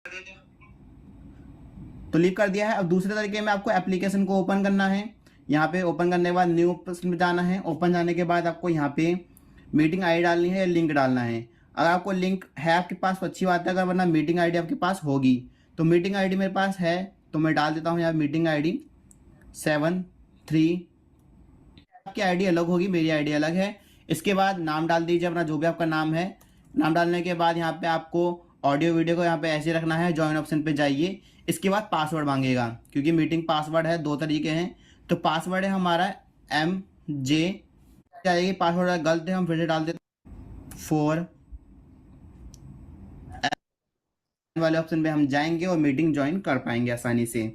तो लीव कर दिया है। अब दूसरे तरीके में आपको एप्लीकेशन को ओपन करना है। यहाँ पे ओपन करने के बाद न्यू में जाना है। ओपन जाने के बाद आपको यहाँ पे मीटिंग आईडी डालनी है या लिंक डालना है। अगर आपको लिंक है आपके पास तो अच्छी बात है, अगर वरना मीटिंग आईडी आपके पास होगी। तो मीटिंग आईडी मेरे पास है तो मैं डाल देता हूँ यहाँ मीटिंग आईडी 73। आपकी आईडी अलग होगी, मेरी आईडी अलग है। इसके बाद नाम डाल दीजिए अपना, जो भी आपका नाम है। नाम डालने के बाद यहाँ पे आपको ऑडियो वीडियो को यहाँ पे ऐसे रखना है। ज्वाइन ऑप्शन पे जाइए। इसके बाद पासवर्ड मांगेगा, क्योंकि मीटिंग पासवर्ड है, दो तरीके हैं। तो पासवर्ड है हमारा MJ जाएगी। पासवर्ड गलत है, हम फिर से डाल देते हैं 4 वाले ऑप्शन पे हम जाएंगे और मीटिंग ज्वाइन कर पाएंगे आसानी से।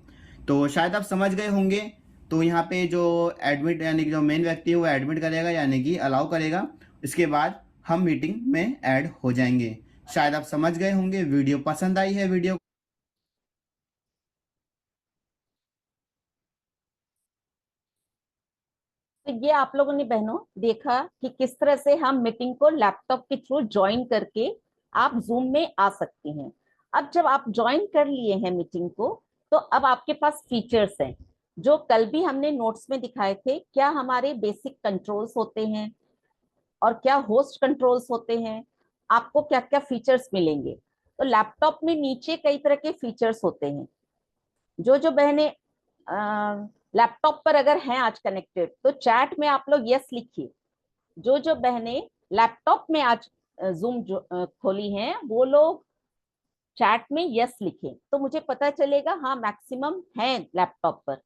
तो शायद आप समझ गए होंगे। तो यहाँ पे जो एडमिट यानी कि जो मेन व्यक्ति है वो एडमिट करेगा यानी कि अलाउ करेगा। इसके बाद हम मीटिंग में ऐड हो जाएंगे। शायद आप समझ गए होंगे। वीडियो पसंद आई है वीडियो तो ये आप लोगों ने बहनों देखा कि किस तरह से हम मीटिंग को लैपटॉप के थ्रू ज्वाइन करके आप जूम में आ सकती हैं। अब जब आप ज्वाइन कर लिए हैं मीटिंग को, तो अब आपके पास फीचर्स हैं जो कल भी हमने नोट्स में दिखाए थे। क्या हमारे बेसिक कंट्रोल्स होते हैं और क्या होस्ट कंट्रोल्स होते हैं, आपको क्या क्या फीचर्स मिलेंगे। तो लैपटॉप में नीचे कई तरह के फीचर्स होते हैं। जो जो बहनें लैपटॉप पर अगर हैं आज कनेक्टेड, तो चैट में आप लोग यस लिखिए। जो जो बहनें लैपटॉप में आज जूम खोली हैं, वो लोग चैट में यस लिखें, तो मुझे पता चलेगा हाँ मैक्सिमम है लैपटॉप पर।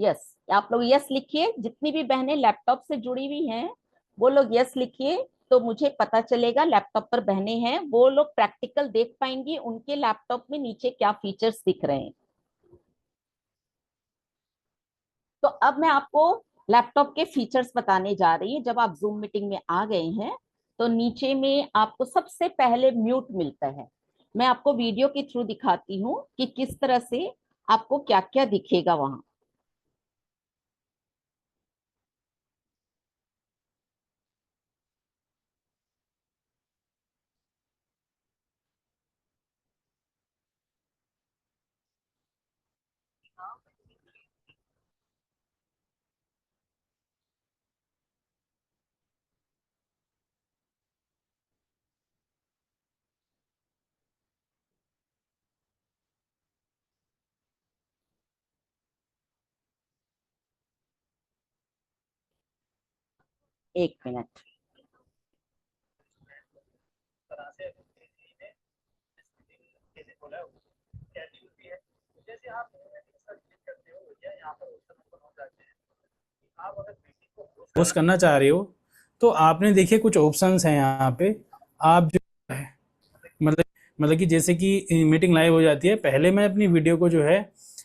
यस, आप लोग यस लिखिए। जितनी भी बहनें लैपटॉप से जुड़ी हुई हैं वो लोग यस लिखिए, तो मुझे पता चलेगा लैपटॉप पर बहनें हैं, वो लोग प्रैक्टिकल देख पाएंगी उनके लैपटॉप में नीचे क्या फीचर्स दिख रहे हैं। तो अब मैं आपको लैपटॉप के फीचर्स बताने जा रही हूँ। जब आप जूम मीटिंग में आ गए हैं तो नीचे में आपको सबसे पहले म्यूट मिलता है। मैं आपको वीडियो के थ्रू दिखाती हूँ कि किस तरह से आपको क्या क्या दिखेगा वहां। एक मिनट। होस्ट करना चाह रहे हो तो आपने देखिए कुछ ऑप्शंस हैं यहाँ पे। आप जो है मतलब कि जैसे कि मीटिंग लाइव हो जाती है, पहले मैं अपनी वीडियो को जो है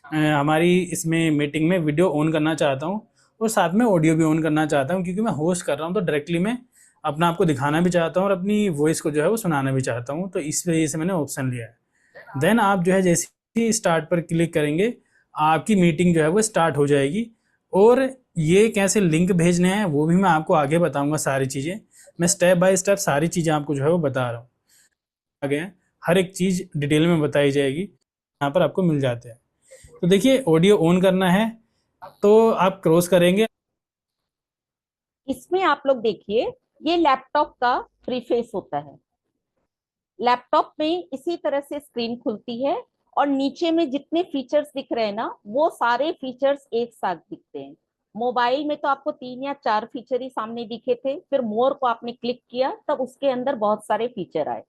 हमारी इसमें मीटिंग में वीडियो ऑन करना चाहता हूँ और साथ में ऑडियो भी ऑन करना चाहता हूँ, क्योंकि मैं होस्ट कर रहा हूँ तो डायरेक्टली मैं अपना आपको दिखाना भी चाहता हूँ और अपनी वॉइस को जो है वो सुनाना भी चाहता हूँ। तो इस वजह से मैंने ऑप्शन लिया है। देन आप जो है जैसे ही स्टार्ट पर क्लिक करेंगे, आपकी मीटिंग जो है वो स्टार्ट हो जाएगी। और ये कैसे लिंक भेजने हैं वो भी मैं आपको आगे बताऊंगा। सारी चीज़ें मैं स्टेप बाय स्टेप सारी चीज़ें आपको जो है वो बता रहा हूँ। आगे हर एक चीज़ डिटेल में बताई जाएगी, यहाँ पर आपको मिल जाते हैं। तो देखिए ऑडियो ऑन करना है तो आप क्रॉस करेंगे। इसमें आप लोग देखिए, ये लैपटॉप का फ्री फेस होता है। लैपटॉप में इसी तरह से स्क्रीन खुलती है और नीचे में जितने फीचर्स दिख रहे हैं ना, वो सारे फीचर्स एक साथ दिखते हैं। मोबाइल में तो आपको 3 या 4 फीचर ही सामने दिखे थे, फिर मोर को आपने क्लिक किया तब उसके अंदर बहुत सारे फीचर आए।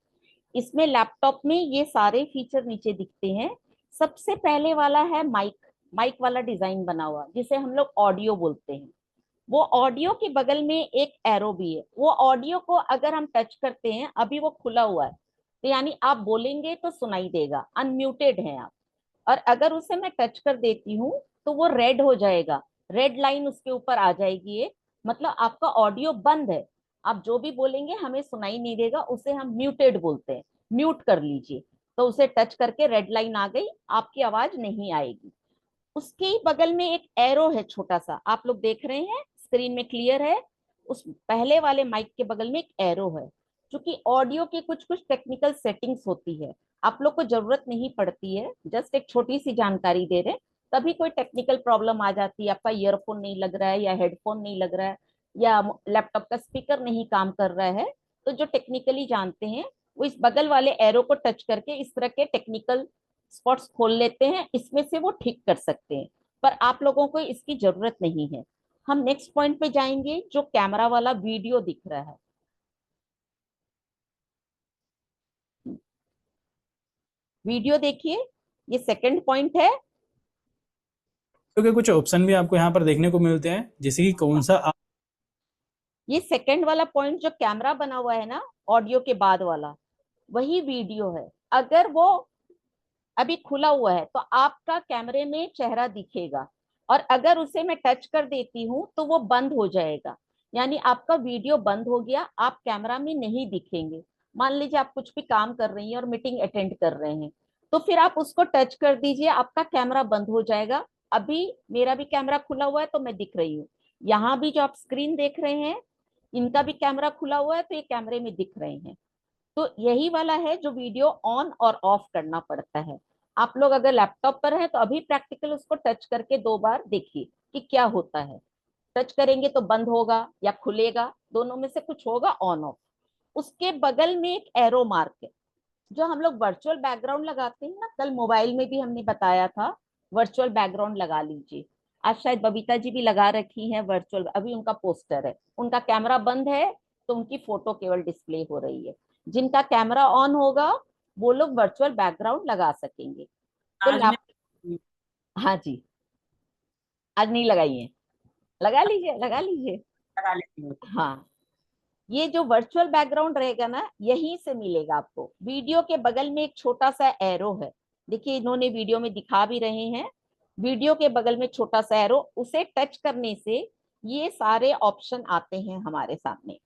इसमें लैपटॉप में ये सारे फीचर नीचे दिखते हैं। सबसे पहले वाला है माइक। माइक वाला डिजाइन बना हुआ जिसे हम लोग ऑडियो बोलते हैं। वो ऑडियो के बगल में एक एरो भी है। वो ऑडियो को अगर हम टच करते हैं, अभी वो खुला हुआ है, तो यानी आप बोलेंगे तो सुनाई देगा, अनम्यूटेड हैं आप। और अगर उसे मैं टच कर देती हूँ तो वो रेड हो जाएगा, रेड लाइन उसके ऊपर आ जाएगी एक, मतलब आपका ऑडियो बंद है। आप जो भी बोलेंगे हमें सुनाई नहीं देगा, उसे हम म्यूटेड बोलते हैं। म्यूट कर लीजिए, तो उसे टच करके रेड लाइन आ गई, आपकी आवाज नहीं आएगी। उसके ही बगल में एक एरो है छोटा सा, आप लोग देख रहे हैं स्क्रीन में क्लियर है। उस पहले वाले माइक के बगल में एक एरो है। क्योंकि ऑडियो की कुछ कुछ टेक्निकल सेटिंग्स होती है, आप लोग को जरूरत नहीं पड़ती है, जस्ट एक छोटी सी जानकारी दे रहे हैं। कभी कोई टेक्निकल प्रॉब्लम आ जाती है, आपका ईयरफोन नहीं लग रहा है या हेडफोन नहीं लग रहा है या लैपटॉप का स्पीकर नहीं काम कर रहा है, तो जो टेक्निकली जानते हैं वो इस बगल वाले एरो को टच करके इस तरह के टेक्निकल स्पॉट्स खोल लेते हैं, इसमें से वो ठीक कर सकते हैं। पर आप लोगों को इसकी जरूरत नहीं है। हम नेक्स्ट पॉइंट पे जाएंगे, जो कैमरा वाला वीडियो दिख रहा है। वीडियो देखिए, ये सेकंड पॉइंट है। क्योंकि कुछ ऑप्शन भी आपको यहाँ पर देखने को मिलते हैं, जैसे कि कौन सा ये सेकंड वाला पॉइंट जो कैमरा बना हुआ है ना, ऑडियो के बाद वाला, वही वीडियो है। अगर वो अभी खुला हुआ है तो आपका कैमरे में चेहरा दिखेगा, और अगर उसे मैं टच कर देती हूँ तो वो बंद हो जाएगा, यानी आपका वीडियो बंद हो गया, आप कैमरा में नहीं दिखेंगे। मान लीजिए आप कुछ भी काम कर रही हैं और मीटिंग अटेंड कर रहे हैं, तो फिर आप उसको टच कर दीजिए, आपका कैमरा बंद हो जाएगा। अभी मेरा भी कैमरा खुला हुआ है तो मैं दिख रही हूँ। यहाँ भी जो आप स्क्रीन देख रहे हैं, इनका भी कैमरा खुला हुआ है तो ये कैमरे में दिख रहे हैं। तो यही वाला है जो वीडियो ऑन और ऑफ करना पड़ता है। आप लोग अगर लैपटॉप पर हैं तो अभी प्रैक्टिकल उसको टच करके 2 बार देखिए कि क्या होता है। टच करेंगे तो बंद होगा या खुलेगा, दोनों में से कुछ होगा, ऑन ऑफ। उसके बगल में एक एरो मार्क है। जो हम लोग वर्चुअल बैकग्राउंड लगाते हैं ना, कल मोबाइल में भी हमने बताया था वर्चुअल बैकग्राउंड लगा लीजिए। आज शायद बबीता जी भी लगा रखी है वर्चुअल, अभी उनका पोस्टर है, उनका कैमरा बंद है तो उनकी फोटो केवल डिस्प्ले हो रही है। जिनका कैमरा ऑन होगा वो लोग वर्चुअल बैकग्राउंड लगा सकेंगे। तो आज लैप हाँ जी, आज नहीं लगाई है, लगा लीजिए, लगा लीजिए। लगा लेती हूँ। हाँ, ये जो वर्चुअल बैकग्राउंड रहेगा ना, यहीं से मिलेगा आपको। वीडियो के बगल में एक छोटा सा एरो है, देखिए इन्होंने वीडियो में दिखा भी रहे हैं। वीडियो के बगल में छोटा सा एरो, उसे टच करने से ये सारे ऑप्शन आते हैं हमारे सामने।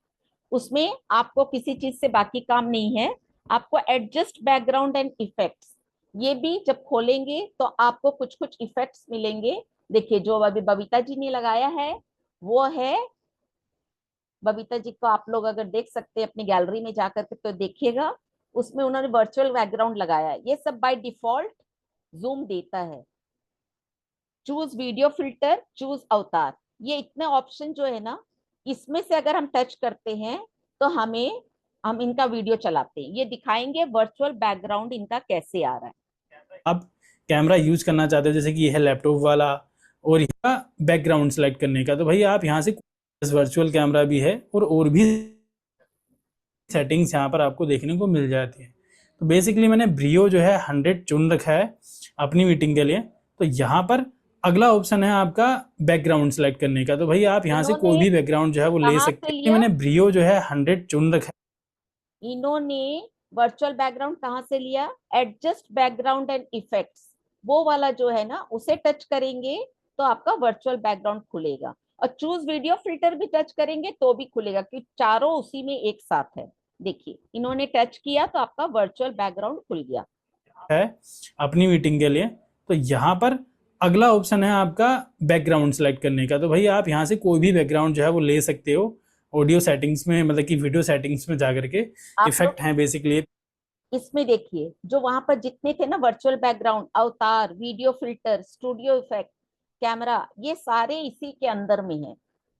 उसमें आपको किसी चीज से बाकी काम नहीं है। आपको एडजस्ट बैकग्राउंड एंड इफेक्ट्स, ये भी जब खोलेंगे तो आपको कुछ कुछ इफेक्ट्स मिलेंगे। देखिए जो अभी बबीता जी ने लगाया है वो है, बबीता जी को आप लोग अगर देख सकते हैं अपनी गैलरी में जाकर के तो देखिएगा, उसमें उन्होंने वर्चुअल बैकग्राउंड लगाया है। ये सब बाय डिफॉल्ट जूम देता है। चूज वीडियो फिल्टर, चूज अवतार, ये इतने ऑप्शन जो है ना, इसमें से अगर हम टच करते हैं तो हम इनका वीडियो चलाते हैं, ये दिखाएंगे वर्चुअल बैकग्राउंड इनका कैसे आ रहा है। आप कैमरा यूज करना चाहते हो, जैसे कि यह है लैपटॉप वाला, और यहाँ बैकग्राउंड सेलेक्ट करने का, तो भाई आप यहाँ से वर्चुअल कैमरा भी है और भी सेटिंग्स यहाँ पर आपको देखने को मिल जाती है। तो बेसिकली मैंने ब्रियो जो है 100 चुन रखा है अपनी मीटिंग के लिए। तो यहाँ पर अगला ऑप्शन है आपका बैकग्राउंड सेलेक्ट करने का, तो भाई आप यहाँ से कोई भी बैकग्राउंड जो है वो ले सकते हैं। मैंने ब्रियो जो है 100 चुन रखा है। इन्होंने वर्चुअल बैकग्राउंड कहाँ से लिया, एडजस्ट बैकग्राउंड एंड इफेक्ट्स, वो वाला जो है ना, उसे टच करेंगे तो आपका वर्चुअल बैकग्राउंड खुलेगा। और चूज वीडियो फिल्टर भी टच करेंगे तो भी खुलेगा, क्योंकि चारों उसी में एक साथ है। देखिए इन्होंने टच किया तो आपका वर्चुअल बैकग्राउंड खुल गया है अपनी मीटिंग के लिए। तो यहाँ पर अगला ऑप्शन है आपका बैकग्राउंड सेलेक्ट करने का, तो भाई आप यहाँ से कोई भी बैकग्राउंड जो है वो ले सकते हो। ऑडियो सेटिंग्स में, मतलब कि वीडियो सेटिंग्स में जाकर के इफेक्ट हैं बेसिकली। इसमें देखिए जो वहां पर जितने थे ना, वर्चुअल बैकग्राउंड, अवतार, video filter, studio effect, camera, ये सारे इसी के अंदर में है।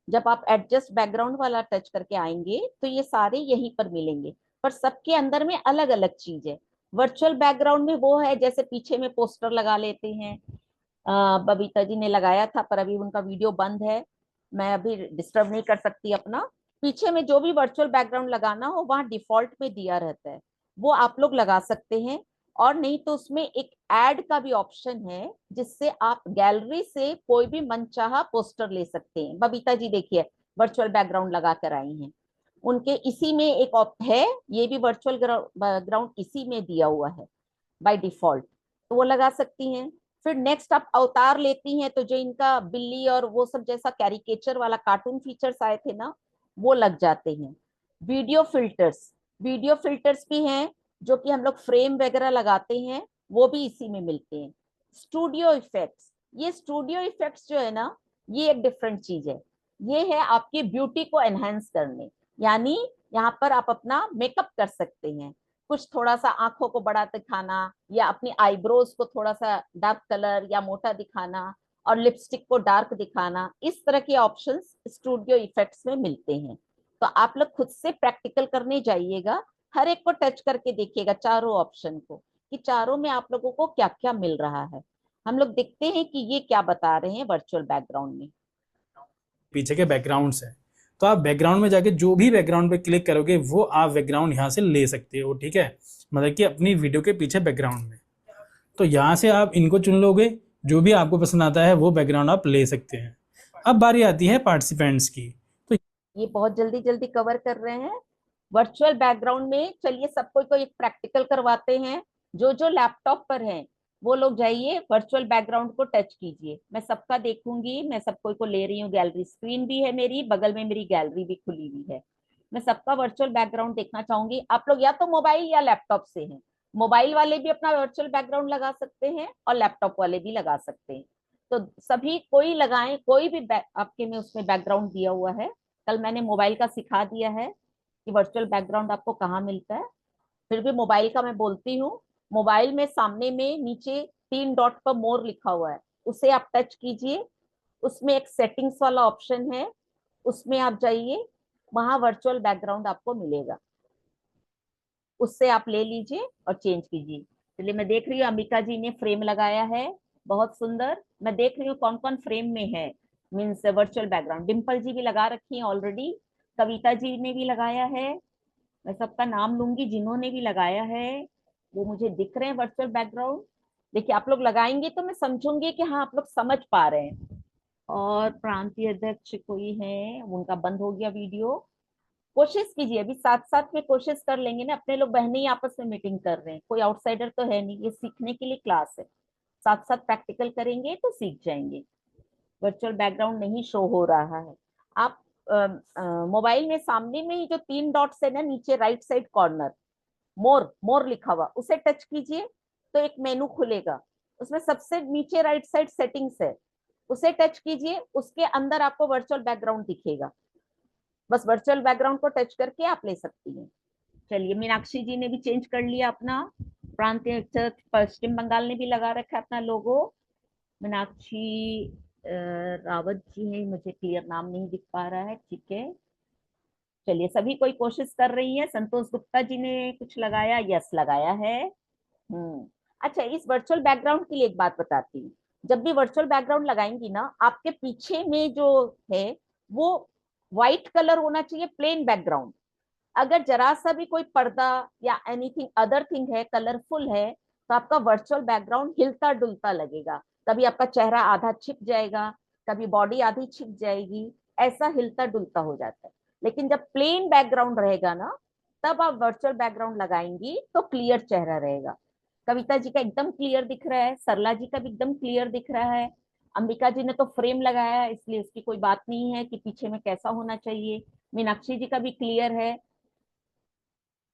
जब आप एडजस्ट बैकग्राउंड वाला टच करके आएंगे तो ये सारे यहीं पर मिलेंगे, पर सबके अंदर में अलग अलग चीज है। वर्चुअल बैकग्राउंड में वो है जैसे पीछे में पोस्टर लगा लेते हैं, बबीता जी ने लगाया था पर अभी उनका वीडियो बंद है, मैं अभी डिस्टर्ब नहीं कर सकती अपना। पीछे में जो भी वर्चुअल बैकग्राउंड लगाना हो वहां डिफॉल्ट में दिया रहता है, वो आप लोग लगा सकते हैं। और नहीं तो उसमें एक ऐड का भी ऑप्शन है, जिससे आप गैलरी से कोई भी मनचाहा पोस्टर ले सकते हैं। बबीता जी देखिए वर्चुअल बैकग्राउंड लगा कर आई हैं, उनके इसी में एक है, ये भी वर्चुअल बैकग्राउंड इसी में दिया हुआ है बाय डिफॉल्ट, तो वो लगा सकती हैं। फिर नेक्स्ट आप अवतार लेती हैं तो जो इनका बिल्ली और वो सब जैसा कैरिकेचर वाला कार्टून फीचर्स आए थे ना, वो लग जाते हैं। वीडियो फिल्टर्स, वीडियो फिल्टर्स भी हैं जो कि हम लोग फ्रेम वगैरह लगाते हैं, वो भी इसी में मिलते हैं। स्टूडियो इफेक्ट्स, ये स्टूडियो इफेक्ट्स जो है ना, ये एक डिफरेंट चीज है। ये है आपकी ब्यूटी को एनहेंस करने, यानी यहाँ पर आप अपना मेकअप कर सकते हैं। कुछ थोड़ा सा आंखों को बड़ा दिखाना या अपनी आईब्रोज को थोड़ा सा डार्क कलर या मोटा दिखाना और लिपस्टिक को डार्क दिखाना, इस तरह के ऑप्शंस स्टूडियो इफेक्ट्स में मिलते हैं। तो आप लोग खुद से प्रैक्टिकल करने जाइएगा, हर एक को टच करके देखिएगा, चारों ऑप्शन को, कि चारों में आप लोगों को क्या क्या मिल रहा है। हम लोग देखते हैं कि ये क्या बता रहे हैं वर्चुअल बैकग्राउंड में। पीछे के बैकग्राउंड्स हैं, तो आप बैकग्राउंड में जाके जो भी बैकग्राउंड पे क्लिक करोगे वो आप बैकग्राउंड यहाँ से ले सकते हो, ठीक है, मतलब कि अपनी वीडियो के पीछे बैकग्राउंड में। तो यहाँ से आप इनको चुन लोगे, जो भी आपको पसंद आता है वो बैकग्राउंड आप ले सकते हैं। अब बारी आती है पार्टिसिपेंट्स की। तो ये बहुत जल्दी जल्दी कवर कर रहे हैं वर्चुअल बैकग्राउंड में। चलिए सबको को एक प्रैक्टिकल करवाते हैं। जो जो लैपटॉप पर हैं वो लोग जाइए, वर्चुअल बैकग्राउंड को टच कीजिए। मैं सबका देखूंगी, मैं सबको को ले रही हूँ, गैलरी स्क्रीन भी है मेरी, बगल में मेरी गैलरी भी खुली हुई है। मैं सबका वर्चुअल बैकग्राउंड देखना चाहूंगी। आप लोग या तो मोबाइल या लैपटॉप से हैं, मोबाइल वाले भी अपना वर्चुअल बैकग्राउंड लगा सकते हैं और लैपटॉप वाले भी लगा सकते हैं। तो सभी कोई लगाएं, कोई भी आपके में उसमें बैकग्राउंड दिया हुआ है। कल मैंने मोबाइल का सिखा दिया है कि वर्चुअल बैकग्राउंड आपको कहाँ मिलता है। फिर भी मोबाइल का मैं बोलती हूँ। मोबाइल में सामने में नीचे 3 डॉट पर मोर लिखा हुआ है, उसे आप टच कीजिए। उसमें एक सेटिंग्स वाला ऑप्शन है, उसमें आप जाइए, वहां वर्चुअल बैकग्राउंड आपको मिलेगा, उससे आप ले लीजिए और चेंज कीजिए। चलिए मैं देख रही हूँ अंबिका जी ने फ्रेम लगाया है, बहुत सुंदर। मैं देख रही हूँ कौन कौन फ्रेम में है, मीन्स वर्चुअल बैकग्राउंड। डिम्पल जी भी लगा रखी है ऑलरेडी, कविता जी ने भी लगाया है। मैं सबका नाम लूंगी जिन्होंने भी लगाया है, वो मुझे दिख रहे हैं वर्चुअल बैकग्राउंड। देखिए आप लोग लगाएंगे तो मैं समझूंगी कि हाँ आप लोग समझ पा रहे हैं। और प्रांतीय अध्यक्ष कोई है, उनका बंद हो गया वीडियो। कोशिश कीजिए, अभी साथ साथ में कोशिश कर लेंगे ना, अपने लोग बहने ही आपस में मीटिंग कर रहे हैं, कोई आउटसाइडर तो है नहीं, ये सीखने के लिए क्लास है। साथ साथ प्रैक्टिकल करेंगे तो सीख जाएंगे। वर्चुअल बैकग्राउंड नहीं शो हो रहा है। आप मोबाइल में सामने में ही जो 3 डॉट्स है ना नीचे राइट साइड कॉर्नर, मोर मोर लिखा हुआ, उसे टच कीजिए तो एक मेनू खुलेगा। उसमें सबसे नीचे राइट साइड सेटिंग्स है, उसे टच कीजिए, उसके अंदर आपको वर्चुअल बैकग्राउंड दिखेगा। बस वर्चुअल बैकग्राउंड को टच करके आप ले सकती हैं। चलिए मीनाक्षी जी ने भी चेंज कर लिया अपना, प्रांतीय पश्चिम बंगाल ने भी लगा रखा है अपना लोगो। मीनाक्षी रावत जी है, मुझे क्लियर नाम नहीं दिख पा रहा है, ठीक है। चलिए सभी कोई कोशिश कर रही है। संतोष गुप्ता जी ने कुछ लगाया, यस लगाया है। अच्छा, इस वर्चुअल बैकग्राउंड के लिए एक बात बताती हूँ। जब भी वर्चुअल बैकग्राउंड लगाएंगी ना, आपके पीछे में जो है वो व्हाइट कलर होना चाहिए, प्लेन बैकग्राउंड। अगर जरा सा भी कोई पर्दा या एनीथिंग अदर थिंग है, कलरफुल है, तो आपका वर्चुअल बैकग्राउंड हिलता डुलता लगेगा। कभी आपका चेहरा आधा छिप जाएगा, कभी बॉडी आधी छिप जाएगी, ऐसा हिलता डुलता हो जाता है। लेकिन जब प्लेन बैकग्राउंड रहेगा ना, तब आप वर्चुअल बैकग्राउंड लगाएंगी तो क्लियर चेहरा रहेगा। कविता जी का एकदम क्लियर दिख रहा है, सरला जी का भी एकदम क्लियर दिख रहा है। अंबिका जी ने तो फ्रेम लगाया है, इसलिए उसकी कोई बात नहीं है कि पीछे में कैसा होना चाहिए। मीनाक्षी जी का भी क्लियर है,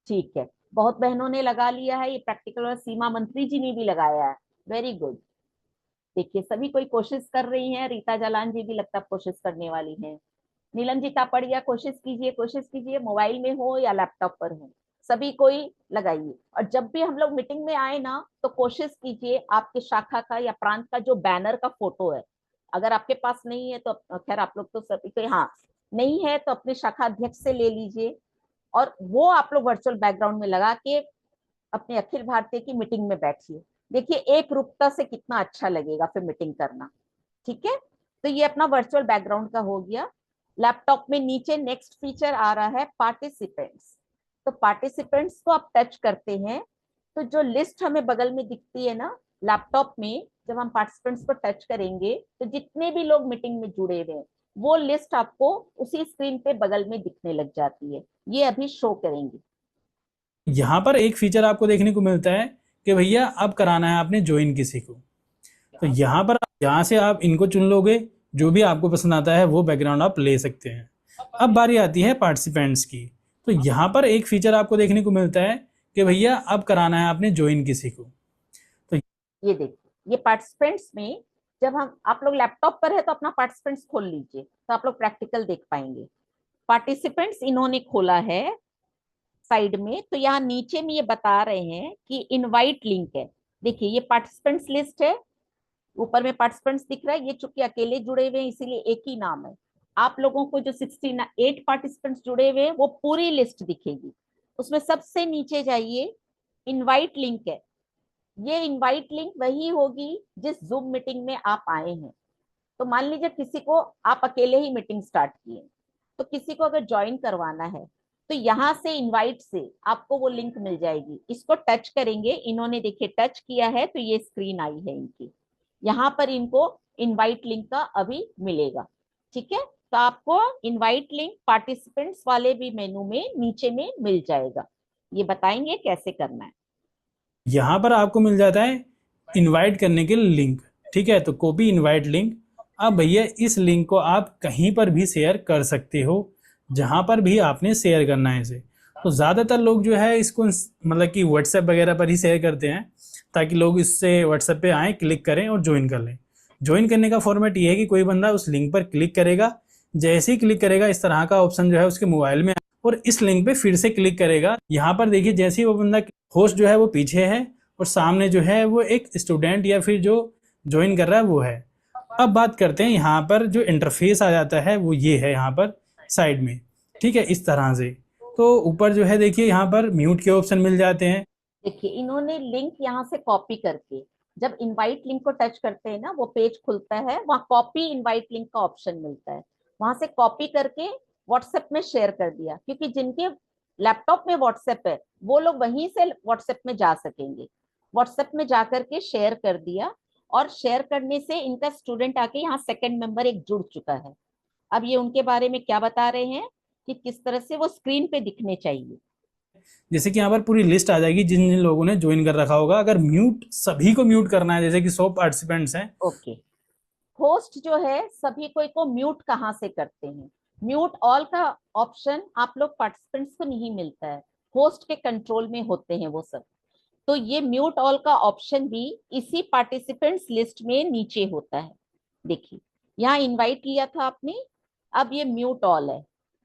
ठीक है। बहुत बहनों ने लगा लिया है ये प्रैक्टिकल, और सीमा मंत्री जी ने भी लगाया है, वेरी गुड। देखिए सभी कोई कोशिश कर रही हैं, रीता जालान जी भी लगता है कोशिश करने वाली हैं। नीलम जी तापड़िया कोशिश कीजिए, कोशिश कीजिए, मोबाइल में हो या लैपटॉप पर हो, सभी कोई लगाइए। और जब भी हम लोग मीटिंग में आए ना, तो कोशिश कीजिए आपके शाखा का या प्रांत का जो बैनर का फोटो है, अगर आपके पास नहीं है तो खैर आप लोग तो सभी को, हाँ नहीं है तो अपने शाखा अध्यक्ष से ले लीजिए, और वो आप लोग वर्चुअल बैकग्राउंड में लगा के अपने अखिल भारतीय की मीटिंग में बैठिए। देखिए एक रूपता से कितना अच्छा लगेगा फिर मीटिंग करना, ठीक है। तो ये अपना वर्चुअल बैकग्राउंड का हो गया। लैपटॉप में नीचे नेक्स्ट फीचर आ रहा है पार्टिसिपेंट्स। तो पार्टिसिपेंट्स को आप टच करते हैं तो जो लिस्ट हमें बगल में दिखती है ना लैपटॉप में, जब हम पार्टिसिपेंट्स को टच करेंगे तो जितने भी लोग मीटिंग में जुड़े हुए हैं वो लिस्ट आपको उसी स्क्रीन पे बगल में दिखने लग जाती है। ये अभी शो करेंगे। यहाँ पर एक फीचर आपको देखने को मिलता है कि भैया अब कराना है आपने ज्वाइन किसी को। तो यहाँ पर यहाँ से आप इनको चुन लोगे, जो भी आपको पसंद आता है वो बैकग्राउंड आप ले सकते हैं। अब बारी आती है पार्टिसिपेंट्स की। तो यहाँ पर एक फीचर आपको देखने को मिलता है कि भैया अब कराना है आपने ज्वाइन किसी को। तो ये देखिए, ये पार्टिसिपेंट्स में जब हम, आप लोग लैपटॉप पर है तो अपना पार्टिसिपेंट्स खोल लीजिए तो आप लोग प्रैक्टिकल देख पाएंगे। पार्टिसिपेंट्स इन्होंने खोला है, साइड में, तो यहाँ नीचे में ये बता रहे हैं कि इनवाइट लिंक है। देखिए ये पार्टिसिपेंट्स लिस्ट है, ऊपर में पार्टिसिपेंट्स दिख रहा है, ये चूंकि अकेले जुड़े हुए हैं इसीलिए एक ही नाम है। आप लोगों को जो 68 पार्टिसिपेंट्स जुड़े हुए हैं वो पूरी लिस्ट दिखेगी। उसमें सबसे नीचे जाइए, इनवाइट लिंक है। ये इनवाइट लिंक वही होगी जिस जूम मीटिंग में आप आए हैं। तो मान लीजिए किसी को, आप अकेले ही मीटिंग स्टार्ट किए, तो किसी को अगर ज्वाइन करवाना है तो यहाँ से इनवाइट से आपको वो लिंक मिल जाएगी। इसको टच करेंगे, इन्होंने देखिए टच किया है तो ये स्क्रीन आई है इनकी। यहाँ पर इनको इनवाइट लिंक का अभी मिलेगा। ठीक है, तो आपको इनवाइट लिंक पार्टिसिपेंट्स वाले भी मेनू में नीचे में मिल जाएगा। ये बताएंगे कैसे करना है। यहाँ पर आपको मिल जाता है इनवाइट करने के लिंक। ठीक है, तो कॉपी इनवाइट लिंक। अब भैया इस लिंक को आप कहीं पर भी शेयर कर सकते हो, जहां पर भी आपने शेयर करना है इसे। तो ज़्यादातर लोग जो है इसको मतलब कि व्हाट्सएप वगैरह पर ही शेयर करते हैं, ताकि लोग इससे व्हाट्सएप पे आएँ, क्लिक करें और ज्वाइन कर लें। ज्वाइन करने का फॉर्मेट ये है कि कोई बंदा उस लिंक पर क्लिक करेगा, जैसे ही क्लिक करेगा इस तरह का ऑप्शन जो है उसके मोबाइल में, और इस लिंक पे फिर से क्लिक करेगा। यहाँ पर देखिए जैसे ही वो बंदा, होस्ट जो है वो पीछे है और सामने जो है वो एक स्टूडेंट या फिर जो ज्वाइन कर रहा है वो है। अब बात करते हैं यहाँ पर जो इंटरफेस आ जाता है वो ये है यहाँ पर साइड में। ठीक है, इस तरह से। तो ऊपर जो है देखिए यहाँ पर म्यूट के ऑप्शन मिल जाते हैं। देखिए इन्होंने लिंक यहाँ से कॉपी करके, जब इनवाइट लिंक को टच करते हैं ना वो पेज खुलता है, वहाँ कॉपी इनवाइट लिंक का ऑप्शन मिलता है। वहां से कॉपी करके व्हाट्सएप में शेयर कर दिया, क्योंकि जिनके लैपटॉप में व्हाट्सएप है वो लोग वहीं से व्हाट्सएप में जा सकेंगे। व्हाट्सएप में जाकर के शेयर कर दिया, और शेयर करने से इनका स्टूडेंट आके यहाँ सेकंड मेंबर एक जुड़ चुका है। अब ये उनके बारे में क्या बता रहे हैं कि किस तरह से वो स्क्रीन पे दिखने चाहिए। जैसे कि यहाँ पर पूरी लिस्ट आ जाएगी जिन जिन लोगों ने ज्वाइन कर रखा होगा। अगर म्यूट सभी को म्यूट करना है, जैसे कि 100 पार्टिसिपेंट्स हैं। ओके, होस्ट जो है सभी को म्यूट कहाँ से करते हैं? म्यूट ऑल का ऑप्शन आप लोग पार्टिसिपेंट्स को नहीं मिलता है, होस्ट के कंट्रोल में होते हैं वो सब। तो ये म्यूट ऑल का ऑप्शन भी इसी पार्टिसिपेंट्स लिस्ट में नीचे होता है। देखिए यहाँ इनवाइट लिया था आपने, अब ये म्यूट ऑल है।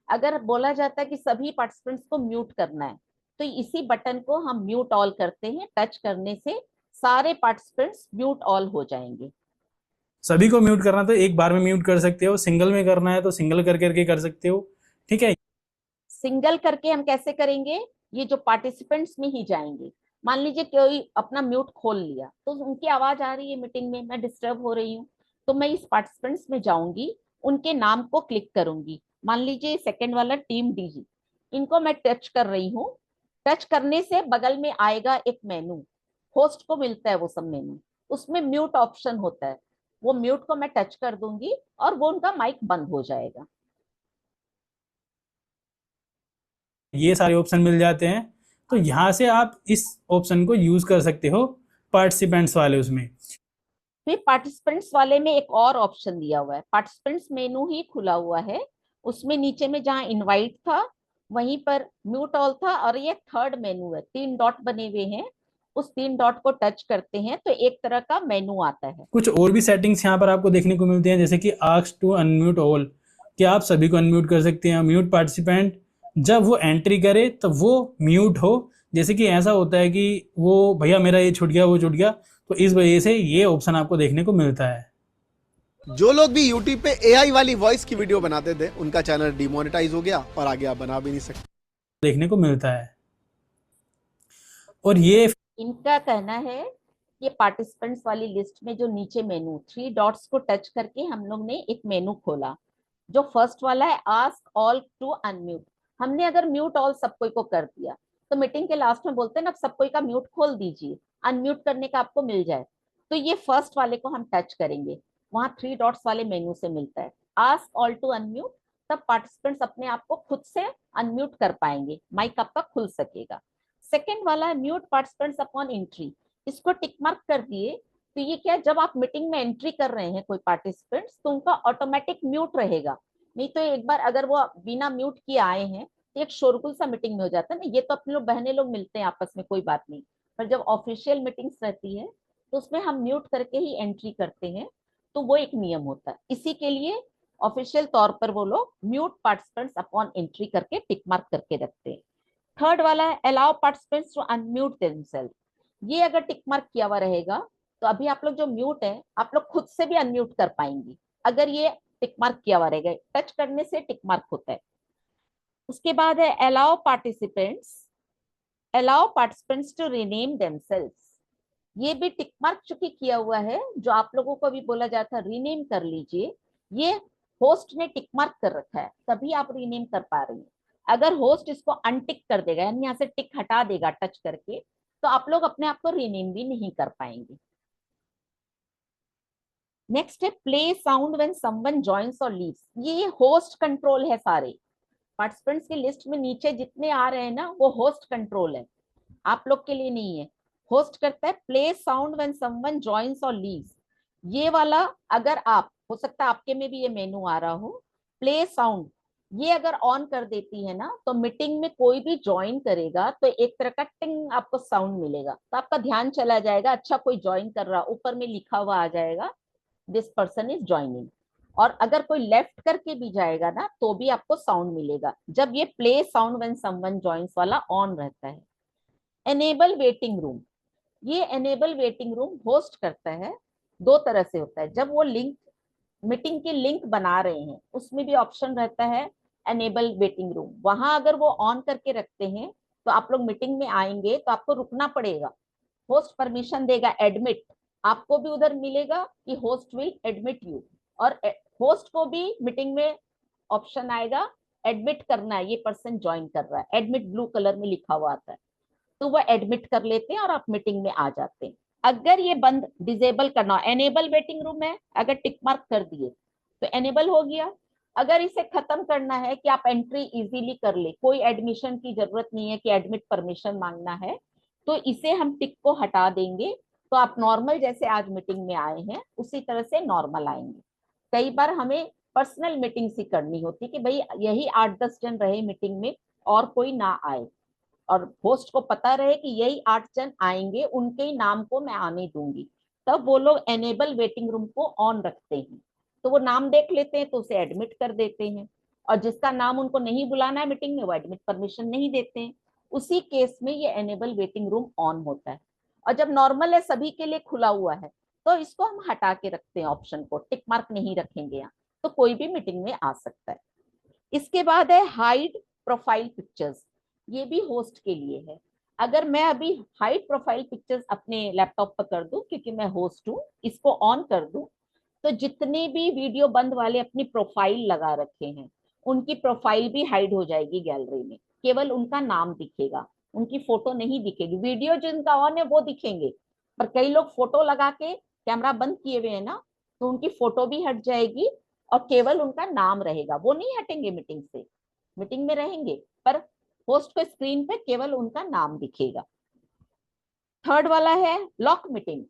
अगर बोला जाता है कि सभी पार्टिसिपेंट्स को म्यूट करना है तो इसी बटन को हम म्यूट ऑल करते हैं, टच करने से सारे पार्टिसिपेंट्स म्यूट ऑल हो जाएंगे। सभी को म्यूट करना तो एक बार में म्यूट कर सकते हो, सिंगल में करना है तो सिंगल कर करके कर सकते हो। ठीक है, सिंगल करके हम कैसे करेंगे? ये जो पार्टिसिपेंट्स में ही जाएंगे। मान लीजिए कोई अपना म्यूट खोल लिया तो उनकी आवाज आ रही है मीटिंग में, मैं डिस्टर्ब हो रही हूँ, तो मैं इस पार्टिसिपेंट्स में जाऊंगी, उनके नाम को क्लिक करूंगी। मान लीजिए सेकंड वाला टीम डीजी, इनको मैं टच कर रही हूँ। टच करने से बगल में आएगा एक मेनू, होस्ट को मिलता है वो सब मेनू, उसमें म्यूट ऑप्शन होता है। वो म्यूट को मैं टच कर दूंगी और वो उनका माइक बंद हो जाएगा। ये सारे ऑप्शन मिल जाते हैं। तो यहाँ से आप इस ऑप्शन को यूज कर सकते हो पार्टिसिपेंट्स वाले उसमें। फिर पार्टिसिपेंट्स वाले में एक और ऑप्शन दिया हुआ है, पार्टिसिपेंट्स मेनू ही खुला हुआ है, उसमें नीचे में जहाँ इनवाइट था वहीं पर म्यूट ऑल था, और ये थर्ड मेनू है, 3 डॉट बने हुए हैं, उस 3 डॉट को टच करते हैं तो एक तरह का मेनू आता है। कुछ और भी सेटिंग्स यहाँ पर आपको देखने को मिलती हैं, जैसे कि आस्क टू अनम्यूट ऑल, कि आप सभी को अनम्यूट कर सकते हैं। म्यूट पार्टिसिपेंट, जब वो एंट्री करे तो वो म्यूट हो। जैसे कि ऐसा होता है कि वो भैया मेरा ये छूट गया वो छूट गया, तो इस वजह से ये ऑप्शन आपको देखने को मिलता है। जो लोग भी YouTube पे AI वाली वॉइस की वीडियो बनाते थे उनका चैनल डिमोनेटाइज हो गया और आगे आप बना भी नहीं सकते। देखने को मिलता है। और ये इनका कहना है कि पार्टिसिपेंट्स वाली लिस्ट में जो नीचे मेनू 3 डॉट्स को टच करके हम लोग ने एक मेनू खोला, जो फर्स्ट वाला है आस्क ऑल टू अनम्यूट। हमने अगर म्यूट ऑल सब कोई को कर दिया तो मीटिंग के लास्ट में बोलते हैं ना सब कोई का म्यूट खोल दीजिए, अनम्यूट करने का आपको मिल जाए। तो ये फर्स्ट वाले को हम टच करेंगे, वहां 3 डॉट्स वाले मेनू से मिलता है आस्क ऑल टू अनम्यूट, तब पार्टिसिपेंट्स अपने आप को खुद से अनम्यूट कर पाएंगे, माइक आपका खुल सकेगा। सेकेंड वाला है म्यूट पार्टिसिपेंट्स अपॉन एंट्री, इसको टिक मार्क कर दिए तो ये क्या, जब आप मीटिंग में एंट्री कर रहे हैं कोई पार्टिसिपेंट्स तो उनका ऑटोमेटिक म्यूट रहेगा। नहीं तो एक बार अगर वो बिना म्यूट किए आए हैं तो एक शोरगुल सा मीटिंग में हो जाता है ना। ये तो अपने लोग बहने लोग मिलते हैं आपस में, कोई बात नहीं, पर जब ऑफिशियल मीटिंग्स रहती है तो उसमें हम म्यूट करके ही एंट्री करते हैं, तो वो एक नियम होता है। इसी के लिए ऑफिशियल तौर पर वो लोग म्यूट पार्टिसिपेंट्स अपॉन एंट्री करके टिक मार्क करके रखते हैं। थर्ड वाला है allow participants to unmute themselves. ये अगर टिक मार्क किया हुआ रहेगा तो अभी आप लोग जो म्यूट है आप लोग खुद से भी अनम्यूट कर पाएंगे, अगर ये टिक मार्क किया हुआ रहेगा। टच करने से टिक मार्क होता है। उसके बाद है allow participants to rename themselves. ये भी टिक मार्क चूंकि किया हुआ है, जो आप लोगों को भी बोला जाता है रीनेम कर लीजिए, ये होस्ट ने टिक मार्क कर रखा है तभी आप रीनेम कर पा रही हैं। अगर होस्ट इसको अनटिक कर देगा यानी यहाँ से टिक हटा देगा टच करके, तो आप लोग अपने आप को रीनेम भी नहीं कर पाएंगे। नेक्स्ट है play sound when someone joins और लीव्स। ये होस्ट कंट्रोल है। सारे पार्टिसिपेंट्स की लिस्ट में नीचे जितने आ रहे हैं ना, वो होस्ट कंट्रोल है, आप लोग के लिए नहीं है। होस्ट करता है play sound when someone joins और लीव्स। ये वाला अगर आप, हो सकता है आपके में भी ये मेनू आ रहा हो, प्ले साउंड ये अगर ऑन कर देती है ना, तो मीटिंग में कोई भी ज्वाइन करेगा तो एक तरह का टिंग आपको साउंड मिलेगा, तो आपका ध्यान चला जाएगा, अच्छा कोई ज्वाइन कर रहा, ऊपर में लिखा हुआ आ जाएगा दिस पर्सन इज ज्वाइनिंग। और अगर कोई लेफ्ट करके भी जाएगा ना तो भी आपको साउंड मिलेगा जब ये play sound when someone joins वाला ऑन रहता है। एनेबल वेटिंग रूम, ये एनेबल वेटिंग रूम होस्ट करता है, दो तरह से होता है। जब वो लिंक मीटिंग की लिंक बना रहे हैं उसमें भी ऑप्शन रहता है एनेबल वेटिंग रूम, वहां अगर वो ऑन करके रखते हैं तो आप लोग मीटिंग में आएंगे तो आपको रुकना पड़ेगा, होस्ट परमिशन देगा एडमिट, आपको भी उधर मिलेगा कि होस्ट विल एडमिट यू, और होस्ट को भी मीटिंग में ऑप्शन आएगा एडमिट करना है, ये पर्सन ज्वाइन कर रहा है, एडमिट ब्लू कलर में लिखा हुआ आता है, तो वो एडमिट कर लेते हैं और आप मीटिंग में आ जाते हैं। अगर ये बंद डिसेबल करना, एनेबल वेटिंग रूम है, अगर टिक मार्क कर दिए तो एनेबल हो गया। अगर इसे खत्म करना है कि आप एंट्री इजीली कर ले, कोई एडमिशन की जरूरत नहीं है कि एडमिट परमिशन मांगना है, तो इसे हम टिक को हटा देंगे, तो आप नॉर्मल जैसे आज मीटिंग में आए हैं उसी तरह से नॉर्मल आएंगे। कई बार हमें पर्सनल मीटिंग ही करनी होती कि भाई यही 8-10 जन रहे मीटिंग में और कोई ना आए, और होस्ट को पता रहे कि यही 8 जन आएंगे, उनके ही नाम को मैं आने दूंगी, तब वो लोग एनेबल वेटिंग रूम को ऑन रखते हैं, तो वो नाम देख लेते हैं तो उसे एडमिट कर देते हैं, और जिसका नाम उनको नहीं बुलाना है मीटिंग में वो एडमिट परमिशन नहीं देते हैं, उसी केस में ये एनेबल वेटिंग रूम ऑन होता है। और जब नॉर्मल है सभी के लिए खुला हुआ है तो इसको हम हटा के रखते हैं, ऑप्शन को टिक मार्क नहीं रखेंगे यहाँ, तो कोई भी मीटिंग में आ सकता है। इसके बाद है हाइड प्रोफाइल पिक्चर्स, ये भी होस्ट के लिए है। अगर मैं अभी हाइड प्रोफाइल पिक्चर्स अपने लैपटॉप पर कर दूं, क्योंकि मैं होस्ट हूं, इसको ऑन कर दूं, तो जितने भी वीडियो बंद वाले अपनी प्रोफाइल लगा रखे हैं उनकी प्रोफाइल भी हाइड हो जाएगी गैलरी में, केवल उनका नाम दिखेगा, उनकी फोटो नहीं दिखेगी। वीडियो जिनका ऑन है वो दिखेंगे, पर कई लोग फोटो लगा के कैमरा बंद किए हुए हैं ना, तो उनकी फोटो भी हट जाएगी और केवल उनका नाम रहेगा, वो नहीं हटेंगे मीटिंग से, मीटिंग में रहेंगे पर होस्ट को स्क्रीन पे केवल उनका नाम दिखेगा। थर्ड वाला है लॉक मीटिंग।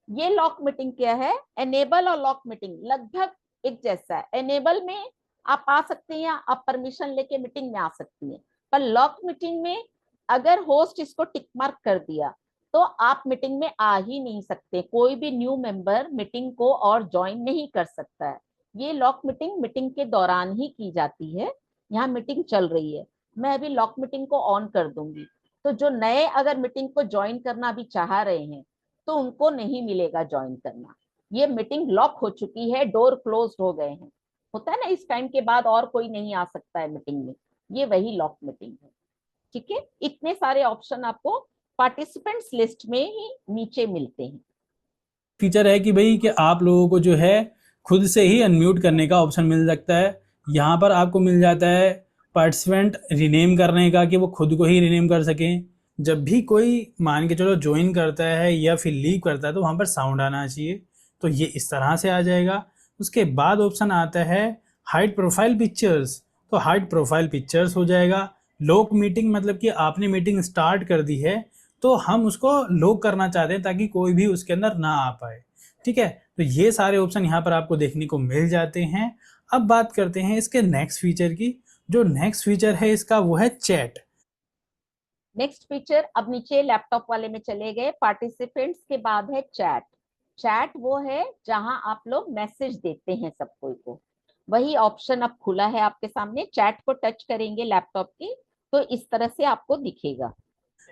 ये लॉक मीटिंग क्या है, एनेबल और लॉक मीटिंग लगभग एक जैसा है। एनेबल में आप आ सकती हैं, आप परमिशन लेके मीटिंग में आ सकती हैं, पर लॉक मीटिंग में अगर होस्ट इसको टिक मार्क कर दिया तो आप मीटिंग में आ ही नहीं सकते, कोई भी न्यू मेंबर मीटिंग को और ज्वाइन नहीं कर सकता है। ये लॉक मीटिंग मीटिंग के दौरान ही की जाती है, यहाँ मीटिंग चल रही है, मैं अभी लॉक मीटिंग को ऑन कर दूंगी, तो जो नए अगर मीटिंग को ज्वाइन करना भी चाह रहे हैं तो उनको नहीं मिलेगा ज्वाइन करना, ये मीटिंग लॉक हो चुकी है, डोर क्लोज हो गए हैं, होता है ना इस टाइम के बाद और कोई नहीं आ सकता है मीटिंग में, ये वही लॉक मीटिंग है। ठीक है, इतने सारे ऑप्शन आपको पार्टिसिपेंट्स लिस्ट में ही नीचे मिलते हैं। फीचर है कि भाई कि आप लोगों को जो है खुद से ही अनम्यूट करने का ऑप्शन मिल सकता है। यहाँ पर आपको मिल जाता है पार्टिसिपेंट रिनेम करने का, कि वो खुद को ही रिनेम कर सकें। जब भी कोई मान के चलो ज्वाइन करता है या फिर लीव करता है तो वहाँ पर साउंड आना चाहिए, तो ये इस तरह से आ जाएगा। उसके बाद ऑप्शन आता है हाइड प्रोफाइल पिक्चर्स, तो हाइड प्रोफाइल पिक्चर्स हो जाएगा। लॉक मीटिंग मतलब कि आपने मीटिंग स्टार्ट कर दी है तो हम उसको लॉक करना चाहते हैं ताकि कोई भी उसके अंदर ना आ पाए। ठीक है, तो ये सारे ऑप्शन यहाँ पर आपको देखने को मिल जाते हैं। अब बात करते हैं इसके नेक्स्ट फीचर की। जो नेक्स्ट फीचर है इसका वो है चैट। नेक्स्ट फीचर, अब नीचे लैपटॉप वाले में चले गए, पार्टिसिपेंट्स के बाद है चैट। चैट वो है जहां आप लोग मैसेज देते हैं सब कोई को, वही ऑप्शन अब खुला है आपके सामने। चैट को टच करेंगे लैपटॉप की तो इस तरह से आपको दिखेगा।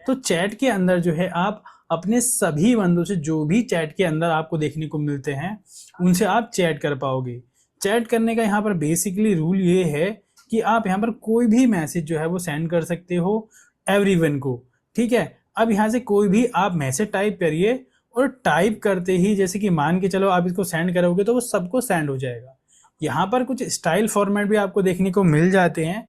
तो चैट के अंदर जो है आप अपने सभी बंदों से जो भी चैट के अंदर आपको देखने को मिलते हैं उनसे आप चैट कर पाओगे। चैट करने का यहाँ पर बेसिकली रूल ये है कि आप यहाँ पर कोई भी मैसेज जो है वो सेंड कर सकते हो एवरीवन को, ठीक है। अब यहाँ से कोई भी आप मैसेज टाइप करिए और टाइप करते ही जैसे कि मान के चलो आप इसको सेंड करोगे तो वो सबको सेंड हो जाएगा। यहाँ पर कुछ स्टाइल फॉर्मेट भी आपको देखने को मिल जाते हैं।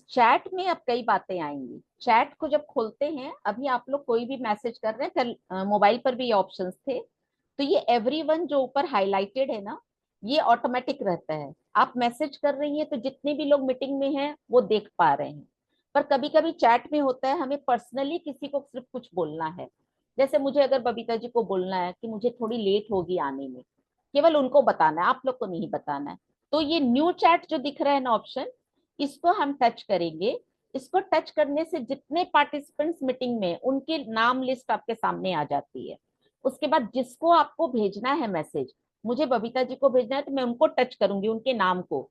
चैट में अब कई बातें आएंगी। चैट को जब खोलते हैं, अभी आप लोग कोई भी मैसेज कर रहे हैं, कल मोबाइल पर भी ये ऑप्शंस थे, तो ये एवरीवन जो ऊपर हाईलाइटेड है ना, ये ऑटोमेटिक रहता है। आप मैसेज कर रही हैं तो जितने भी लोग मीटिंग में हैं वो देख पा रहे हैं। पर कभी कभी चैट में होता है हमें पर्सनली किसी को सिर्फ कुछ बोलना है, जैसे मुझे अगर बबीता जी को बोलना है कि मुझे थोड़ी लेट होगी आने में, केवल उनको बताना है, आप लोग को नहीं बताना है। तो ये न्यू चैट जो दिख रहा है ना ऑप्शन, इसको हम टच करेंगे। इसको टच करने से जितने पार्टिसिपेंट्स मीटिंग में, उनकी नाम लिस्ट आपके सामने आ जाती है। उसके बाद जिसको आपको भेजना है मैसेज, मुझे बबीता जी को भेजना है तो मैं उनको टच करूंगी, उनके नाम को,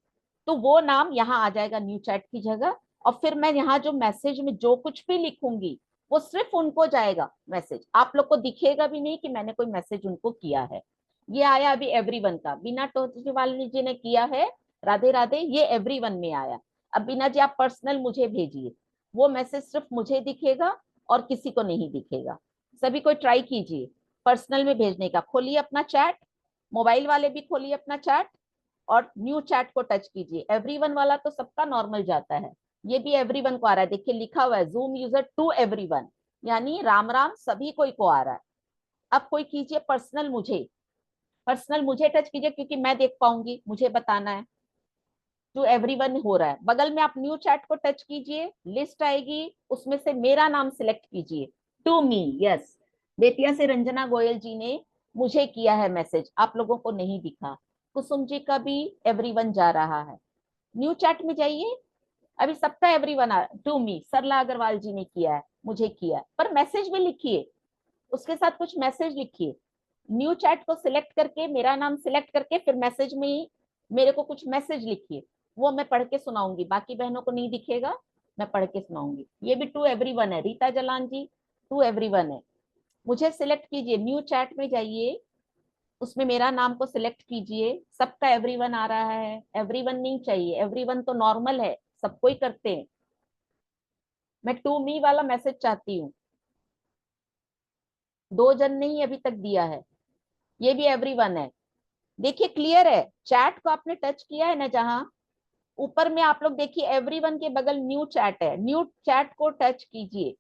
तो वो नाम यहाँ आ जाएगा न्यू चैट की जगह। और फिर मैं यहाँ जो मैसेज में जो कुछ भी लिखूंगी वो सिर्फ उनको जाएगा मैसेज, आप लोग को दिखेगा भी नहीं कि मैंने कोई मैसेज उनको किया है। ये आया अभी एवरीवन का, बीना टोचवाल जी ने किया है, राधे राधे, ये एवरीवन में आया। अब बीना जी आप पर्सनल मुझे भेजिए, वो मैसेज सिर्फ मुझे दिखेगा और किसी को नहीं दिखेगा। सभी को ट्राई कीजिए पर्सनल में भेजने का। खोलिए अपना चैट, मोबाइल वाले भी खोलिए अपना चैट और न्यू चैट को टच कीजिए। एवरीवन वाला तो सबका नॉर्मल जाता है, ये भी एवरीवन को आ रहा है। देखिए लिखा हुआ है जूम यूजर टू एवरीवन, यानी राम राम सभी कोई को आ रहा है। अब कोई कीजिए पर्सनल मुझे टच कीजिए, क्योंकि मैं देख पाऊंगी, मुझे बताना है। टू एवरीवन हो रहा है, बगल में आप न्यू चैट को टच कीजिए, लिस्ट आएगी, उसमें से मेरा नाम सिलेक्ट कीजिए, टू मी। यस, बेतिया से रंजना गोयल जी ने मुझे किया है मैसेज, आप लोगों को नहीं दिखा। कुसुम जी का भी एवरीवन जा रहा है। न्यू चैट में जाइए, अभी सबका एवरीवन आ, टू मी, सरला अग्रवाल जी ने किया है, मुझे किया है, पर मैसेज भी लिखिए, उसके साथ कुछ मैसेज लिखिए। न्यू चैट को सिलेक्ट करके, मेरा नाम सिलेक्ट करके, फिर मैसेज में ही मेरे को कुछ मैसेज लिखिए, वो मैं पढ़ के सुनाऊंगी, बाकी बहनों को नहीं दिखेगा, मैं पढ़ के सुनाऊंगी। ये भी टू एवरीवन है, रीता जलान जी टू एवरीवन है। मुझे सिलेक्ट कीजिए, न्यू चैट में जाइए, उसमें मेरा नाम को सिलेक्ट कीजिए, सबका एवरीवन आ रहा है। एवरीवन नहीं चाहिए, एवरीवन तो नॉर्मल है, सबको ही करते हैं। मैं टू मी वाला मैसेज चाहती हूँ, 2 जन ने ही अभी तक दिया है, ये भी एवरीवन है। देखिए क्लियर है, चैट को आपने टच किया है ना, जहां ऊपर में आप लोग देखिए एवरीवन के बगल न्यू चैट है, न्यू चैट को टच कीजिए।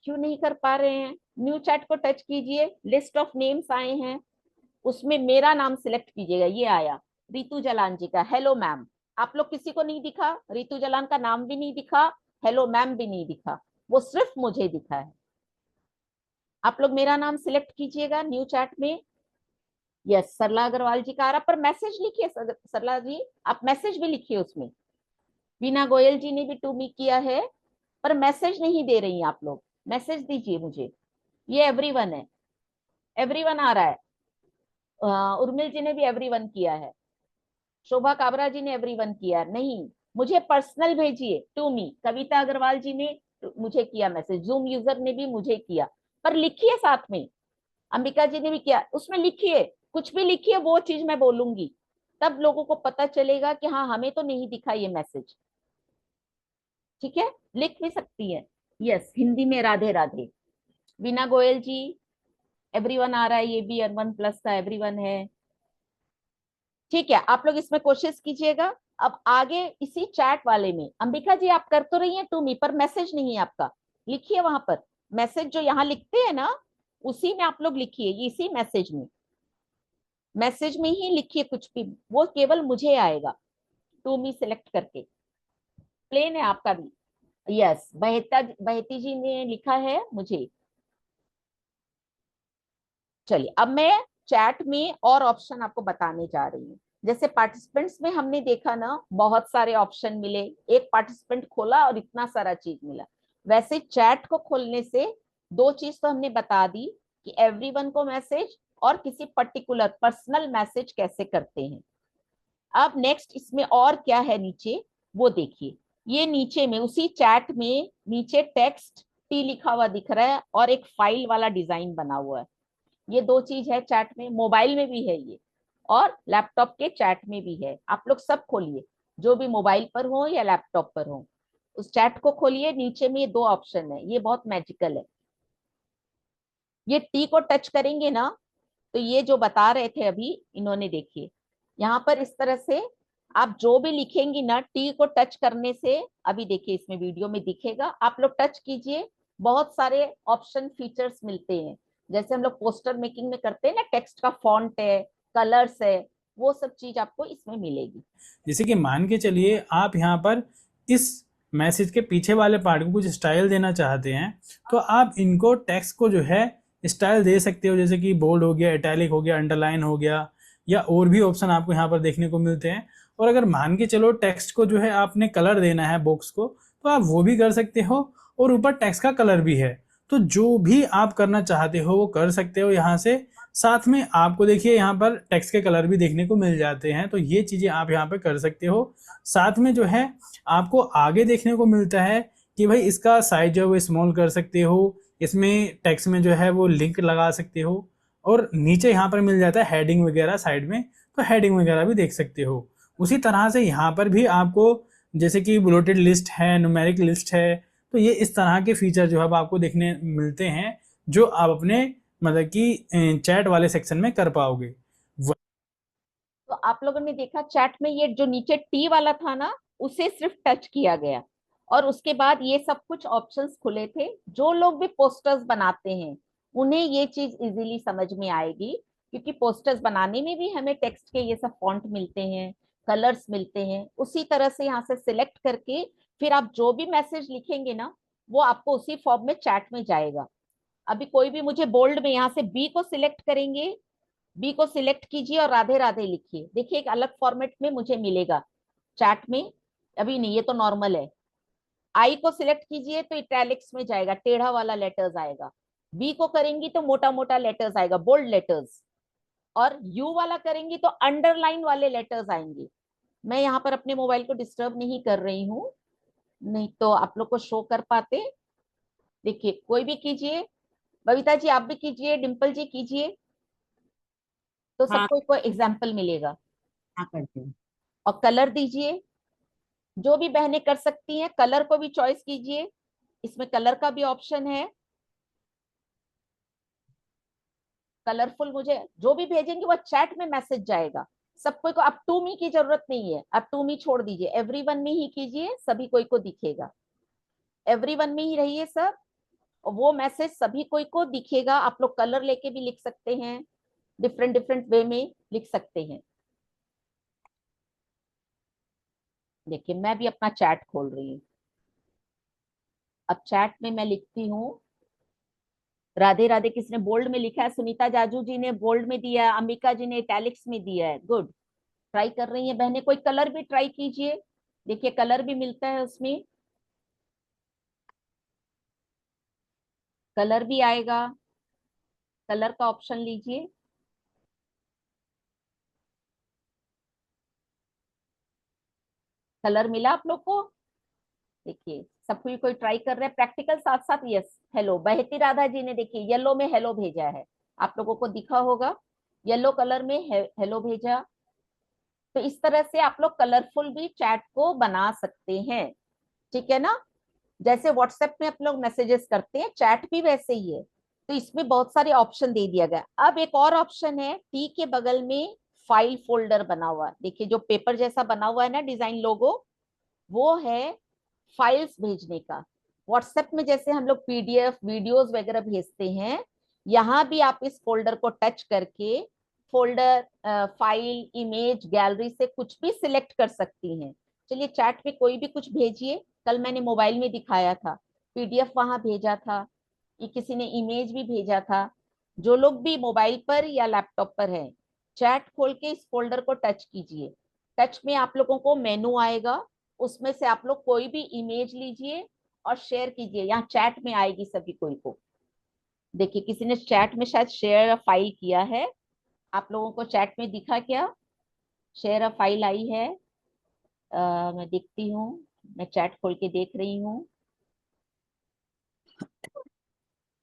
क्यों नहीं कर पा रहे हैं? न्यू चैट को टच कीजिए, लिस्ट ऑफ नेम्स आए हैं, उसमें मेरा नाम सिलेक्ट कीजिएगा, ये आया रितु जलान जी का, हेलो मैम। आप लोग किसी को नहीं दिखा, रितु जलान का नाम भी नहीं दिखा, हेलो मैम भी नहीं दिखा, वो सिर्फ मुझे दिखा है। आप लोग मेरा नाम सिलेक्ट कीजिएगा न्यू चैट में। यस, सरला अग्रवाल जी का आ रहा, पर मैसेज लिखिए सरला जी, आप मैसेज भी लिखिए उसमें। वीना गोयल जी ने भी टू मी किया है, पर मैसेज नहीं दे रही आप लोग, मैसेज दीजिए मुझे। ये एवरीवन है, एवरीवन आ रहा है। उर्मिल जी ने भी एवरीवन किया है, शोभा काबरा जी ने एवरीवन किया है। नहीं, मुझे पर्सनल भेजिए टू मी। कविता अग्रवाल जी ने मुझे किया मैसेज, जूम यूजर ने भी मुझे किया, पर लिखिए साथ में। अंबिका जी ने भी किया, उसमें लिखिए, कुछ भी लिखिए, वो चीज मैं बोलूंगी, तब लोगों को पता चलेगा कि हाँ हमें तो नहीं दिखा ये मैसेज। ठीक है, लिख भी सकती है। यस, हिंदी में राधे राधे। वीना गोयल जी एवरीवन आ रहा है, ये भी N1+ का एवरीवन है। ठीक है, आप लोग इसमें कोशिश कीजिएगा। अब आगे इसी चैट वाले में, अंबिका जी आप कर तो रही हैं टू मी, पर मैसेज नहीं है आपका, लिखिए वहां पर मैसेज, जो यहाँ लिखते हैं ना उसी में आप लोग लिखिए, इसी मैसेज में ही लिखिए कुछ भी, वो केवल मुझे आएगा टू मी सिलेक्ट करके। प्लेन है आपका भी। यस, बहती जी ने लिखा है मुझे। चलिए, अब मैं चैट में और ऑप्शन आपको बताने जा रही हूँ। जैसे पार्टिसिपेंट्स में हमने देखा ना, बहुत सारे ऑप्शन मिले, एक पार्टिसिपेंट खोला और इतना सारा चीज मिला। वैसे चैट को खोलने से 2 चीज तो हमने बता दी कि एवरीवन को मैसेज और किसी पर्टिकुलर पर्सनल मैसेज कैसे करते हैं। अब नेक्स्ट इसमें और क्या है नीचे वो देखिए। ये नीचे में उसी चैट में नीचे टेक्स्ट टी लिखा हुआ दिख रहा है और एक फाइल वाला डिजाइन बना हुआ है। ये दो चीज है चैट में, मोबाइल में भी है ये और लैपटॉप के चैट में भी है। आप लोग सब खोलिए, जो भी मोबाइल पर हो या लैपटॉप पर हो, उस चैट को खोलिए। नीचे में ये दो ऑप्शन है, ये बहुत मैजिकल है। ये टी को टच करेंगे ना तो ये जो बता रहे थे अभी इन्होंने, देखिए यहाँ पर इस तरह से आप जो भी लिखेंगी ना टी को टच करने से, अभी देखिए इसमें वीडियो में दिखेगा, आप लोग टच कीजिए, बहुत सारे ऑप्शन फीचर्स मिलते हैं। जैसे हम लोग पोस्टर मेकिंग में करते हैं ना, टेक्स्ट का फॉन्ट है, कलर्स है, वो सब चीज आपको इसमें मिलेगी। जैसे कि मान के चलिए आप यहाँ पर इस मैसेज के पीछे वाले पार्ट को कुछ स्टाइल देना चाहते हैं, तो आप इनको टेक्स्ट को जो है स्टाइल दे सकते हो, जैसे कि बोल्ड हो गया, इटैलिक हो गया, अंडरलाइन हो गया, या और भी ऑप्शन आपको यहाँ पर देखने को मिलते हैं। और अगर मान के चलो टेक्स्ट को जो है आपने कलर देना है बॉक्स को, तो आप वो भी कर सकते हो, और ऊपर टेक्स्ट का कलर भी है। तो जो भी आप करना चाहते हो वो कर सकते हो यहाँ से। साथ में आपको देखिए यहाँ पर टेक्स्ट के कलर भी देखने को मिल जाते हैं, तो ये चीजें आप यहाँ पे कर सकते हो। साथ में जो है आपको आगे देखने को मिलता है कि भाई इसका साइज जो है वो स्मॉल कर सकते हो, इसमें टेक्स्ट में जो है वो लिंक लगा सकते हो, और नीचे यहाँ पर मिल जाता है हेडिंग वगैरह साइड में, तो हेडिंग वगैरह भी देख सकते हो। उसी तरह से यहाँ पर भी आपको जैसे कि बुलेटेड लिस्ट है, न्यूमेरिक लिस्ट है, तो ये इस तरह के फीचर जो है आपको देखने मिलते हैं, जो आप अपने मतलब कि चैट वाले सेक्शन में कर पाओगे। तो आप लोगों ने देखा चैट में ये जो नीचे टी वाला था ना, उसे सिर्फ टच किया गया और उसके बाद ये सब कुछ ऑप्शंस खुले थे। जो लोग भी पोस्टर्स बनाते हैं उन्हें ये चीज इजीली समझ में आएगी, क्योंकि पोस्टर्स बनाने में भी हमें टेक्स्ट के ये सब फॉन्ट मिलते हैं, कलर्स मिलते हैं। उसी तरह से यहाँ से सिलेक्ट करके फिर आप जो भी मैसेज लिखेंगे ना वो आपको उसी फॉर्म में चैट में जाएगा। अभी कोई भी मुझे बोल्ड में, यहाँ से बी को सिलेक्ट करेंगे, बी को सिलेक्ट कीजिए और राधे राधे लिखिए, देखिए एक अलग फॉर्मेट में मुझे मिलेगा चैट में। अभी नहीं, ये तो नॉर्मल है। आई को सिलेक्ट कीजिए तो इटैलिक्स में जाएगा, टेढ़ा वाला लेटर्स आएगा। बी को करेंगी तो मोटा मोटा लेटर्स आएगा, बोल्ड लेटर्स। और यू वाला करेंगी तो अंडरलाइन वाले लेटर्स आएंगे। मैं यहाँ पर अपने मोबाइल को डिस्टर्ब नहीं कर रही हूँ, नहीं तो आप लोग को शो कर पाते। देखिए कोई भी कीजिए, बबीता जी आप भी कीजिए, डिम्पल जी कीजिए, तो हाँ सबको कोई एग्जाम्पल मिलेगा। हाँ करते हैं। और कलर दीजिए, जो भी बहनें कर सकती हैं, कलर को भी चॉइस कीजिए, इसमें कलर का भी ऑप्शन है। कलरफुल मुझे जो भी भेजेंगे वो चैट में मैसेज जाएगा। सब कोई को अब टू मी की जरूरत नहीं है, अब टू मी छोड़ दीजिए, एवरीवन में ही कीजिए, सभी कोई को दिखेगा। एवरीवन में ही रहिए सब, और वो मैसेज सभी कोई को दिखेगा। आप लोग कलर लेके भी लिख सकते हैं, डिफरेंट डिफरेंट वे में लिख सकते हैं। देखिए मैं भी अपना चैट खोल रही हूँ। अब चैट में मैं लिखती हूँ राधे राधे। किसने बोल्ड में लिखा है? सुनीता जाजू जी ने बोल्ड में दिया है, अंबिका जी ने इटैलिक्स में दिया है। गुड, ट्राई कर रही है बहनें। कोई कलर भी ट्राई कीजिए, देखिए कलर भी मिलता है उसमें, कलर भी आएगा। कलर का ऑप्शन लीजिए। कलर मिला आप लोग को? देखिए सब कोई ट्राई कर रहे हैं प्रैक्टिकल साथ साथ। यस, हेलो बहती राधा जी ने देखिए येलो में हेलो भेजा है, आप लोगों को दिखा होगा, येलो कलर में हेलो भेजा। तो इस तरह से आप लोग कलरफुल भी चैट को बना सकते हैं, ठीक है ना? जैसे व्हाट्सएप में आप लोग मैसेजेस करते हैं, चैट भी वैसे ही है। तो इसमें बहुत सारे ऑप्शन दे दिया गया। अब एक और ऑप्शन है, टी के बगल में फाइल फोल्डर बना हुआ है, देखिए जो पेपर जैसा बना हुआ है ना डिजाइन लोगो, वो है फाइल्स भेजने का। व्हाट्सएप में जैसे हम लोग पीडीएफ वीडियोस वगैरह भेजते हैं, यहाँ भी आप इस फोल्डर को टच करके फोल्डर, फाइल, इमेज, गैलरी से कुछ भी सिलेक्ट कर सकती हैं। चलिए चैट में कोई भी कुछ भेजिए। कल मैंने मोबाइल में दिखाया था, पीडीएफ वहां भेजा था, ये किसी ने इमेज भी भेजा था। जो लोग भी मोबाइल पर या लैपटॉप पर हैं, चैट खोल के इस फोल्डर को टच कीजिए। टच में आप लोगों को मेनू आएगा, उसमें से आप लोग कोई भी इमेज लीजिए और शेयर कीजिए, यहाँ चैट में आएगी सभी कोई को। देखिए किसी ने चैट में शायद शेयर फाइल किया है, आप लोगों को चैट में दिखा क्या? शेयर फाइल आई है, मैं देखती हूँ। मैं चैट खोल के देख रही हूँ।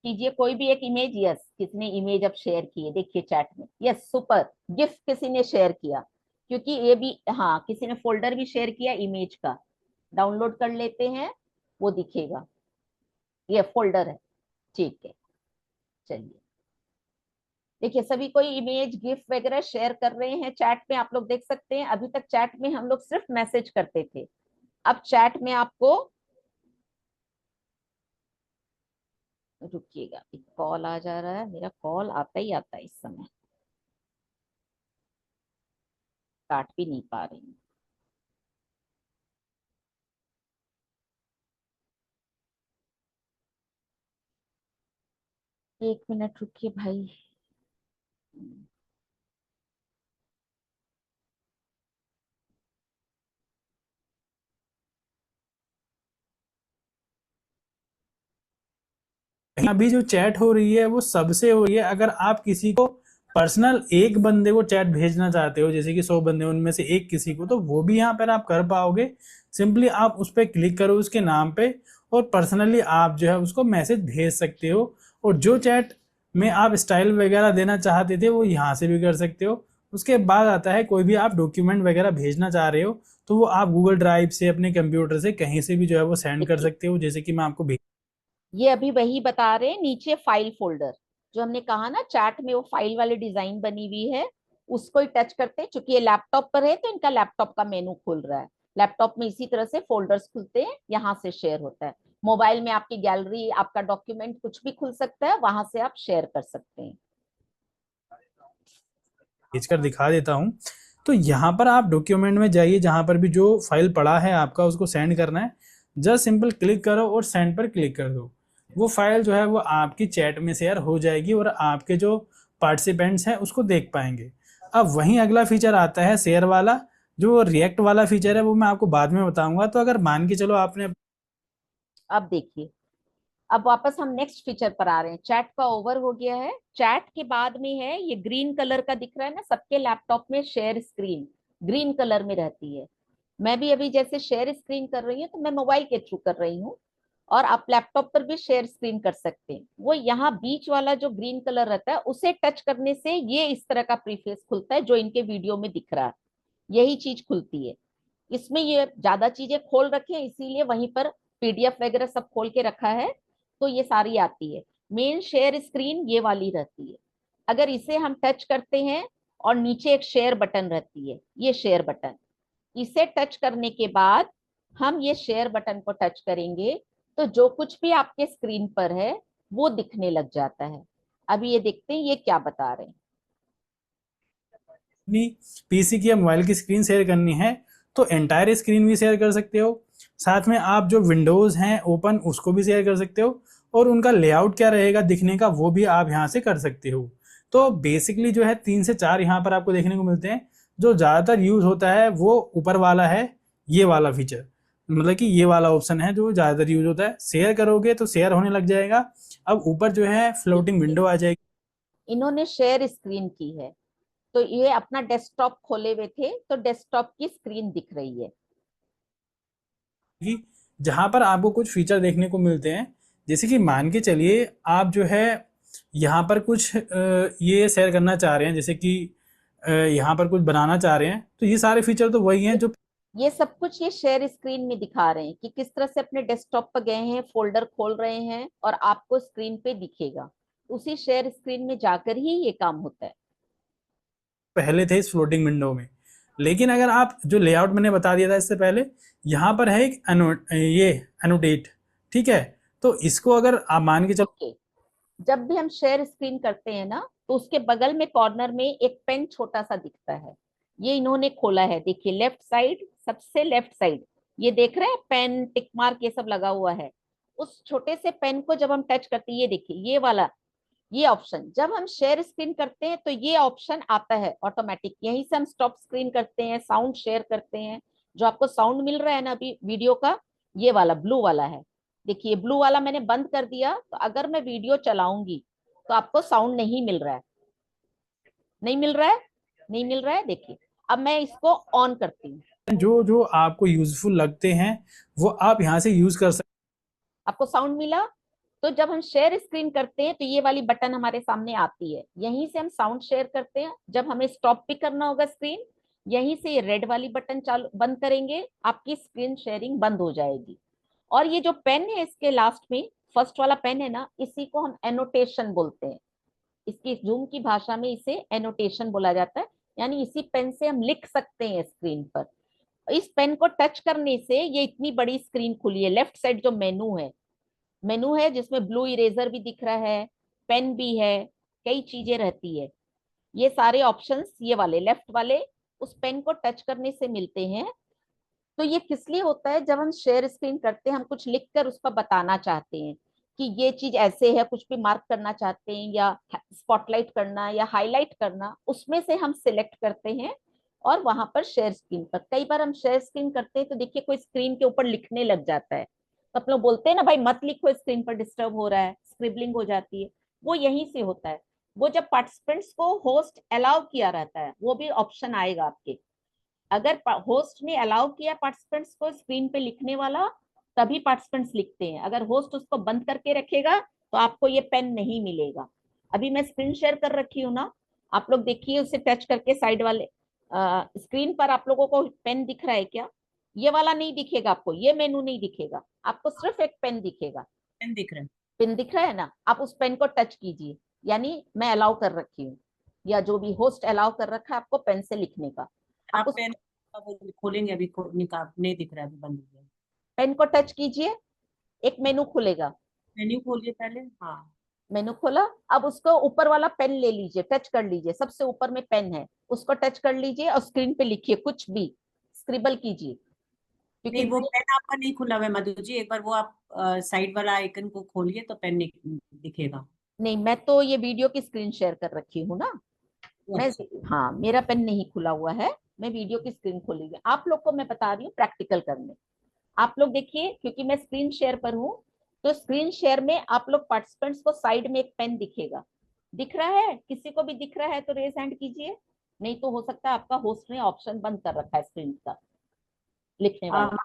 कीजिए कोई भी एक इमेज। यस, किसने इमेज अब शेयर की है, देखिए चैट में। Yes, super. गिफ्ट किसी ने शेयर किया, क्योंकि ये भी, हाँ, किसी ने फोल्डर भी शेयर किया इमेज का। डाउनलोड कर लेते हैं, वो दिखेगा। ये फोल्डर है, ठीक है। चलिए, देखिए सभी कोई इमेज गिफ्ट वगैरह शेयर कर रहे हैं चैट में, आप लोग देख सकते हैं। अभी तक चैट में हम लोग सिर्फ मैसेज करते थे, अब चैट में आपको, रुकिएगा, एक कॉल आ जा रहा है, मेरा कॉल आता ही आता है इस समय, काट भी नहीं पा रही हूँ। एक मिनट रुकिए भाई। अभी जो चैट हो रही है वो सबसे हो रही है। अगर आप किसी को पर्सनल एक बंदे को चैट भेजना चाहते हो, जैसे कि 100 बंदे उनमें से एक किसी को, तो वो भी यहाँ पर आप कर पाओगे। सिंपली आप उस पर क्लिक करो उसके नाम पे, और पर्सनली आप जो है उसको मैसेज भेज सकते हो। और जो चैट में आप स्टाइल वगैरह देना चाहते थे वो यहाँ से भी कर सकते हो। उसके बाद आता है कोई भी आप डॉक्यूमेंट वगैरह भेजना चाह रहे हो तो वो आप गूगल ड्राइव से, अपने कंप्यूटर से, कहीं से भी जो है वो सेंड कर सकते हो। जैसे कि मैं आपको ये अभी वही बता रहे हैं, नीचे फाइल फोल्डर जो हमने कहा ना चैट में, वो फाइल वाली डिजाइन बनी हुई है, उसको ही टच करते हैं। चूंकि ये लैपटॉप पर है तो इनका लैपटॉप का मेनू खुल रहा है। लैपटॉप में इसी तरह से फोल्डर्स खुलते हैं, यहाँ से शेयर होता है। मोबाइल में आपकी गैलरी, आपका डॉक्यूमेंट कुछ भी खुल सकता है, वहां से आप शेयर कर सकते हैं। खींचकर दिखा देता हूँ। तो यहाँ पर आप डॉक्यूमेंट में जाइए, जहाँ पर भी जो फाइल पड़ा है आपका उसको सेंड करना है। जस्ट सिंपल क्लिक करो और सेंड पर क्लिक कर दो। वो फाइल जो है वो आपकी चैट में शेयर हो जाएगी और आपके जो पार्टिसिपेंट्स हैं उसको देख पाएंगे। अब वहीं अगला फीचर आता है शेयर वाला, जो रिएक्ट वाला फीचर है वो मैं आपको बाद में बताऊंगा। तो अगर मान के चलो आपने, अब देखिए, अब वापस हम नेक्स्ट फीचर पर आ रहे हैं। चैट का ओवर हो गया है। चैट के बाद में है ये ग्रीन कलर का दिख रहा है ना, सबके लैपटॉप में शेयर स्क्रीन ग्रीन कलर में रहती है। मैं भी अभी जैसे शेयर स्क्रीन कर रही हूँ तो मैं मोबाइल के थ्रू कर रही हूँ, और आप लैपटॉप पर भी शेयर स्क्रीन कर सकते हैं। वो यहाँ बीच वाला जो ग्रीन कलर रहता है उसे टच करने से ये इस तरह का प्रीफेस खुलता है जो इनके वीडियो में दिख रहा है। यही चीज खुलती है इसमें। ये ज्यादा चीजें खोल रखे हैं इसीलिए वहीं पर पीडीएफ वगैरह सब खोल के रखा है, तो ये सारी आती है। मेन शेयर स्क्रीन ये वाली रहती है। अगर इसे हम टच करते हैं और नीचे एक शेयर बटन रहती है, ये शेयर बटन, इसे टच करने के बाद हम ये शेयर बटन को टच करेंगे तो जो कुछ भी आपके स्क्रीन पर है वो दिखने लग जाता है। अभी ये देखते हैं ये क्या बता रहे हैं। अपनी पीसी की या मोबाइल की स्क्रीन शेयर करनी है तो एंटायर स्क्रीन भी शेयर कर सकते हो। साथ में आप जो विंडोज हैं ओपन उसको भी शेयर कर सकते हो, और उनका लेआउट क्या रहेगा दिखने का वो भी आप यहाँ से कर सकते हो। तो बेसिकली जो है 3 से 4 यहाँ पर आपको देखने को मिलते हैं। जो ज़्यादातर यूज होता है वो ऊपर वाला है, ये वाला फीचर, मतलब कि ये वाला ऑप्शन है जो ज़्यादातर यूज होता है। शेयर करोगे तो शेयर होने लग जाएगा। अब ऊपर जो है फ्लोटिंग विंडो आ जाएगी। इन्होंने शेयर स्क्रीन की है, तो ये अपना डेस्कटॉप खोले हुए थे तो डेस्कटॉप की स्क्रीन दिख रही है। जहां पर आपको कुछ फीचर देखने को मिलते हैं, जैसे कि मान के चलिए आप जो है यहाँ पर कुछ ये शेयर करना चाह रहे हैं, जैसे कि यहाँ पर कुछ बनाना चाह रहे हैं, तो ये सारे फीचर तो वही हैं जो ये सब कुछ ये शेयर स्क्रीन में दिखा रहे हैं कि किस तरह से अपने डेस्कटॉप पर गए हैं, फोल्डर खोल रहे हैं और आपको स्क्रीन पे दिखेगा। उसी शेयर स्क्रीन में जाकर ही ये काम होता है। पहले थे इस फ्लोटिंग विंडो में। लेकिन अगर आप जो लेआउट मैंने बता दिया था इससे पहले, यहाँ पर है एक ये एनोटेट, ठीक है। तो इसको अगर आप मान के चलो, ओके, जब भी हम शेयर स्क्रीन करते हैं ना तो उसके बगल में कॉर्नर में एक पेन छोटा सा दिखता है। ये इन्होंने खोला है, देखिए लेफ्ट साइड, सबसे लेफ्ट साइड, ये देख रहे हैं पेन टिक मार्क ये सब लगा हुआ है। उस छोटे से पेन को जब हम टच करते हैं, ये देखिए ये वाला, ये ऑप्शन जब हम शेयर स्क्रीन करते हैं तो ये ऑप्शन आता है ऑटोमेटिक। यहीं से हम स्टॉप स्क्रीन करते हैं, साउंड शेयर करते हैं। जो आपको साउंड मिल रहा है ना अभी वीडियो का, ये वाला ब्लू वाला है। देखिए ब्लू वाला मैंने बंद कर दिया, तो अगर मैं वीडियो चलाऊंगी तो आपको साउंड नहीं मिल रहा है, नहीं मिल रहा है, नहीं मिल रहा है। देखिए अब मैं इसको ऑन करती हूँ। जो जो आपको यूजफुल लगते हैं वो आप यहाँ से यूज कर सकते आपको साउंड मिला? तो जब हम शेयर स्क्रीन करते हैं तो ये वाली बटन हमारे सामने आती है, यहीं से हम साउंड शेयर करते हैं। जब हमें स्टॉप भी करना होगा स्क्रीन, यहीं से ये रेड वाली बटन चालू बंद करेंगे, आपकी स्क्रीन शेयरिंग बंद हो जाएगी। और ये जो पेन है इसके लास्ट में फर्स्ट वाला पेन है ना, इसी को हम एनोटेशन बोलते हैं। इसकी जूम की भाषा में इसे एनोटेशन बोला जाता है, यानी इसी पेन से हम लिख सकते हैं स्क्रीन पर। इस पेन को टच करने से ये इतनी बड़ी स्क्रीन खुली है। लेफ्ट साइड जो मेनू है जिसमें ब्लू इरेजर भी दिख रहा है, पेन भी है, कई चीजें रहती है। ये सारे ऑप्शंस ये वाले लेफ्ट वाले उस पेन को टच करने से मिलते हैं। तो ये किस लिए होता है? जब हम शेयर स्क्रीन करते हैं, हम कुछ लिखकर उसका बताना चाहते हैं कि ये चीज ऐसे है, कुछ भी मार्क करना चाहते हैं या स्पॉटलाइट करना या हाईलाइट करना, उसमें से हम सिलेक्ट करते हैं और वहां पर शेयर स्क्रीन पर। कई बार हम शेयर स्क्रीन करते हैं तो देखिए कोई स्क्रीन के ऊपर लिखने लग जाता है, तो आप लोग बोलते हैं ना भाई मत लिखो, स्क्रीन पर डिस्टर्ब हो रहा है, स्क्रिबलिंग हो जाती है। वो यहीं से होता है। वो जब पार्टिसिपेंट्स को होस्ट अलाउ किया रहता है, वो भी ऑप्शन आएगा आपके। अगर होस्ट ने अलाउ किया पार्टिसिपेंट्स को स्क्रीन पे लिखने वाला, तभी पार्टिसिपेंट्स लिखते हैं। अगर होस्ट उसको बंद करके रखेगा तो आपको ये पेन नहीं मिलेगा। अभी मैं स्क्रीन शेयर कर रखी हूँ ना, आप लोग देखिए उसे टच करके साइड वाले स्क्रीन पर आप लोगों को पेन दिख रहा है क्या? ये वाला नहीं दिखेगा आपको, ये मेनू नहीं दिखेगा आपको, सिर्फ एक पेन दिखेगा। पेन दिख रहा है। पेन दिख रहा है ना, आप उस पेन को टच कीजिए, यानी मैं अलाउ कर रखी हूँ या जो भी होस्ट अलाउ कर रखा है आपको पेन से लिखने का। आप पेन खोलेंगे, अभी निकाल नहीं दिख रहा है, अभी बंद हो गया। पेन को टच कीजिए, एक मेनू खुलेगा। मेन्यू खोलिए पहले। हाँ, मेनू खोला। अब उसको ऊपर वाला पेन ले लीजिए, टच कर लीजिए, सबसे ऊपर में पेन है उसको टच कर लीजिए और स्क्रीन पे लिखिए, कुछ भी स्क्रिबल कीजिए। क्योंकि नहीं वो पेन आपका नहीं खुला हुआ है मधु जी, एक बार वो आप साइड वाला आइकन को खोलिए तो पेन दिखेगा। नहीं, मैं तो ये वीडियो की स्क्रीन शेयर कर रखी हूँ ना, मैं हाँ मेरा पेन नहीं खुला हुआ है, मैं वीडियो की स्क्रीन खोली हुई। आप लोग को मैं बता रही हूँ प्रैक्टिकल करने। आप लोग देखिए, क्योंकि मैं स्क्रीन शेयर पर हूँ, तो स्क्रीन शेयर में आप लोग पार्टिसिपेंट्स को साइड में एक पेन दिखेगा। दिख रहा है? किसी को भी दिख रहा है तो रेज हैंड कीजिए, नहीं तो हो सकता है आपका होस्ट ने ऑप्शन बंद कर रखा है स्क्रीन का लिखने वाला।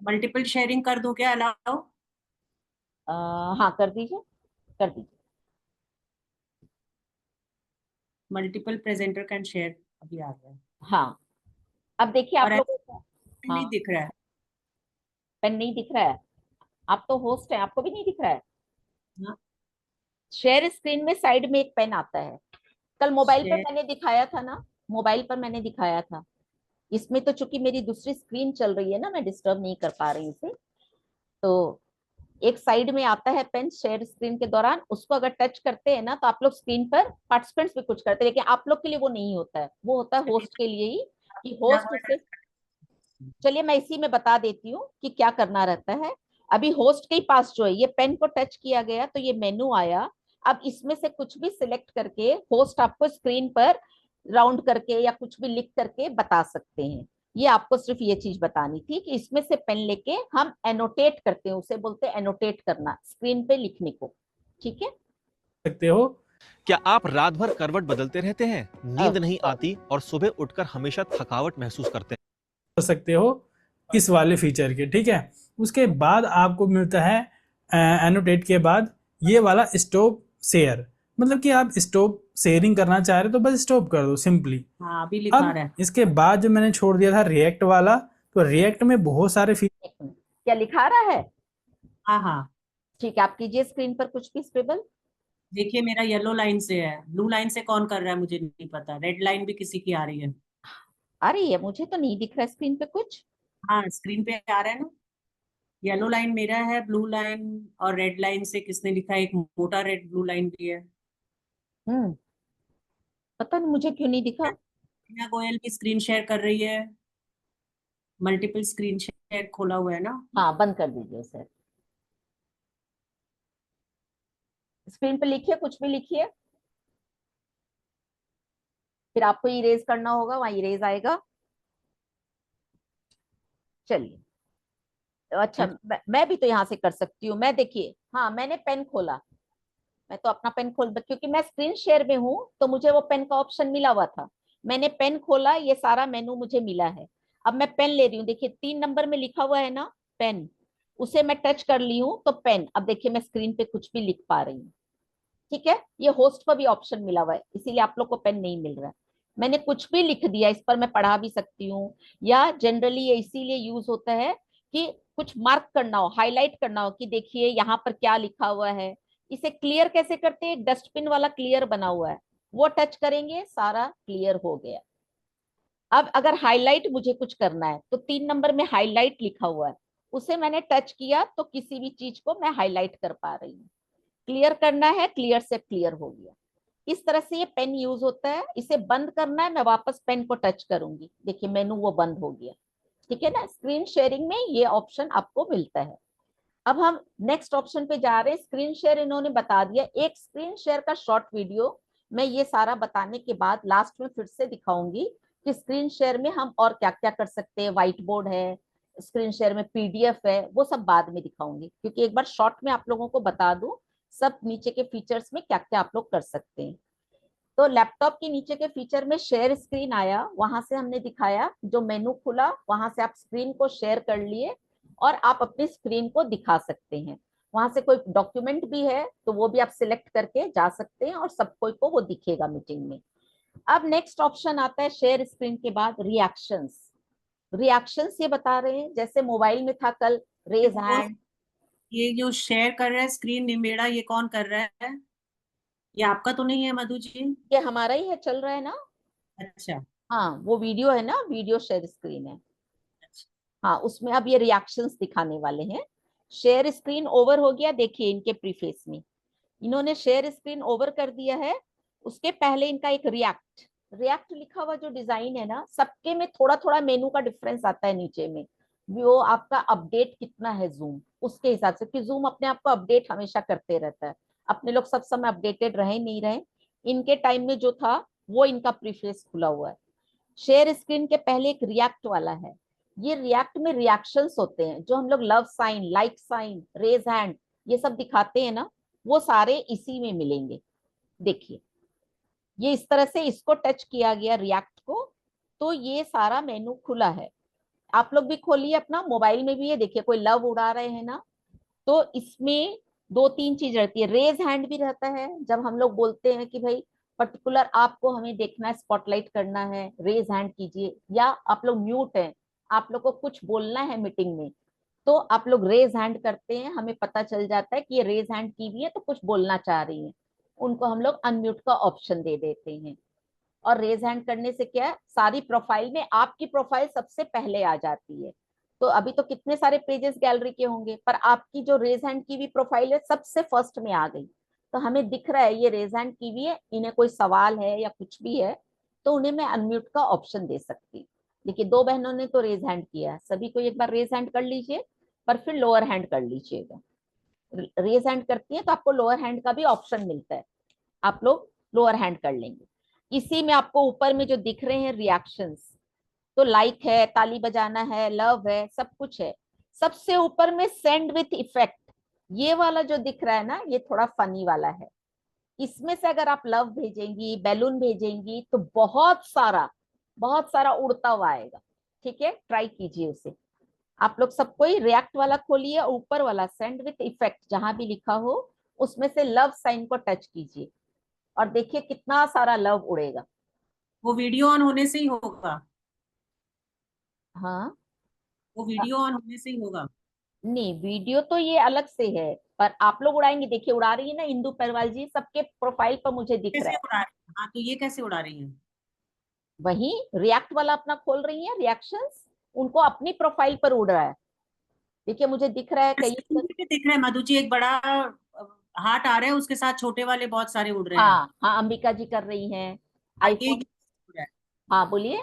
मल्टीपल शेयरिंग कर दो क्या अलाउ? हाँ कर दीजिए, कर दीजिए। मल्टीपल प्रेजेंटर कैन शेयर अभी आ गया है। हाँ, अब देखिए आप और लोगों को नहीं हाँ दिख रहा है। पेन नहीं दिख रहा है। आप तो होस्ट है, आपको भी नहीं दिख रहा है। हाँ, शेयर स्क्रीन में साइड में एक पेन आता है। कल मोबाइल पर शेयर मैंने दिखाया था ना, मोबाइल पर मैंने दिखाया था। इसमें तो चूंकि मेरी दूसरी स्क्रीन चल रही है ना, मैं डिस्टर्ब नहीं कर पा रही इसे। तो एक साइड में आता है पेन शेयर स्क्रीन के दौरान, उसको अगर टच करते हैं ना तो आप लोग स्क्रीन पर पार्टिसिपेंट्स भी कुछ करते हैं, लेकिन आप लोग के लिए वो नहीं होता है, वो होता है होस्ट के लिए ही, कि होस्ट उसे। चलिए मैं इसी में बता देती हूँ कि क्या करना रहता है। अभी होस्ट के पास जो है ये पेन को टच किया गया तो ये मेनू आया। अब इसमें से कुछ भी सिलेक्ट करके होस्ट आपको स्क्रीन पर राउंड करके या कुछ भी लिख करके बता सकते हैं। ये आपको सिर्फ ये चीज बतानी थी कि इसमें से पेन लेके हम एनोटेट करते हैं, उसे बोलते हैं एनोटेट करना, स्क्रीन पे लिखने को। ठीक है, सकते हो। क्या आप रात भर करवट बदलते रहते हैं, नींद अब नहीं आती और सुबह उठकर हमेशा थकावट महसूस करते हैं? कर सकते हो इस वाले फीचर के। ठीक है, उसके बाद आपको मिलता है एनोटेट के बाद ये वाला स्टॉप शेयर, मतलब कि आप स्टॉप शेयरिंग करना चाह रहे हो तो बस स्टॉप कर दो सिंपली। हाँ अभी लिखा अब रहा है। इसके बाद जो मैंने छोड़ दिया था रिएक्ट वाला, तो रिएक्ट में बहुत सारे एक मिनट, क्या लिखा रहा है? हाँ हाँ, ठीक है, आप कीजिए स्क्रीन पर कुछ भी स्क्रिबल। देखिए मेरा येलो लाइन से है, ब्लू लाइन से कौन कर रहा है मुझे नहीं पता, रेड लाइन भी किसी की आ रही है। आ रही है? मुझे तो नहीं दिख रहा स्क्रीन पे कुछ। हाँ स्क्रीन पे आ रहा है ना, येलो लाइन मेरा है, ब्लू लाइन और रेड लाइन से किसने लिखा है, एक मोटा रेड ब्लू लाइन भी है। हम्म, पता नहीं मुझे क्यों नहीं दिखा। टीना गोयल भी स्क्रीन शेयर कर रही है, मल्टीपल स्क्रीन शेयर खोला हुआ है ना। हाँ बंद कर दीजिए सर। स्क्रीन पे लिखिए, कुछ भी लिखिए, फिर आपको इरेज करना होगा, वहां इरेज आएगा। चलिए, अच्छा मैं भी तो यहाँ से कर सकती हूँ। मैं देखिए, हाँ मैंने पेन खोला, मैं तो अपना पेन खोल, क्योंकि मैं स्क्रीन शेयर में हूँ तो मुझे वो पेन का ऑप्शन मिला हुआ था। मैंने पेन खोला, ये सारा मेनू मुझे मिला है। अब मैं पेन ले रही हूँ, देखिए 3 नंबर में लिखा हुआ है ना पेन, उसे मैं टच कर ली हूँ तो पेन, अब देखिए मैं स्क्रीन पे कुछ भी लिख पा रही हूँ। ठीक है, ये होस्ट पर भी ऑप्शन मिला हुआ है, इसीलिए आप लोग को पेन नहीं मिल रहा है। मैंने कुछ भी लिख दिया, इस पर मैं पढ़ा भी सकती हूँ, या जनरली ये इसीलिए यूज होता है कि कुछ मार्क करना हो, हाईलाइट करना हो कि देखिए यहाँ पर क्या लिखा हुआ है। इसे क्लियर कैसे करते हैं, डस्टबिन वाला क्लियर बना हुआ है, वो टच करेंगे सारा क्लियर हो गया। अब अगर हाईलाइट मुझे कुछ करना है तो 3 नंबर में हाईलाइट लिखा हुआ है, उसे मैंने टच किया तो किसी भी चीज को मैं हाईलाइट कर पा रही हूँ। क्लियर करना है, क्लियर से क्लियर हो गया। इस तरह से ये पेन यूज होता है। इसे बंद करना है, मैं वापस पेन को टच करूंगी, देखिए मेनू वो बंद हो गया। ठीक है ना, स्क्रीन शेयरिंग में ये ऑप्शन आपको मिलता है। अब हम नेक्स्ट ऑप्शन पे जा रहे हैं। स्क्रीन शेयर इन्होंने बता दिया। एक स्क्रीन शेयर का शॉर्ट वीडियो मैं ये सारा बताने के बाद लास्ट में फिर से दिखाऊंगी कि स्क्रीन शेयर में हम और क्या क्या कर सकते हैं। व्हाइट बोर्ड है, स्क्रीन शेयर में पीडीएफ है, वो सब बाद में दिखाऊंगी, क्योंकि एक बार शॉर्ट में आप लोगों को बता दूं सब नीचे के फीचर्स में क्या क्या आप लोग कर सकते हैं। तो लैपटॉप के नीचे के फीचर में शेयर स्क्रीन आया, वहां से हमने दिखाया, जो मेनू खुला वहां से आप स्क्रीन को शेयर कर लिए और आप अपनी स्क्रीन को दिखा सकते हैं। वहां से कोई डॉक्यूमेंट भी है तो वो भी आप सिलेक्ट करके जा सकते हैं और सब कोई को वो दिखेगा मीटिंग में। अब नेक्स्ट ऑप्शन आता है शेयर स्क्रीन के बाद रिएक्शंस। रिएक्शंस ये बता रहे हैं जैसे मोबाइल में था कल रेज हैंड। ये जो शेयर कर रहा है स्क्रीन निमेड़ा, ये कौन कर रहा है? ये आपका तो नहीं है मधु जी? ये हमारा ही है, चल रहा है ना। अच्छा हाँ वो वीडियो है ना, वीडियो शेयर स्क्रीन है। अच्छा। हाँ उसमें अब ये रिएक्शंस दिखाने वाले हैं। शेयर स्क्रीन ओवर हो गया, देखिए इनके प्रीफेस में इन्होंने शेयर स्क्रीन ओवर कर दिया है। उसके पहले इनका एक रिएक्ट, रिएक्ट लिखा हुआ जो डिजाइन है ना, सबके में थोड़ा थोड़ा मेनू का डिफरेंस आता है नीचे में। वो आपका अपडेट कितना है जूम, उसके हिसाब से, कि जूम अपने आप को अपडेट हमेशा करते रहता है। अपने लोग सब समय अपडेटेड रहे नहीं रहे, इनके टाइम में जो था वो इनका प्रीफेस खुला हुआ है। शेयर स्क्रीन के पहले एक रिएक्ट वाला है। ये रिएक्ट में रिएक्शंस होते हैं, जो हम लोग love sign, like sign, raise hand ये सब दिखाते हैं ना, वो सारे इसी में मिलेंगे। देखिए ये इस तरह से इसको टच किया गया रिएक्ट को, तो ये सारा मेनू खुला है। आप लोग भी खोलिए अपना मोबाइल में भी, ये देखिए कोई लव उड़ा रहे हैं ना, तो इसमें 2-3 चीज रहती है। रेज हैंड भी रहता है, जब हम लोग बोलते हैं कि भाई पर्टिकुलर आपको हमें देखना है, स्पॉटलाइट करना है, रेज हैंड कीजिए। या आप लोग म्यूट हैं, आप लोग को कुछ बोलना है मीटिंग में, तो आप लोग रेज हैंड करते हैं, हमें पता चल जाता है कि ये रेज हैंड की भी है तो कुछ बोलना चाह रही है, उनको हम लोग अनम्यूट का ऑप्शन दे देते हैं। और रेज हैंड करने से क्या है, सारी प्रोफाइल में आपकी प्रोफाइल सबसे पहले आ जाती है। तो अभी तो कितने सारे पेजेस गैलरी के होंगे, पर आपकी जो रेज हैंड की भी प्रोफाइल है सबसे फर्स्ट में आ गई, तो हमें दिख रहा है ये रेज हैंड की भी है, इन्हें कोई सवाल है या कुछ भी है तो उन्हें मैं अनम्यूट का ऑप्शन दे सकती। देखिए 2 बहनों ने तो रेज हैंड किया है, सभी को एक बार रेज हैंड कर लीजिए, पर फिर लोअर हैंड कर लीजिएगा। रेज हैंड करती है तो आपको लोअर हैंड का भी ऑप्शन मिलता है, आप लोग लोअर हैंड कर लेंगे। इसी में आपको ऊपर में जो दिख रहे हैं रिएक्शंस, तो लाइक है, ताली बजाना है, लव है, सब कुछ है। सबसे ऊपर में सेंड विथ इफेक्ट, ये वाला जो दिख रहा है ना, ये थोड़ा फनी वाला है। इसमें से अगर आप लव भेजेंगी, बैलून भेजेंगी, तो बहुत सारा उड़ता हुआ आएगा। ठीक है, ट्राई कीजिए उसे। आप लोग सबको ही रिएक्ट वाला खोलिए, ऊपर वाला सेंड विथ इफेक्ट जहां भी लिखा हो उसमें से लव साइन को टच कीजिए और देखिए कितना सारा लव उड़ेगा। वो वीडियो ऑन होने से ही होगा? हाँ वो वीडियो ऑन होने से ही होगा? नहीं, वीडियो तो ये अलग से है, पर आप लोग उड़ाएंगे, देखिए उड़ा रही है ना इंदु परवाल जी, सबके प्रोफाइल पर मुझे दिख रहा कैसे है। उड़ा रही हैं? हाँ तो ये कैसे उड़ा रही हैं? वही रिएक्ट वाला अपना खोल रही है, रिएक्शंस उनको अपनी प्रोफाइल पर उड़ रहा है। देखिए मुझे दिख रहा है कई। स्क्रीन पे दिख रहा है मधु जी, एक बड़ा हार्ट आ रहा है, उसके साथ छोटे वाले बहुत सारे उड़ रहे हैं। हाँ हाँ, अंबिका जी कर रही हैं ये आईफोन। उड़ रहा है? हाँ बोलिए,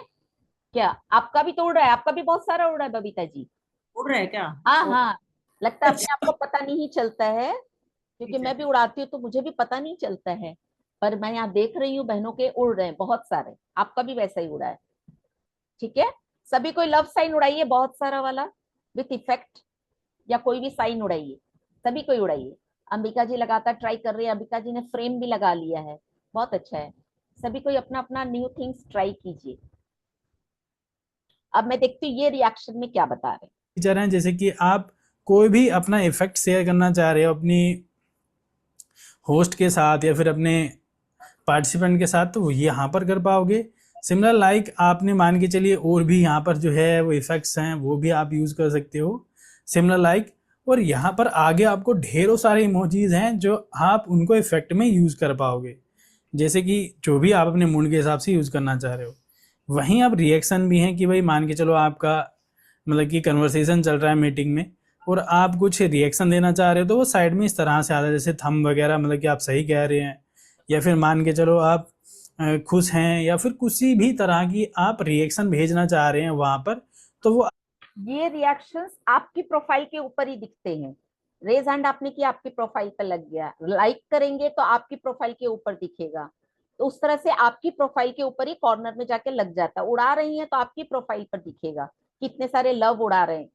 क्या आपका भी तो उड़ रहा है? आपका भी बहुत सारा उड़ रहा है बबीता जी। उड़ रहा है क्या? हाँ ओ, हाँ, लगता है अपने आप अच्छा को पता नहीं चलता है, क्योंकि ठीक मैं है। भी उड़ाती हूँ तो मुझे भी पता नहीं चलता है। पर मैं यहाँ देख रही हूँ बहनों के उड़ रहे हैं बहुत सारे, आपका भी वैसा ही उड़ा है। ठीक है, सभी कोई लव साइन उड़ाइए बहुत सारा वाला विथ इफेक्ट, या कोई भी साइन उड़ाइए, सभी कोई उड़ाइए। अंबिका जी लगातार ट्राई कर रही है, अंबिका जी ने फ्रेम भी लगा लिया है, बहुत अच्छा है। सभी कोई अपना अपना न्यू थिंग्स ट्राई कीजिए। अब मैं देखती हूँ ये रिएक्शन में क्या बता रहे हैं। फीचर हैं, जैसे कि आप कोई भी अपना इफेक्ट शेयर करना चाह रहे हो अपनी होस्ट के साथ या फिर अपने पार्टिसिपेंट के साथ, तो वो यहाँ पर कर पाओगे। सिमिलर लाइक आपने मान के चलिए और भी यहाँ पर जो है वो इफेक्ट्स हैं वो भी आप यूज़ कर सकते हो सिमिलर लाइक। और यहाँ पर आगे आपको ढेरों सारे इमोजीज हैं जो आप उनको इफेक्ट में यूज़ कर पाओगे, जैसे कि जो भी आप अपने मूड के हिसाब से यूज़ करना चाह रहे हो। वहीं अब रिएक्शन भी हैं कि भाई मान के चलो आपका मतलब कि कन्वर्सेशन चल रहा है मीटिंग में और आप कुछ रिएक्शन देना चाह रहे हो, तो वो साइड में इस तरह से आता है जैसे थंब वगैरह, मतलब कि आप सही कह रहे हैं, या फिर मान के चलो आप खुश हैं, या फिर किसी भी तरह की आप रिएक्शन भेजना चाह रहे हैं वहां पर, तो वो ये रिएक्शंस आपकी प्रोफाइल के ऊपर ही दिखते हैं। रेज हैंड आपने किया, आपकी प्रोफाइल पर लग गया, लाइक करेंगे तो आपकी प्रोफाइल के ऊपर दिखेगा। तो उस तरह से आपकी प्रोफाइल के ऊपर ही कॉर्नर में जाके लग जाता है। उड़ा रही हैं तो आपकी प्रोफाइल पर दिखेगा कितने सारे लव उड़ा रहे हैं।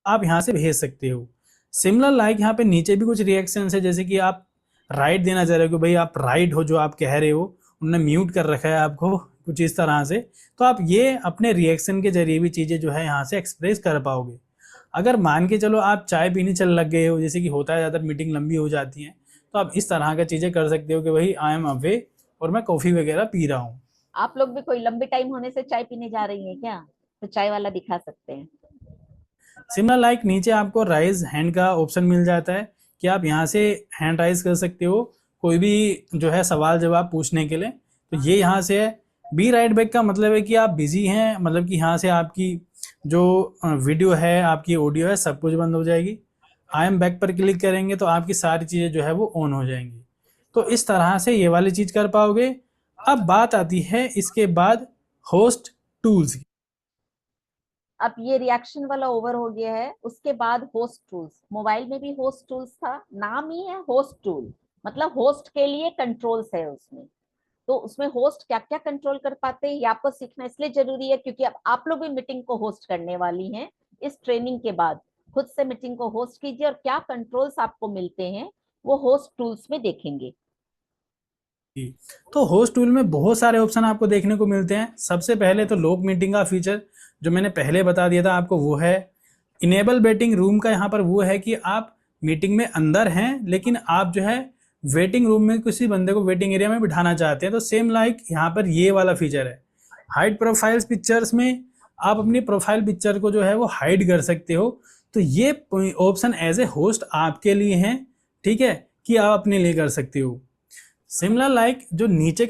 आप यहाँ से भेज सकते हो। सिमिलर लाइक यहाँ पे नीचे भी कुछ रिएक्शन है, जैसे कि आप राइट देना चाह रहे हो कि भाई आप राइट हो, जो आप कह रहे हो उन्होंने म्यूट कर रखा है आपको कुछ इस तरह से, तो आप ये अपने रिएक्शन के जरिए भी चीज़ें जो है यहाँ से एक्सप्रेस कर पाओगे। अगर मान के चलो आप चाय पीने चल लग गए हो, जैसे कि होता है ज़्यादातर मीटिंग लंबी हो जाती है, तो आप इस तरह का चीज़ें कर सकते हो कि भाई आई एम अवे और मैं कॉफ़ी वगैरह पी रहा हूँ। आप लोग भी कोई लंबे टाइम होने से चाय पीने जा रही हैं क्या, तो चाय वाला दिखा सकते हैं। सिमिलर लाइक नीचे आपको राइज हैंड का ऑप्शन मिल जाता है कि आप यहाँ से हैंड राइज कर सकते हो कोई भी जो है सवाल जवाब पूछने के लिए, तो ये यहाँ से है। बी राइट बैक का मतलब है कि आप बिजी हैं, मतलब कि यहाँ से आपकी जो वीडियो है, आपकी ऑडियो है, सब कुछ बंद हो जाएगी। आई एम बैक पर क्लिक करेंगे तो आपकी सारी चीज़ें जो है वो ऑन हो जाएंगी। तो इस तरह से ये वाली चीज़ कर पाओगे। अब बात आती है इसके बाद होस्ट टूल्स की। अब ये रिएक्शन वाला ओवर हो गया है। उसके बाद होस्ट टूल्स, मोबाइल में भी होस्ट टूल्स था, नाम ही है होस्ट टूल, मतलब होस्ट के लिए कंट्रोल्स है उसमें। तो उसमें होस्ट क्या क्या कंट्रोल कर पाते हैं ये आपको सीखना इसलिए जरूरी है क्योंकि अब आप लोग भी मीटिंग को होस्ट करने वाली हैं। इस ट्रेनिंग के बाद खुद से मीटिंग को होस्ट कीजिए और क्या कंट्रोल्स आपको मिलते हैं वो होस्ट टूल्स में देखेंगे। तो होस्ट टूल में बहुत सारे ऑप्शन आपको देखने को मिलते हैं। सबसे पहले तो लॉग मीटिंग का फीचर जो मैंने पहले बता दिया था आपको वो है। इनेबल वेटिंग रूम का यहाँ पर वो है कि आप मीटिंग में अंदर हैं लेकिन आप जो है वेटिंग रूम में किसी बंदे को वेटिंग एरिया में बिठाना चाहते हैं, तो सेम लाइक यहाँ पर ये वाला फीचर है। हाइड प्रोफाइल्स पिक्चर्स में आप अपनी प्रोफाइल पिक्चर को जो है वो हाइड कर सकते हो। तो ये ऑप्शन एज ए होस्ट आपके लिए हैं, ठीक है, कि आप अपने लिए कर सकते हो। सिमिलर लाइक जो नीचे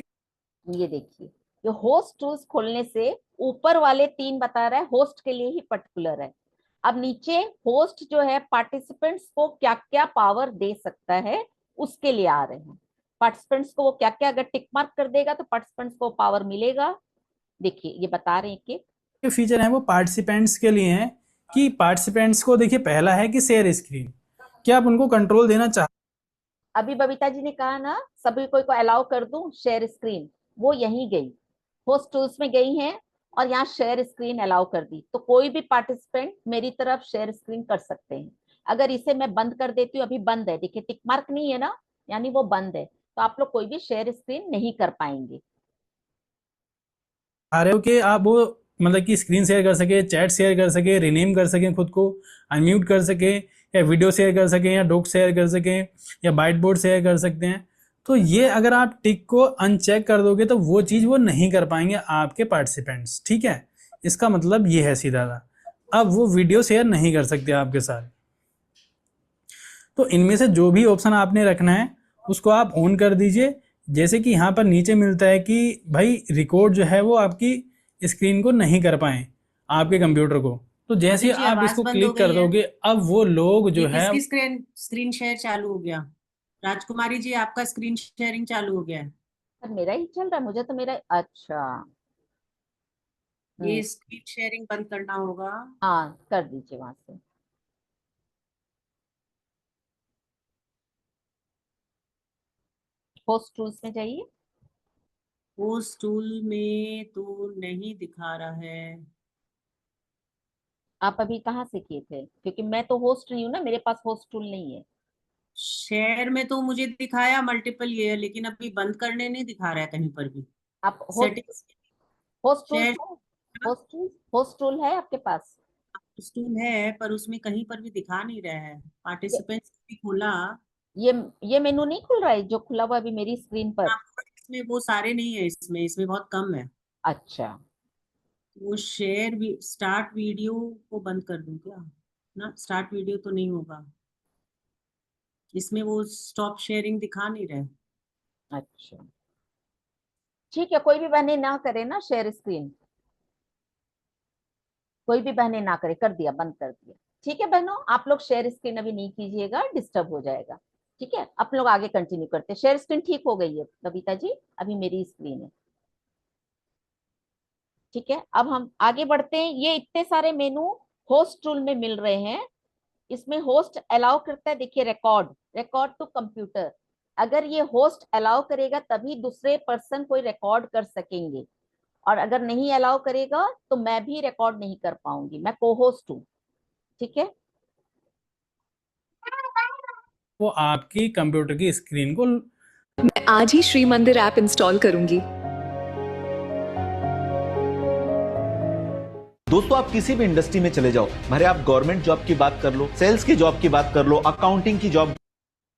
ये देखिए जो होस्ट टूल्स खोलने से ऊपर वाले 3 बता रहा है होस्ट के लिए ही पर्टिकुलर है। अब नीचे होस्ट जो है पार्टिसिपेंट्स को क्या क्या पावर दे सकता है उसके लिए आ रहे हैं। पार्टिसिपेंट्स को वो क्या क्या अगर टिक मार्क कर देगा तो पार्टिसिपेंट्स को पावर मिलेगा। देखिए ये बता रहे हैं कि फीचर है वो पार्टिसिपेंट्स के लिए हैं कि पार्टिसिपेंट्स को देखिए पहला है कि शेयर स्क्रीन, क्या आप उनको कंट्रोल देना चाहते अभी बबीता जी ने कहा ना सभी को अलाउ कर दूं शेयर स्क्रीन, वो यहीं गई होस्ट टूल्स में गई हैं और यहाँ शेयर स्क्रीन अलाउ कर दी। तो कोई भी पार्टिसिपेंट मेरी तरफ शेयर स्क्रीन कर सकते हैं। अगर इसे मैं बंद कर देती हूँ, अभी बंद है, देखिए टिक मार्क नहीं है ना, यानी वो बंद है, तो आप लोग कोई भी शेयर स्क्रीन नहीं कर पाएंगे। आ रहे हो कि आप वो मतलब कि स्क्रीन शेयर कर सके, चैट शेयर कर सके, रिनेम कर सके खुद को, अनम्यूट कर सके, या वीडियो शेयर कर सकें, या डॉक शेयर कर सकें, या बाइट बोर्ड शेयर कर सकते हैं। तो ये अगर आप टिक को अनचेक कर दोगे तो वो चीज़ वो नहीं कर पाएंगे आपके पार्टिसिपेंट्स, ठीक है। इसका मतलब ये है सीधा सा, अब वो वीडियो शेयर नहीं कर सकते आपके साथ। तो इनमें से जो भी ऑप्शन आपने रखना है उसको आप ऑन कर दीजिए। जैसे कि यहाँ पर नीचे मिलता है कि भाई रिकॉर्ड जो है वो आपकी स्क्रीन को नहीं कर पाए आपके कंप्यूटर को, तो जैसे ही जी, आप आवाज इसको बंद हो क्लिक कर गई है। दोगे अब वो लोग जो ये है किसकी स्क्रीन शेयर चालू हो गया? राजकुमारी जी आपका स्क्रीन शेयरिंग चालू हो गया है। पर मेरा ही चल रहा है, मुझे तो मेरा अच्छा। ये स्क्रीन शेयरिंग बंद करना होगा। हाँ कर दीजिए वहां से। होस्ट टूल्स में जाइए। उस टूल में तो नहीं दिखा रहा है। आप अभी कहाँ से किए थे, क्योंकि मैं तो होस्ट नहीं हूँ ना, मेरे पास होस्ट टूल नहीं है। शेयर में तो मुझे दिखाया मल्टीपल ये, लेकिन अभी बंद करने नहीं दिखा रहा है कहीं पर भी। आप host settings host tools share में होस्ट टूल है आपके पास? टूल है पर उसमें कहीं पर भी दिखा नहीं रहा है। पार्टिसिपेंट्स भी खोला, ये ये मेनू नहीं खुल रहा है जो खुला हुआ अभी मेरी स्क्रीन पर? इसमें वो सारे नहीं है, इसमें बहुत कम है। अच्छा, वो शेयर भी, स्टार्ट वीडियो को बंद कर दूं क्या? ना, स्टार्ट वीडियो तो नहीं होगा इसमें, वो स्टॉप शेयरिंग दिखा नहीं रहे। अच्छा, ठीक है, कोई भी बहने ना करे ना शेयर स्क्रीन, कोई भी बहने ना करे, कर दिया, बंद कर दिया। ठीक है बहनों, आप लोग शेयर स्क्रीन अभी नहीं कीजिएगा, डिस्टर्ब हो जाएगा। ठीक है, आप लोग आगे कंटिन्यू करते हैं। शेयर स्क्रीन ठीक हो गई है कविता जी, अभी मेरी स्क्रीन है। ठीक है, अब हम आगे बढ़ते हैं। ये इतने सारे मेनू होस्ट टूल में मिल रहे हैं। इसमें होस्ट अलाउ करता है, देखिए रिकॉर्ड टू कंप्यूटर। अगर ये होस्ट अलाउ करेगा तभी दूसरे पर्सन कोई रिकॉर्ड कर सकेंगे, और अगर नहीं अलाउ करेगा तो मैं भी रिकॉर्ड नहीं कर पाऊंगी, मैं को होस्ट हूँ। ठीक है, वो आपकी कंप्यूटर की स्क्रीन को मैं आज ही श्री मंदिर ऐप इंस्टॉल करूंगी। दोस्तों, आप किसी भी इंडस्ट्री में चले जाओ, भले आप गवर्नमेंट जॉब की बात कर लो, सेल्स की जॉब की बात कर लो, अकाउंटिंग की जॉब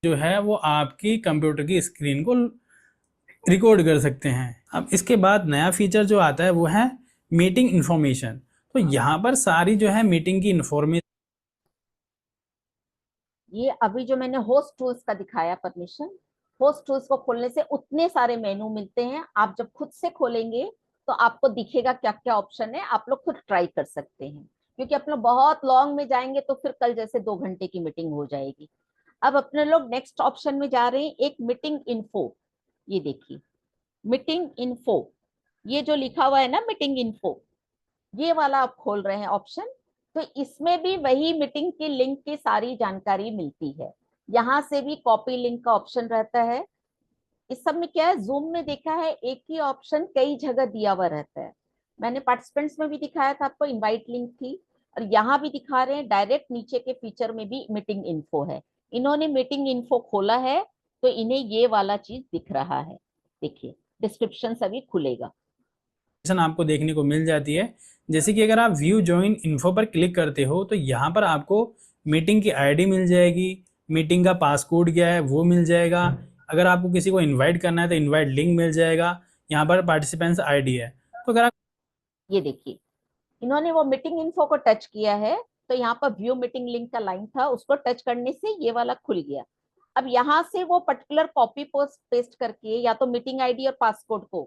जो है वो आपकी कंप्यूटर की स्क्रीन को रिकॉर्ड कर सकते हैं। अब इसके बाद नया फीचर जो आता है वो है मीटिंग इंफॉर्मेशन। तो यहाँ पर सारी जो है मीटिंग की इंफॉर्मेशन, ये अभी जो मैंने होस्ट टूल्स का दिखाया परमिशन, होस्ट टूल्स को खोलने से उतने सारे मेनू मिलते हैं। आप जब खुद से खोलेंगे तो आपको दिखेगा क्या क्या ऑप्शन है, आप लोग खुद ट्राई कर सकते हैं। क्योंकि अपने बहुत लॉन्ग में जाएंगे तो फिर कल जैसे 2 घंटे की मीटिंग हो जाएगी। अब अपने लोग नेक्स्ट ऑप्शन में जा रहे हैं, एक मीटिंग इन्फो। ये देखिए मीटिंग इन्फो, ये जो लिखा हुआ है ना मीटिंग इन्फो, ये वाला आप खोल रहे हैं ऑप्शन। तो इसमें भी वही मीटिंग की लिंक की सारी जानकारी मिलती है। यहाँ से भी कॉपी लिंक का ऑप्शन रहता है। इस सब में क्या है, जूम में देखा है एक ही ऑप्शन कई जगह दिया हुआ रहता है। मैंने पार्टिसिपेंट्स में भी दिखाया था आपको, इनवाइट लिंक थी, और यहाँ भी दिखा रहे हैं डायरेक्ट नीचे के फीचर में भी मीटिंग इन्फो है। इन्होंने मीटिंग इन्फो खोला है तो इन्हें ये वाला चीज दिख रहा है। देखिए डिस्क्रिप्शन सभी खुलेगा, आपको देखने को मिल जाती है। जैसे कि अगर आप व्यू ज्वाइन इन्फो पर क्लिक करते हो तो यहाँ पर आपको मीटिंग की आईडी मिल जाएगी, मीटिंग का पासकोड क्या है वो मिल जाएगा। अगर आपको किसी को इनवाइट करना है तो इनवाइट लिंक मिल जाएगा। यहाँ पर पार्टिसिपेंट्स आईडी है। तो अगर आप ये देखिए इन्होंने वो मीटिंग इन्फो को टच किया है तो यहाँ पर व्यू मीटिंग लिंक का लाइन था, उसको टच करने से ये वाला खुल गया। अब यहाँ से वो पर्टिकुलर कॉपी पोस्ट पेस्ट करके या तो मीटिंग आईडी और पासकोड को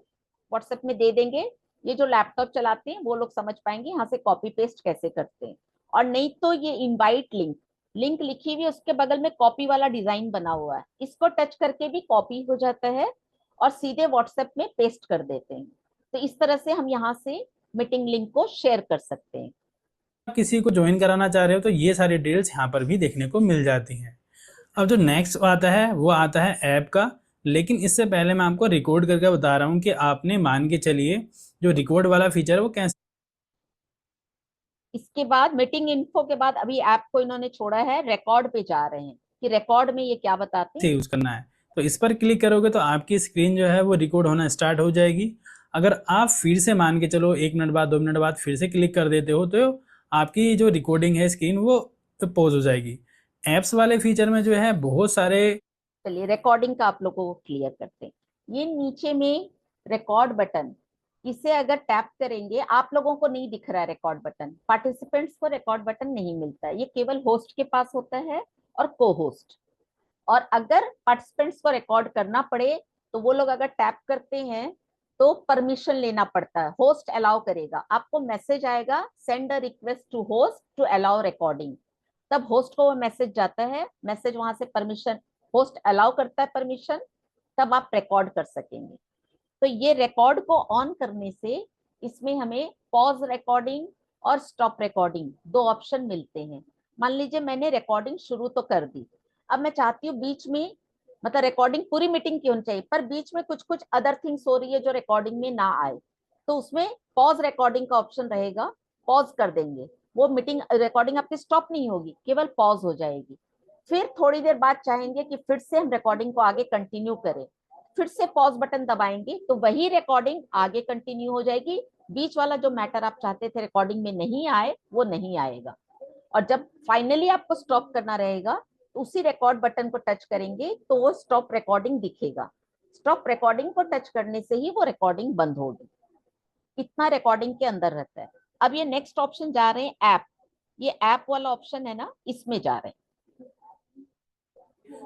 व्हाट्सएप में दे देंगे। ये जो लैपटॉप चलाते हैं वो लोग समझ पाएंगे यहाँ से कॉपी पेस्ट कैसे करते हैं। और नहीं तो ये इनवाइट लिंक, लिंक लिखी हुई उसके बगल में कॉपी वाला डिजाइन बना हुआ है, इसको टच करके भी कॉपी हो जाता है और सीधे व्हाट्सएप में पेस्ट कर देते हैं। तो इस तरह से हम यहाँ से मीटिंग लिंक को शेयर कर सकते हैं। किसी को ज्वाइन कराना चाह रहे हो तो ये सारी डिटेल्स यहाँ पर भी देखने को मिल जाती हैं। अब जो नेक्स्ट आता है वो आता है ऐप का। लेकिन इससे पहले मैं आपको रिकॉर्ड करके बता रहा हूँ कि आपने मान के चलिए जो रिकॉर्ड वाला फीचर है वो कैसे, इसके बाद मीटिंग इन्फो के बाद अभी ऐप को इन्होंने छोड़ा है, रिकॉर्ड पे जा रहे हैं कि रिकॉर्ड में ये क्या बताते हैं। यूज करना है। तो इस पर क्लिक करोगे तो आपकी स्क्रीन जो है वो रिकॉर्ड होना स्टार्ट हो जाएगी। अगर आप फिर से मान के चलो 1 मिनट बाद 2 मिनट बाद फिर से क्लिक कर देते हो तो आपकी जो रिकॉर्डिंग है स्क्रीन वो पॉज हो जाएगी। एप्स वाले फीचर में जो है बहुत सारे, चलिए रिकॉर्डिंग का आप लोगों को क्लियर करते हैं। ये नीचे में रिकॉर्ड बटन, इसे अगर टैप करेंगे, आप लोगों को नहीं दिख रहा है रिकॉर्ड बटन, पार्टिसिपेंट्स को रिकॉर्ड बटन नहीं मिलता है, ये केवल होस्ट के पास होता है और को होस्ट। और अगर पार्टिसिपेंट्स को रिकॉर्ड करना पड़े तो वो लोग अगर टैप करते हैं तो परमिशन लेना पड़ता है, होस्ट अलाउ करेगा, आपको मैसेज आएगा send a request to host to allow recording, तब होस्ट को वो मैसेज जाता है, मैसेज वहां से परमिशन, होस्ट अलाउ करता है परमिशन, तब आप रिकॉर्ड कर सकेंगे। तो ये रिकॉर्ड को ऑन करने से इसमें हमें पॉज रिकॉर्डिंग और स्टॉप रिकॉर्डिंग 2 ऑप्शन मिलते हैं। मान लीजिए मैंने रिकॉर्डिंग शुरू तो कर दी, अब मैं चाहती हूँ बीच में, मतलब रिकॉर्डिंग पूरी मीटिंग की होनी चाहिए पर बीच में कुछ कुछ अदर थिंग्स हो रही है जो रिकॉर्डिंग में ना आए, तो उसमें पॉज रिकॉर्डिंग का ऑप्शन रहेगा, पॉज कर देंगे, वो मीटिंग रिकॉर्डिंग आपकी स्टॉप नहीं होगी, केवल पॉज हो जाएगी। फिर थोड़ी देर बाद चाहेंगे कि फिर से हम रिकॉर्डिंग को आगे कंटिन्यू करें, फिर से पॉज बटन दबाएंगे तो वही रिकॉर्डिंग आगे कंटिन्यू हो जाएगी। बीच वाला जो मैटर आप चाहते थे रिकॉर्डिंग में नहीं आए वो नहीं आएगा। और जब फाइनली आपको स्टॉप करना रहेगा तो उसी रिकॉर्ड बटन को टच करेंगे तो वो स्टॉप रिकॉर्डिंग दिखेगा। स्टॉप रिकॉर्डिंग को टच करने से ही वो रिकॉर्डिंग बंद होगी। इतना रिकॉर्डिंग के अंदर रहता है। अब ये नेक्स्ट ऑप्शन जा रहे हैं ऐप, ये ऐप वाला ऑप्शन है ना, इसमें जा रहे हैं।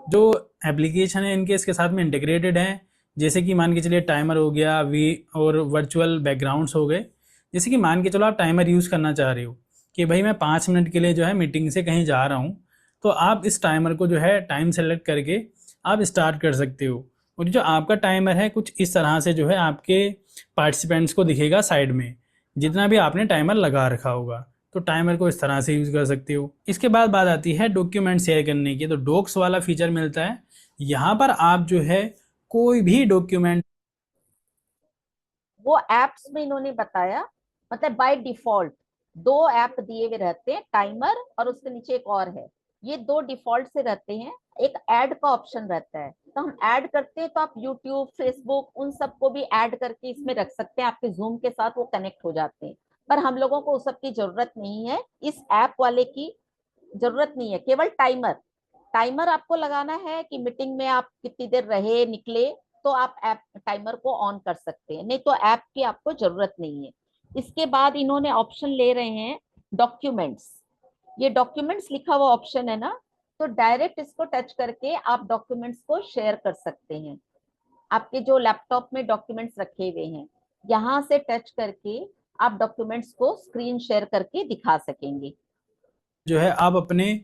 जो एप्लीकेशन है इनके इसके साथ में इंटीग्रेटेड है, जैसे कि मान के चलिए टाइमर हो गया, वी और वर्चुअल बैकग्राउंड्स हो गए। जैसे कि मान के चलो आप टाइमर यूज़ करना चाह रहे हो कि भाई मैं 5 मिनट के लिए जो है मीटिंग से कहीं जा रहा हूँ, तो आप इस टाइमर को जो है टाइम सेलेक्ट करके आप स्टार्ट कर सकते हो। और जो आपका टाइमर है कुछ इस तरह से जो है आपके पार्टिसिपेंट्स को दिखेगा साइड में, जितना भी आपने टाइमर लगा रखा होगा। तो टाइमर को इस तरह से यूज़ कर सकते हो। इसके बाद बात आती है डॉक्यूमेंट शेयर करने की। तो डॉक्स वाला फीचर मिलता है, यहाँ पर आप जो है कोई भी डॉक्यूमेंट, वो एप्स में इन्होंने बताया, मतलब बाय डिफॉल्ट 2 ऐप दिए हुए रहते हैं, टाइमर और उसके नीचे एक और है। ये 2 डिफॉल्ट से रहते हैं। एक ऐड का ऑप्शन रहता है, तो हम ऐड करते हैं तो आप यूट्यूब, फेसबुक उन सबको भी ऐड करके इसमें रख सकते हैं। आपके जूम के साथ वो कनेक्ट हो जाते हैं। पर हम लोगों को उस सब की जरूरत नहीं है, इस ऐप वाले की जरूरत नहीं है। केवल टाइमर आपको लगाना है कि मीटिंग में आप कितनी देर रहे निकले, तो आप ऐप टाइमर को ऑन कर सकते हैं, नहीं तो ऐप की आपको जरूरत नहीं है। इसके बाद इन्होंने ऑप्शन ले रहे हैं डॉक्यूमेंट्स। ये डॉक्यूमेंट्स लिखा हुआ ऑप्शन है ना, तो डायरेक्ट इसको टच करके आप डॉक्यूमेंट्स को शेयर कर सकते हैं। आपके जो लैपटॉप में डॉक्यूमेंट्स रखे हुए हैं, यहाँ से टच करके आप डॉक्यूमेंट्स को स्क्रीन शेयर करके दिखा सकेंगे। जो है आप अपने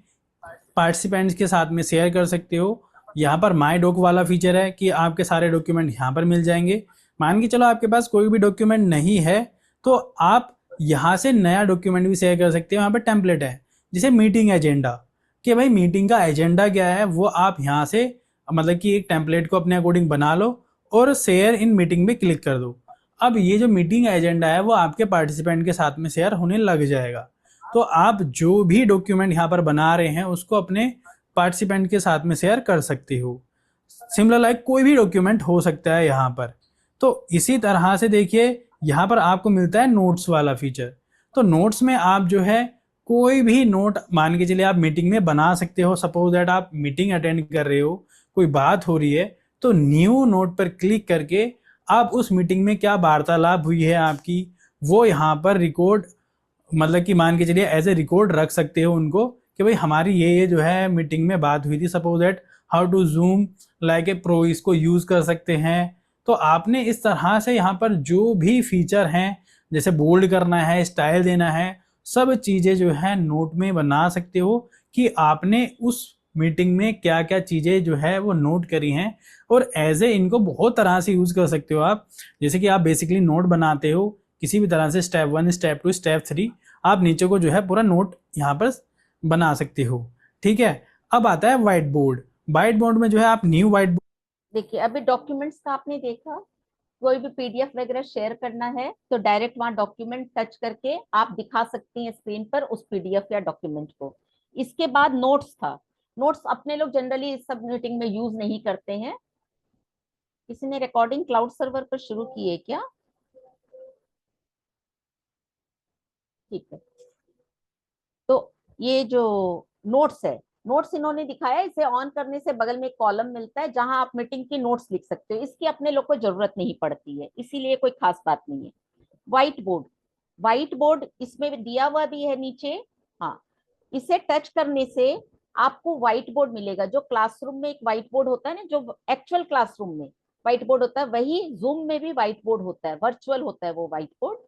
पार्टिसिपेंट्स के साथ में शेयर कर सकते हो। यहाँ पर माई डॉक वाला फीचर है कि आपके सारे डॉक्यूमेंट यहाँ पर मिल जाएंगे। मान के चलो आपके पास कोई भी डॉक्यूमेंट नहीं है तो आप यहाँ से नया डॉक्यूमेंट भी शेयर कर सकते हो। यहाँ पर टेम्पलेट है जैसे मीटिंग एजेंडा, कि भाई मीटिंग का एजेंडा क्या है वो आप यहाँ से मतलब कि एक टेम्पलेट को अपने अकॉर्डिंग बना लो और शेयर इन मीटिंग में क्लिक कर दो। अब ये जो मीटिंग एजेंडा है वो आपके पार्टिसिपेंट के साथ में शेयर होने लग जाएगा। तो आप जो भी डॉक्यूमेंट यहाँ पर बना रहे हैं उसको अपने पार्टिसिपेंट के साथ में शेयर कर सकते हो। सिमिलर लाइक कोई भी डॉक्यूमेंट हो सकता है यहाँ पर। तो इसी तरह से देखिए यहाँ पर आपको मिलता है नोट्स वाला फीचर। तो नोट्स में आप जो है कोई भी नोट मान के चलिए आप मीटिंग में बना सकते हो। सपोज दैट आप मीटिंग अटेंड कर रहे हो, कोई बात हो रही है, तो न्यू नोट पर क्लिक करके आप उस मीटिंग में क्या वार्तालाप हुई है आपकी वो यहाँ पर रिकॉर्ड, मतलब कि मान के चलिए एज ए रिकॉर्ड रख सकते हो उनको कि भाई हमारी ये जो है मीटिंग में बात हुई थी। Suppose that how to Zoom like a pro, इसको यूज़ कर सकते हैं। तो आपने इस तरह से यहाँ पर जो भी फीचर हैं, जैसे बोल्ड करना है, स्टाइल देना है, सब चीज़ें जो है नोट में बना सकते हो कि आपने उस मीटिंग में क्या क्या चीज़ें जो है वो नोट करी हैं। और एज ए इनको बहुत तरह से यूज़ कर सकते हो आप। जैसे कि आप बेसिकली नोट बनाते हो किसी भी तरह से, स्टेप 1, स्टेप 2, स्टेप 3, आप नीचे को जो है पूरा नोट यहाँ पर बना सकते हो। ठीक है, अब आता है व्हाइट बोर्ड। व्हाइट बोर्ड में जो है आप न्यू व्हाइट बोर्ड, देखिए अभी डॉक्यूमेंट्स का आपने देखा, कोई भी पीडीएफ वगैरह शेयर करना है तो डायरेक्ट वहां डॉक्यूमेंट टच करके आप दिखा सकती हैं स्क्रीन पर उस पीडीएफ या डॉक्यूमेंट को। इसके बाद नोट्स था। नोट्स अपने लोग जनरली इस सब मीटिंग में यूज नहीं करते हैं। किसी ने रिकॉर्डिंग क्लाउड सर्वर पर शुरू की है क्या? ठीक है, तो ये जो नोट्स है, नोट्स इन्होंने दिखाया, इसे ऑन करने से बगल में एक कॉलम मिलता है जहां आप मीटिंग की नोट्स लिख सकते हो। इसकी अपने लोग को जरूरत नहीं पड़ती है, इसीलिए कोई खास बात नहीं है। व्हाइट बोर्ड, व्हाइट बोर्ड इसमें दिया हुआ भी है नीचे। हाँ, इसे टच करने से आपको व्हाइट बोर्ड मिलेगा। जो क्लासरूम में एक व्हाइट बोर्ड होता है ना, जो एक्चुअल क्लासरूम में व्हाइट बोर्ड होता है, वही जूम में भी व्हाइट बोर्ड होता है, वर्चुअल होता है वो व्हाइट बोर्ड।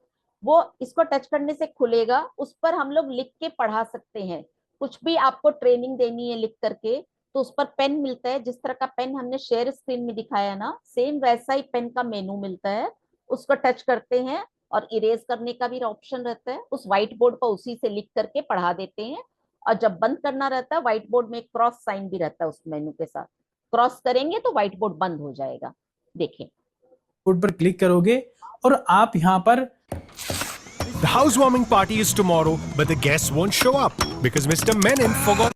वो इसको टच करने से खुलेगा, उस पर हम लोग लिख के पढ़ा सकते हैं। कुछ भी आपको ट्रेनिंग देनी है लिख करके तो उस पर पेन मिलता है। जिस तरह का पेन हमने शेयर स्क्रीन में दिखाया ना, सेम वैसा ही पेन का मेनू मिलता है। उसको टच करते हैं और इरेज करने का भी ऑप्शन रहता है। उस व्हाइट बोर्ड पर उसी से लिख करके पढ़ा देते हैं। और जब बंद करना रहता है, व्हाइट बोर्ड में एक क्रॉस साइन भी रहता है उस मेनू के साथ, क्रॉस करेंगे तो व्हाइट बोर्ड बंद हो जाएगा। देखें, बोर्ड पर क्लिक करोगे और आप यहाँ पर The housewarming party is tomorrow, but the guests won't show up because Mr. Menon forgot.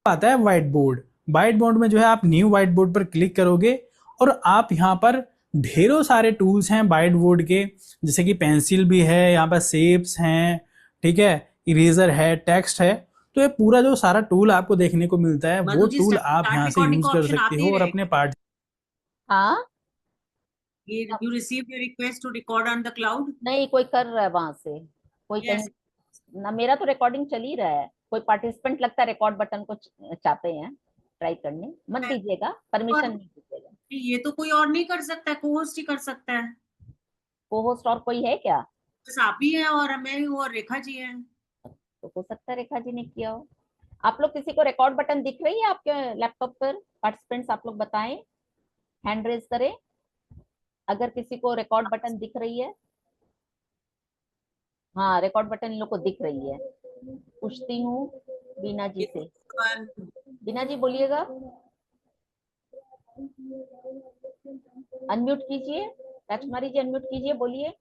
आता है व्हाइट बोर्ड। व्हाइट बोर्ड में जो है आप न्यू व्हाइट बोर्ड पर क्लिक करोगे और आप यहाँ पर ढेरों सारे टूल्स हैं वाइट बोर्ड के, जैसे कि पेंसिल भी है, यहाँ पर शेप्स हैं, ठीक है, इरेजर है, टेक्स्ट है। तो ये पूरा जो सारा टूल आपको देखने को मिलता है वो मधु जी, टूल स्टार्ट आप यहाँ से रिकॉर्डिंग यूज का कर ऑप्शन सकते आते हो ही और रहेगा। अपने पार्ट हाँ, You received your request to record on the cloud? नहीं कोई कर रहा है वहां से, कोई Yes. कहीं ना, मेरा तो रिकॉर्डिंग चल ही रहा है। कोई पार्टिसिपेंट लगता है रिकॉर्ड बटन को चाहते हैं ट्राई करने, मत दीजिएगा, परमिशन नहीं दीजिएगा। ये तो कोई और नहीं कर सकता है, को-होस्ट ही कर सकता है। को होस्ट और कोई है क्या? बस आप ही हैं और मैं हूँ और रेखा जी हैं। तो हो सकता है रेखा जी ने किया हो। आप लोग किसी को रिकॉर्ड बटन दिख रही है आपके लैपटॉप पर? पार्टिसिपेंट्स आप लोग बताएं, हैंड रेज करें अगर किसी को रिकॉर्ड बटन दिख रही है। हाँ, रिकॉर्ड बटन इन लोग को दिख रही है। पूछती हूँ बीना जी से। बीना जी बोलिएगा, अनम्यूट कीजिए, राजकुमारी जी अनम्यूट कीजिए, बोलिए।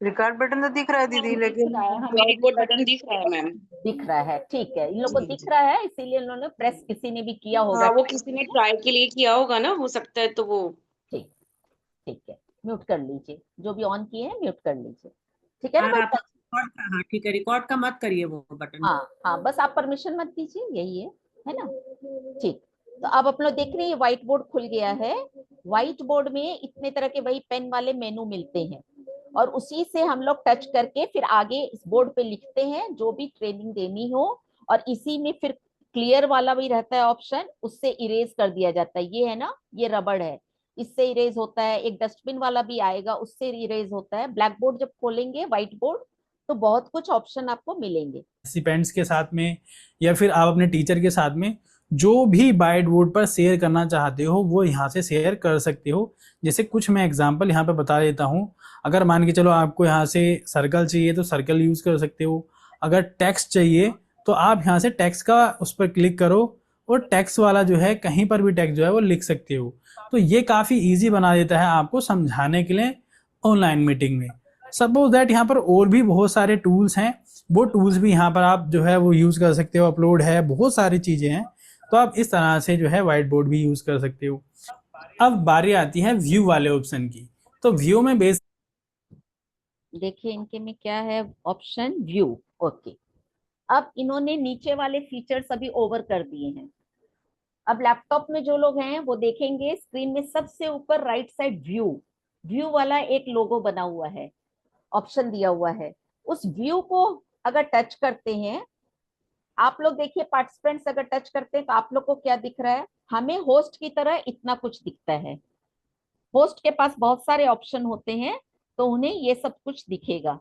रिकॉर्ड बटन तो दिख रहा है दीदी, लेकिन हमें रिकॉर्ड बटन दिख रहा है मैम। दिख रहा है, ठीक है, इन लोग को दिख रहा है, इसीलिए इन्होंने प्रेस किसी ने भी किया होगा। हाँ, वो किसी ने ट्राई के लिए किया होगा ना, हो सकता है, तो वो ठीक, ठीक है, म्यूट कर लीजिए, जो भी ऑन किए हैं म्यूट कर लीजिए, ठीक है ना और आप भाई? रिकॉर्ड का, हाँ ठीक है, रिकॉर्ड का मत करिए वो बटन। हाँ हाँ, बस आप परमिशन मत दीजिए, यही है ना? ठीक, तो अब आप लोग देख रहे हैं व्हाइट बोर्ड खुल गया है। व्हाइट बोर्ड में इतने तरह के वही पेन वाले मेनू मिलते हैं और उसी से हम लोग टच करके फिर आगे इस बोर्ड पे लिखते हैं जो भी ट्रेनिंग देनी हो, और इसी में फिर क्लियर वाला भी रहता है ऑप्शन, उससे इरेज कर दिया जाता है। ये है ना, ये रबड़ है, इससे इरेज होता है। एक डस्टबिन वाला भी आएगा, उससे इरेज होता है। ब्लैक बोर्ड जब खोलेंगे व्हाइट बोर्ड तो बहुत कुछ ऑप्शन आपको मिलेंगे। पार्टिसिपेंट्स के साथ में या फिर आप अपने टीचर के साथ में जो भी वाइट बोर्ड पर शेयर करना चाहते हो वो यहाँ से शेयर कर सकते हो। जैसे कुछ मैं एग्जांपल यहाँ पे बता देता हूँ। अगर मान के चलो आपको यहाँ से सर्कल चाहिए तो सर्कल यूज कर सकते हो। अगर टेक्स्ट चाहिए तो आप यहाँ से टेक्स्ट का उस पर क्लिक करो और टेक्स्ट वाला जो है कहीं पर भी टेक्स्ट जो है वो लिख सकते हो। तो ये काफ़ी ईजी बना देता है आपको समझाने के लिए ऑनलाइन मीटिंग में। सपोज दैट यहाँ पर और भी बहुत सारे टूल्स हैं, वो टूल्स भी यहाँ पर आप जो है वो यूज़ कर सकते हो। अपलोड है, बहुत सारी चीज़ें हैं, तो आप इस तरह से जो है व्हाइट बोर्ड भी यूज़ कर सकते हो। अब बारी आती है व्यू वाले ऑप्शन की। तो व्यू में बेस देखिए इनके में क्या है ऑप्शन, व्यू। ओके, अब इन्होंने नीचे वाले फीचर्स अभी ओवर कर दिए हैं। अब लैपटॉप में जो लोग हैं वो देखेंगे स्क्रीन में सबसे ऊपर राइट साइड व्यू, व्यू वाला एक लोगो बना हुआ है, ऑप्शन दिया हुआ है। उस व्यू को अगर टच करते हैं आप लोग, देखिए पार्टिसिपेंट्स अगर टच करते हैं तो आप लोग को क्या दिख रहा है? हमें होस्ट की तरह इतना कुछ दिखता है। होस्ट के पास बहुत सारे ऑप्शन होते हैं तो उन्हें ये सब कुछ दिखेगा।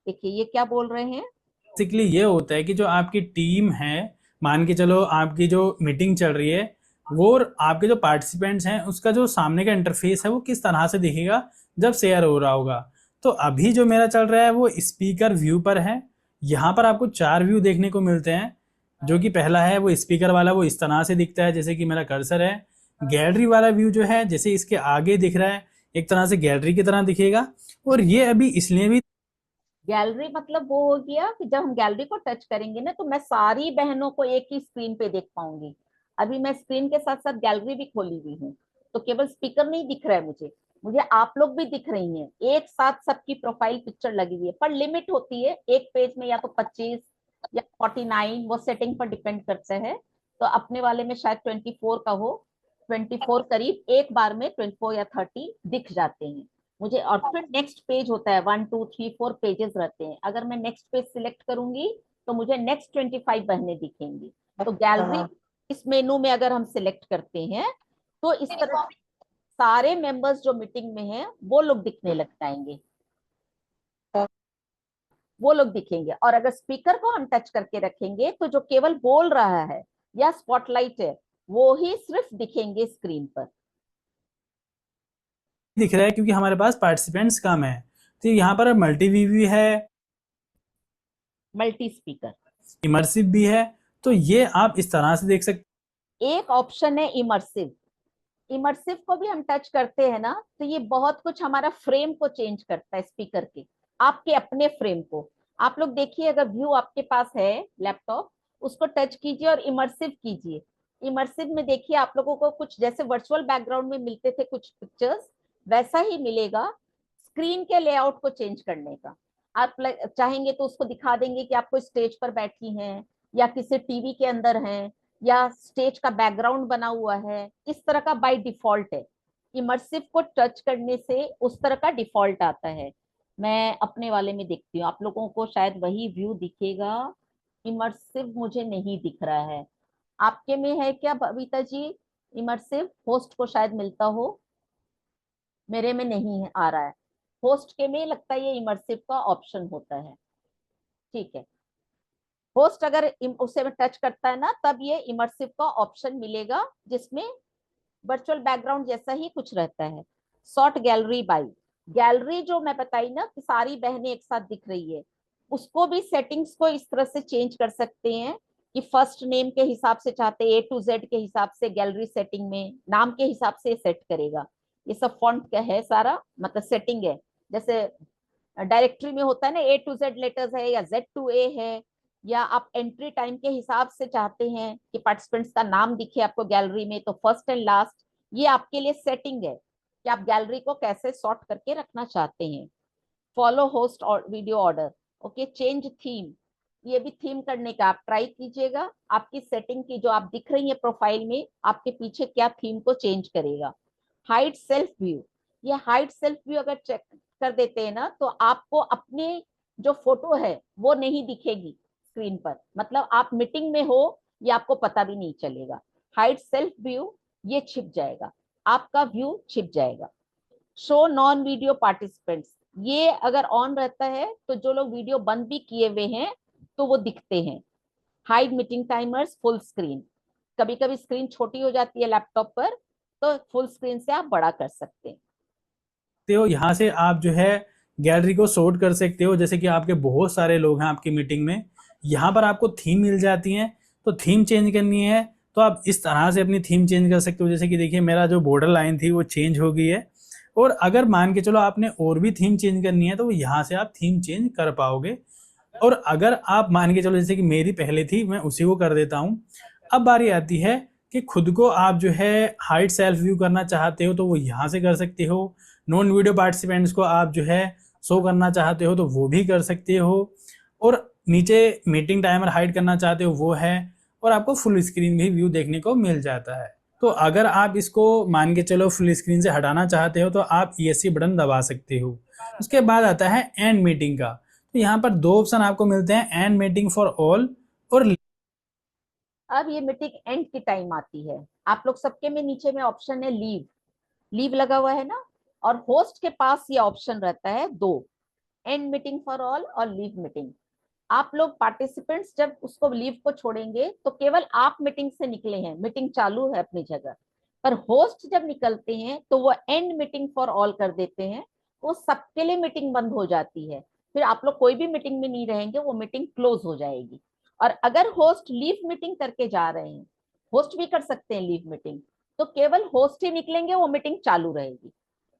देखिए ये क्या बोल रहे हैं, बेसिकली ये होता है कि जो आपकी टीम है, मान के चलो आपकी जो मीटिंग चल रही है वो आपके जो पार्टिसिपेंट्स हैं उसका जो सामने का इंटरफेस है वो किस तरह से दिखेगा जब शेयर हो रहा होगा। तो अभी जो मेरा चल रहा है वो स्पीकर व्यू पर है। यहाँ पर आपको 4 व्यू देखने को मिलते हैं। जो कि पहला है वो स्पीकर वाला, वो इस तरह से दिखता है जैसे कि मेरा कर्सर है। गैलरी वाला व्यू जो है जैसे इसके आगे दिख रहा है, एक तरह से गैलरी की तरह दिखेगा। और ये अभी इसलिए भी, गैलरी मतलब वो हो गया कि जब हम गैलरी को टच करेंगे ना तो मैं सारी बहनों को एक ही स्क्रीन पे देख पाऊंगी। अभी मैं स्क्रीन के साथ साथ गैलरी भी खोली हुई हूँ तो केवल स्पीकर नहीं दिख रहा है मुझे, मुझे आप लोग भी दिख रही हैं, एक साथ सबकी प्रोफाइल पिक्चर लगी हुई है। पर लिमिट होती है एक पेज में या तो 25 या 49, वो सेटिंग पर डिपेंड करता है। तो अपने वाले में शायद 24 का हो, 24 करीब एक बार में 24 या 30 दिख जाते हैं मुझे। और फिर नेक्स्ट पेज होता है, 1 2 3 4 पेजेस रहते हैं। अगर मैं नेक्स्ट पेज सिलेक्ट करूंगी तो मुझे नेक्स्ट 25 बहनें दिखेंगी। तो गैलरी इस मेनू में अगर हम सिलेक्ट करते हैं तो इस तरह सारे मेंबर्स जो मीटिंग में हैं वो लोग दिखने लग जाएंगे, वो लोग दिखेंगे। और अगर स्पीकर को हम टच करके रखेंगे तो जो केवल बोल रहा है या स्पॉटलाइट है वो ही सिर्फ दिखेंगे स्क्रीन पर। दिख रहा है क्योंकि हमारे पास पार्टिसिपेंट्स कम है। तो यहाँ पर मल्टी व्यू भी है, मल्टी स्पीकर, इमर्सिव भी है। तो ये आप इस तरह से देख सकते। एक ऑप्शन है इमर्सिव। इमर्सिव को भी हम टच करते हैं ना तो ये बहुत कुछ हमारा फ्रेम को चेंज करता है, स्पीकर के आपके अपने फ्रेम को। आप लोग देखिए अगर व्यू आपके पास है लैपटॉप, उसको टच कीजिए और इमर्सिव कीजिए। इमर्सिव में देखिए आप लोगों को कुछ जैसे वर्चुअल बैकग्राउंड में मिलते थे कुछ पिक्चर्स, वैसा ही मिलेगा स्क्रीन के लेआउट को चेंज करने का। आप चाहेंगे तो उसको दिखा देंगे कि आप कोई स्टेज पर बैठी हैं या किसी टीवी के अंदर हैं या स्टेज का बैकग्राउंड बना हुआ है, इस तरह का बाय डिफॉल्ट है। इमर्सिव को टच करने से उस तरह का डिफॉल्ट आता है। मैं अपने वाले में देखती हूँ, आप लोगों को शायद वही व्यू दिखेगा, इमर्सिव मुझे नहीं दिख रहा है। आपके में है क्या बबीता जी इमर्सिव? होस्ट को शायद मिलता हो, मेरे में नहीं है, आ रहा है। होस्ट के में लगता है ये इमर्सिव का ऑप्शन होता है। ठीक है, होस्ट अगर उसे टच करता है ना तब ये इमर्सिव का ऑप्शन मिलेगा, जिसमें वर्चुअल बैकग्राउंड जैसा ही कुछ रहता है। शॉर्ट गैलरी बाई, गैलरी जो मैं बताई ना कि सारी बहनें एक साथ दिख रही है, उसको भी सेटिंग्स को इस तरह से चेंज कर सकते हैं कि फर्स्ट नेम के हिसाब से चाहते A to Z के हिसाब से गैलरी सेटिंग में नाम के हिसाब से सेट करेगा। ये सब फॉन्ट का है सारा, मतलब सेटिंग है। जैसे डायरेक्टरी में होता है ना A to Z लेटर्स है या Z to A है, या आप एंट्री टाइम के हिसाब से चाहते हैं कि पार्टिसिपेंट्स का नाम दिखे आपको गैलरी में, तो फर्स्ट एंड लास्ट, ये आपके लिए सेटिंग है कि आप गैलरी को कैसे सॉर्ट करके रखना चाहते हैं। फॉलो होस्ट और video order, okay. Change theme, ये भी थीम करने का आप ट्राई कीजिएगा। आपकी सेटिंग की जो आप दिख रही है प्रोफाइल में, आपके पीछे क्या थीम को चेंज करेगा। हाइड सेल्फ व्यू, ये हाइड सेल्फ व्यू अगर चेक कर देते हैं ना तो आपको अपने जो फोटो है वो नहीं दिखेगी स्क्रीन पर, मतलब आप मीटिंग में हो ये आपको पता भी नहीं चलेगा। हाइड सेल्फ व्यू, ये छिप जाएगा, आपका व्यू छिप जाएगा। शो नॉन वीडियो पार्टिसिपेंट्स, ये अगर ऑन रहता है तो जो लोग वीडियो बंद भी किए हुए हैं तो वो दिखते हैं। Hide meeting timers full screen, कभी कभी स्क्रीन छोटी हो जाती है लैपटॉप पर, तो फुल स्क्रीन से आप बड़ा कर सकते हैं। तो यहाँ से आप जो है गैलरी को सॉर्ट कर सकते हो। जैसे कि आपके बहुत सारे लोग हैं आपकी मीटिंग में, यहाँ पर आपको थीम मिल जाती है, तो थीम चेंज करनी है तो आप इस तरह से अपनी थीम चेंज कर सकते हो। जैसे कि देखिए मेरा जो बॉर्डर लाइन थी वो चेंज हो गई है, और अगर मान के चलो आपने और भी थीम चेंज करनी है तो यहाँ से आप थीम चेंज कर पाओगे। और अगर आप मान के चलो जैसे कि मेरी पहले थी, मैं उसी को कर देता हूँ। अब बारी आती है कि खुद को आप जो है हाइड सेल्फ व्यू करना चाहते हो तो वो यहाँ से कर सकते हो। नॉन वीडियो पार्टिसिपेंट्स को आप जो है शो करना चाहते हो तो वो भी कर सकते हो, और नीचे मीटिंग टाइमर हाइड करना चाहते हो वो है, और आपको फुल स्क्रीन भी व्यू देखने को मिल जाता है। तो अगर आप इसको मान के चलो फुल स्क्रीन से हटाना चाहते हो तो आप ESC बटन दबा सकते हो। उसके बाद आता है एंड मीटिंग का, तो यहाँ पर दो ऑप्शन आपको मिलते हैं, एंड मीटिंग फॉर ऑल और अब ये मीटिंग एंड की टाइम आती है। आप लोग सबके में नीचे में ऑप्शन है लीव, लीव लगा हुआ है ना, और होस्ट के पास ये ऑप्शन रहता है दो, एंड मीटिंग फॉर ऑल और लीव मीटिंग। आप लोग पार्टिसिपेंट्स जब उसको लीव को छोड़ेंगे तो केवल आप मीटिंग से निकले हैं, मीटिंग चालू है अपनी जगह, पर होस्ट जब निकलते हैं तो वो एंड मीटिंग फॉर ऑल कर देते हैं, वो सबके लिए मीटिंग बंद हो जाती है। फिर आप लोग कोई भी मीटिंग में नहीं रहेंगे, वो मीटिंग क्लोज हो जाएगी। और अगर होस्ट लीव मीटिंग करके जा रहे हैं, होस्ट भी कर सकते हैं लीव मीटिंग, तो केवल होस्ट ही निकलेंगे, वो मीटिंग चालू रहेगी।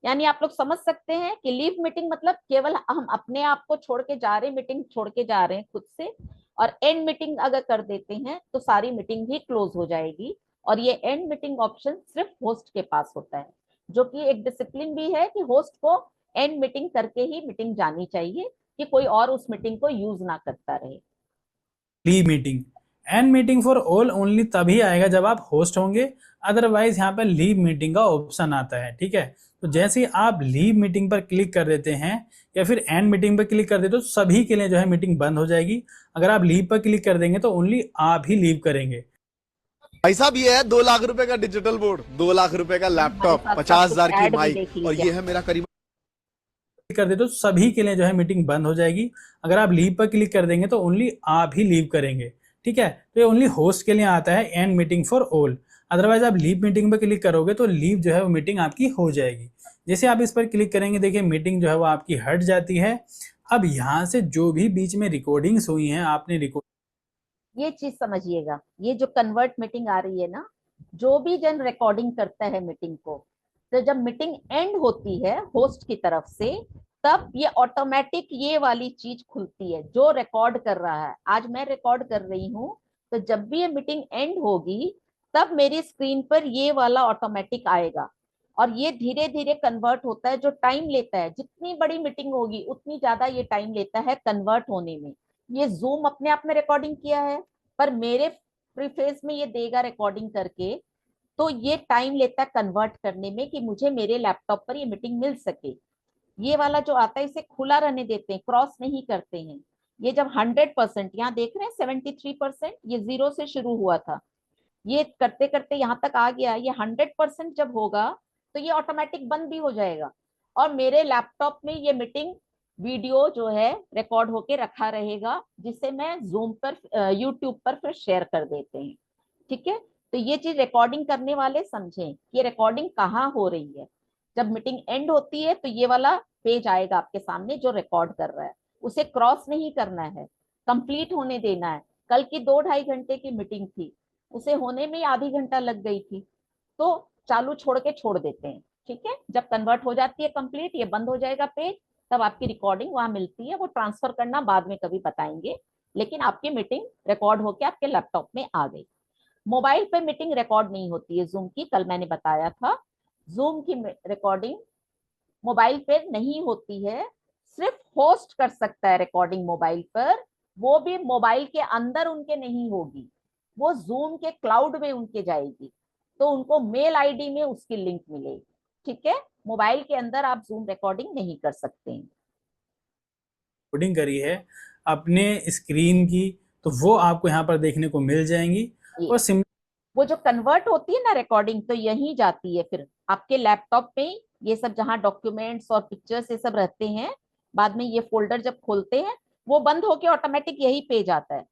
यानी आप लोग समझ सकते हैं कि लीव मीटिंग मतलब केवल हम अपने आप को छोड़ के जा रहे हैं, मीटिंग छोड़ के जा रहे हैं खुद से, और एंड मीटिंग अगर कर देते हैं तो सारी मीटिंग ही क्लोज हो जाएगी। और ये एंड मीटिंग ऑप्शन सिर्फ होस्ट के पास होता है, जो कि एक डिसिप्लिन भी है कि होस्ट को एंड मीटिंग करके ही मीटिंग जानी चाहिए, कि कोई और उस मीटिंग को यूज ना करता रहे। Leave meeting, and meeting for all only तभी आएगा जब आप होस्ट होंगे, अदरवाइज यहाँ पर लीव मीटिंग का ऑप्शन आता है। ठीक है, तो जैसे ही आप लीव मीटिंग पर क्लिक कर देते हैं या फिर एंड मीटिंग पर क्लिक कर देते हो तो सभी के लिए जो है मीटिंग बंद हो जाएगी। अगर आप लीव पर क्लिक कर देंगे तो ओनली आप ही लीव करेंगे। भाई साहब ये है 2 लाख रुपए का डिजिटल बोर्ड, 2 लाख रुपए का लैपटॉप, 50,000 की माइक, और ये है मेरा करीब कर देते तो सभी के लिए जो है मीटिंग बंद हो जाएगी। अगर आप लीव पर क्लिक कर देंगे तो ओनली आप ही लीव करेंगे। ठीक है, तो ये ओनली होस्ट के लिए आता है and meeting for all, otherwise आप लीव मीटिंग पर क्लिक करोगे तो लीव जो है वो मीटिंग आपकी हो जाएगी। जैसे आप इस पर क्लिक करेंगे देखिए मीटिंग जो है वो आपकी हट जाती है। अब यहाँ से जो भी बीच में रिकॉर्डिंग्स हुई हैं आपने ये चीज समझिएगा, ये जो कन्वर्ट मीटिंग आ रही है ना, जो भी जन रिकॉर्डिंग करता है मीटिंग को, तो जब मीटिंग एंड होती है होस्ट की तरफ से, तब ये ऑटोमेटिक ये वाली चीज खुलती है जो रिकॉर्ड कर रहा है। आज मैं रिकॉर्ड कर रही हूँ, तो जब भी ये मीटिंग एंड होगी तब मेरी स्क्रीन पर ये वाला ऑटोमेटिक आएगा। और ये धीरे धीरे कन्वर्ट होता है, जो टाइम लेता है, जितनी बड़ी मीटिंग होगी उतनी ज्यादा ये टाइम लेता है कन्वर्ट होने में। ये जूम अपने आप में रिकॉर्डिंग किया है, पर मेरे प्रीफेस में ये देगा रिकॉर्डिंग करके, तो ये टाइम लेता है कन्वर्ट करने में कि मुझे मेरे लैपटॉप पर ये मीटिंग मिल सके। ये वाला जो आता है इसे खुला रहने देते हैं, क्रॉस नहीं करते हैं। ये जब 100%, यहाँ देख रहे हैं 73%, ये 0 से शुरू हुआ था, ये करते करते यहाँ तक आ गया। ये 100% जब होगा तो ये ऑटोमेटिक बंद भी हो जाएगा, और मेरे लैपटॉप में ये मीटिंग वीडियो जो है रिकॉर्ड होके रखा रहेगा, जिसे मैं जूम पर यूट्यूब पर फिर शेयर कर देते हैं। ठीक है, तो ये चीज रिकॉर्डिंग करने वाले समझें कि रिकॉर्डिंग कहाँ हो रही है। जब मीटिंग एंड होती है तो ये वाला पेज आएगा आपके सामने जो रिकॉर्ड कर रहा है, उसे क्रॉस नहीं करना है, कंप्लीट होने देना है। कल की 2-2.5 घंटे की मीटिंग थी, उसे होने में आधी घंटा लग गई थी, तो चालू छोड़ के छोड़ देते हैं। ठीक है, जब कन्वर्ट हो जाती है कंप्लीट, ये बंद हो जाएगा पेज, तब आपकी रिकॉर्डिंग वहां मिलती है। वो ट्रांसफर करना बाद में कभी बताएंगे, लेकिन आपकी मीटिंग रिकॉर्ड होके आपके लैपटॉप में आ गई। मोबाइल पे मीटिंग रिकॉर्ड नहीं होती है जूम की, कल मैंने बताया था। जूम की रिकॉर्डिंग मोबाइल पे नहीं होती है, सिर्फ होस्ट कर सकता है रिकॉर्डिंग मोबाइल पर, वो भी मोबाइल के अंदर उनके नहीं होगी, वो जूम के क्लाउड में उनके जाएगी, तो उनको मेल आईडी में उसकी लिंक मिलेगी। ठीक है, मोबाइल के अंदर आप जूम रिकॉर्डिंग नहीं कर सकते हैं। रिकॉर्डिंग करी है अपने स्क्रीन की, तो वो आपको यहाँ पर देखने को मिल जाएंगी। और वो जो कन्वर्ट होती है ना रिकॉर्डिंग, तो यही जाती है फिर आपके लैपटॉप में, ये सब जहाँ डॉक्यूमेंट्स और पिक्चर्स ये सब रहते हैं, बाद में ये फोल्डर जब खोलते हैं वो बंद होके ऑटोमेटिक यही पेज आता है।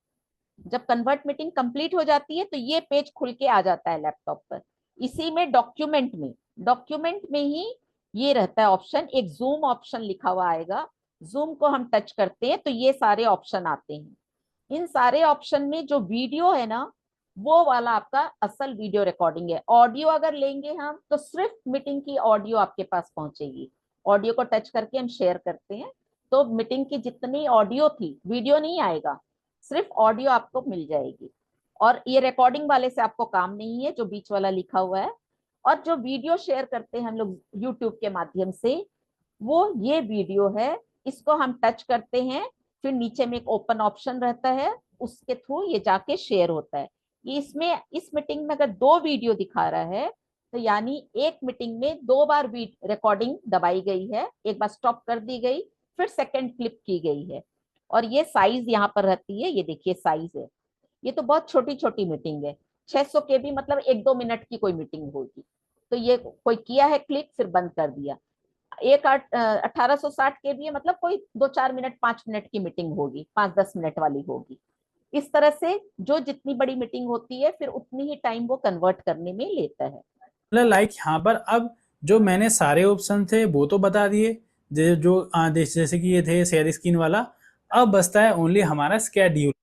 जब कन्वर्ट मीटिंग कंप्लीट हो जाती है तो ये पेज खुल के आ जाता है लैपटॉप पर। इसी में डॉक्यूमेंट में ही ये रहता है ऑप्शन, एक जूम ऑप्शन लिखा हुआ आएगा, जूम को हम टच करते हैं तो ये सारे ऑप्शन आते हैं। इन सारे ऑप्शन में जो वीडियो है ना, वो वाला आपका असल वीडियो रिकॉर्डिंग है। ऑडियो अगर लेंगे हम तो सिर्फ मीटिंग की ऑडियो आपके पास पहुंचेगी। ऑडियो को टच करके हम शेयर करते हैं तो मीटिंग की जितनी ऑडियो थी, वीडियो नहीं आएगा, सिर्फ ऑडियो आपको मिल जाएगी। और ये रिकॉर्डिंग वाले से आपको काम नहीं है, जो बीच वाला लिखा हुआ है। और जो वीडियो शेयर करते हैं हम लोग यूट्यूब के माध्यम से, वो ये वीडियो है, इसको हम टच करते हैं, फिर नीचे में एक ओपन ऑप्शन रहता है, उसके थ्रू ये जाके शेयर होता है। ये इसमें इस मीटिंग में अगर 2 वीडियो दिखा रहा है तो यानी एक मीटिंग में 2 बार रिकॉर्डिंग दबाई गई है, एक बार स्टॉप कर दी गई, फिर सेकंड क्लिप की गई है। और ये साइज यहाँ पर रहती है, ये देखिए साइज है। ये तो बहुत छोटी छोटी मीटिंग है, 600 KB, मतलब 1-2 मिनट की कोई मीटिंग होगी, तो ये कोई किया है क्लिक फिर बंद कर दिया। 1860 KB है, मतलब कोई 2-4 मिनट 5 मिनट की मीटिंग होगी, 5-10 मिनट वाली होगी। इस तरह से जो जितनी बड़ी मीटिंग होती है फिर उतनी ही टाइम वो कन्वर्ट करने में लेता है। लाइक यहाँ पर अब जो मैंने सारे ऑप्शन थे वो तो बता दिए, जैसे कि ये थे शेयर स्क्रीन वाला। अब बचता है ओनली हमारा स्केड्यूल।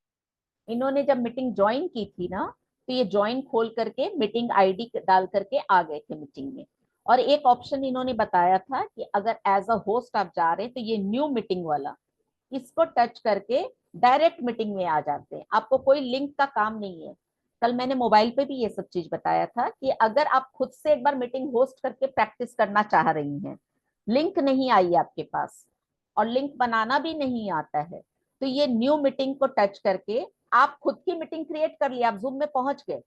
इन्होंने जब मीटिंग ज्वाइन की थी ना, तो ये ज्वाइन खोल करके मीटिंग आईडी डाल करके आ गए थे मीटिंग में। और एक ऑप्शन इन्होंने बताया था कि अगर एज अ होस्ट आप जा रहे हैं तो ये न्यू मीटिंग वाला, इसको टच करके डायरेक्ट मीटिंग में आ जाते हैं, आपको कोई लिंक का काम नहीं है। कल मैंने मोबाइल पे भी ये सब चीज बताया था कि अगर आप खुद से एक बार मीटिंग होस्ट करके प्रैक्टिस करना चाह रही हैं, लिंक नहीं आई आपके पास और लिंक बनाना भी नहीं आता है, तो ये न्यू मीटिंग को टच करके आप खुद की मीटिंग क्रिएट कर लिया, आप जूम में पहुंच गए।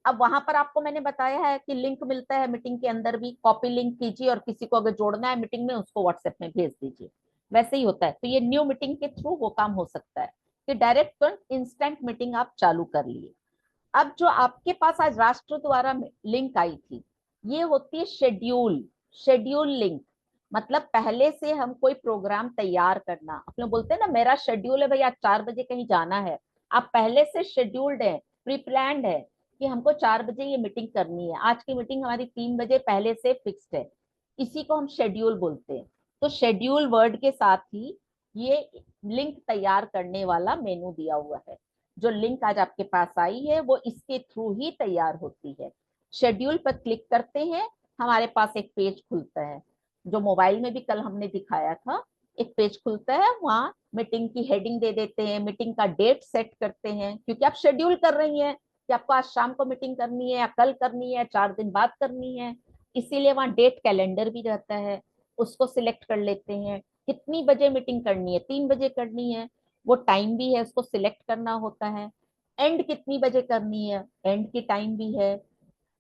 अब वहां पर आपको मैंने बताया है कि लिंक मिलता है मीटिंग के अंदर भी, कॉपी लिंक कीजिए और किसी को अगर जोड़ना है मीटिंग में उसको व्हाट्सएप में भेज दीजिए, वैसे ही होता है। तो ये न्यू मीटिंग के थ्रू वो काम हो सकता है कि डायरेक्ट इंस्टेंट मीटिंग आप चालू कर लिए। अब जो आपके पास आज राष्ट्र द्वारा लिंक आई थी, ये होती है शेड्यूल लिंक। मतलब पहले से हम कोई प्रोग्राम तैयार करना, आप लोग बोलते हैं ना मेरा शेड्यूल है भाई, आज 4 बजे कहीं जाना है, आप पहले से शेड्यूल्ड है, प्री प्लान्ड है कि हमको 4 बजे ये मीटिंग करनी है, आज की मीटिंग हमारी 3 बजे पहले से फिक्स्ड है, इसी को हम शेड्यूल बोलते हैं। तो शेड्यूल वर्ड के साथ ही ये लिंक तैयार करने वाला मेनू दिया हुआ है। जो लिंक आज आपके पास आई है वो इसके थ्रू ही तैयार होती है। शेड्यूल पर क्लिक करते हैं, हमारे पास एक पेज खुलता है, जो मोबाइल में भी कल हमने दिखाया था। एक पेज खुलता है, वहाँ मीटिंग की हेडिंग दे देते हैं, मीटिंग का डेट सेट करते हैं, क्योंकि आप शेड्यूल कर रही हैं कि आपको आज शाम को मीटिंग करनी है या कल करनी है या 4 दिन बाद करनी है, इसीलिए वहाँ डेट कैलेंडर भी रहता है, उसको सिलेक्ट कर लेते हैं। कितनी बजे मीटिंग करनी है, 3 बजे करनी है, वो टाइम भी है, उसको सिलेक्ट करना होता है। एंड कितनी बजे करनी है, एंड की टाइम भी है।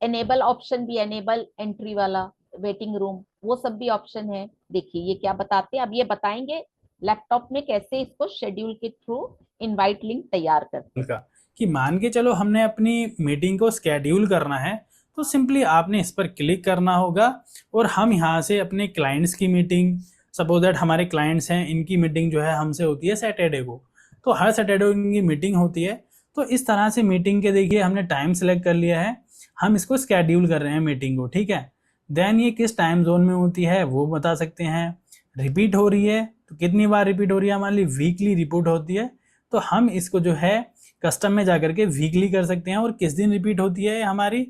एनेबल ऑप्शन भी, एनेबल एंट्री वाला, वेटिंग रूम, वो सब भी ऑप्शन है। देखिए ये क्या बताते हैं, अब ये बताएंगे लैपटॉप में कैसे इसको शेड्यूल के थ्रू इनवाइट लिंक तैयार करते हैं। का कि मान के चलो हमने अपनी मीटिंग को स्केड्यूल करना है, तो सिंपली आपने इस पर क्लिक करना होगा और हम यहाँ से अपने क्लाइंट्स की मीटिंग, सपोज दैट हमारे क्लाइंट्स हैं, इनकी मीटिंग जो है हमसे होती है सैटरडे को, तो हर सैटरडे इनकी मीटिंग होती है। तो इस तरह से मीटिंग के देखिए हमने टाइम सेलेक्ट कर लिया है, हम इसको स्केड्यूल कर रहे हैं मीटिंग को, ठीक है। देन ये किस टाइम जोन में होती है वो बता सकते हैं। रिपीट हो रही है तो कितनी बार रिपीट हो रही है, हमारी वीकली रिपोर्ट होती है, तो हम इसको जो है कस्टम में जाकर के वीकली कर सकते हैं। और किस दिन रिपीट होती है हमारी,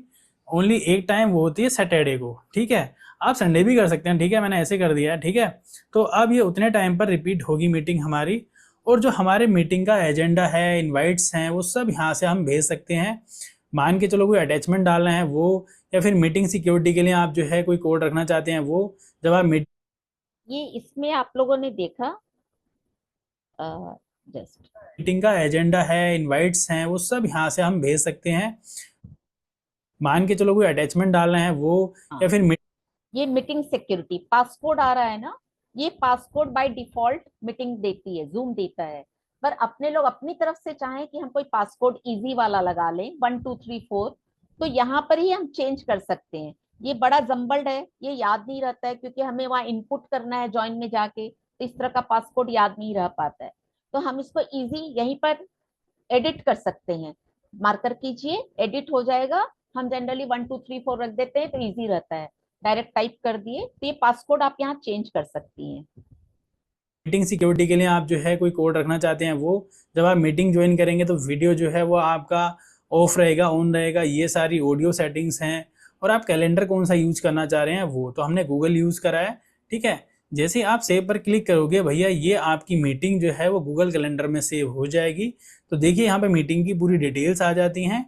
ओनली एक टाइम, वो होती है सैटरडे को, ठीक है। आप संडे भी कर सकते हैं, ठीक है, मैंने ऐसे कर दिया है, ठीक है। तो अब ये उतने टाइम पर रिपीट होगी मीटिंग हमारी, और जो हमारे मीटिंग का एजेंडा है, इनवाइट्स हैं, वो सब यहाँ से हम भेज सकते हैं। मान के चलो कोई अटैचमेंट डालना है वो, या फिर मीटिंग सिक्योरिटी के लिए आप जो है कोई कोड रखना चाहते हैं वो, जब आप ये इसमें आप लोगों ने देखा जस्ट मीटिंग का एजेंडा है, इनवाइट्स हैं, वो सब यहाँ से हम भेज सकते हैं। मान के चलो कोई अटैचमेंट डालना है वो, या फिर ये मीटिंग सिक्योरिटी पासकोड आ रहा है ना, ये पासकोड बाय डिफॉल्ट मीटिंग देती है, जूम देता है। पर अपने लोग अपनी तरफ से चाहें कि हम कोई पासकोड इजी वाला लगा लें 1 2 3 4, तो यहाँ पर ही हम चेंज कर सकते हैं। ये बड़ा जम्बल्ड है, ये याद नहीं रहता है, क्योंकि हमें वहाँ इनपुट करना है ज्वाइन में जाके, तो इस तरह का पासकोड याद नहीं रह पाता है। तो हम इसको इजी यहीं पर एडिट कर सकते हैं। मार्कर कीजिए, एडिट हो जाएगा। हम जनरली 1 2 3 4 रख देते हैं तो इजी रहता है, डायरेक्ट टाइप कर दिए, तो ये पासकोड आप यहाँ चेंज कर सकती हैं। मीटिंग सिक्योरिटी के लिए आप जो है कोई कोड रखना चाहते हैं वो, जब आप मीटिंग ज्वाइन करेंगे तो वीडियो जो है वो आपका ऑफ रहेगा, ऑन रहेगा, ये सारी ऑडियो सेटिंग्स हैं। और आप कैलेंडर कौन सा यूज करना चाह रहे हैं वो, तो हमने गूगल यूज करा है, ठीक है। जैसे ही आप सेव पर क्लिक करोगे भैया, ये आपकी मीटिंग जो है वो गूगल कैलेंडर में सेव हो जाएगी। तो देखिए यहाँ पे मीटिंग की पूरी डिटेल्स आ जाती हैं।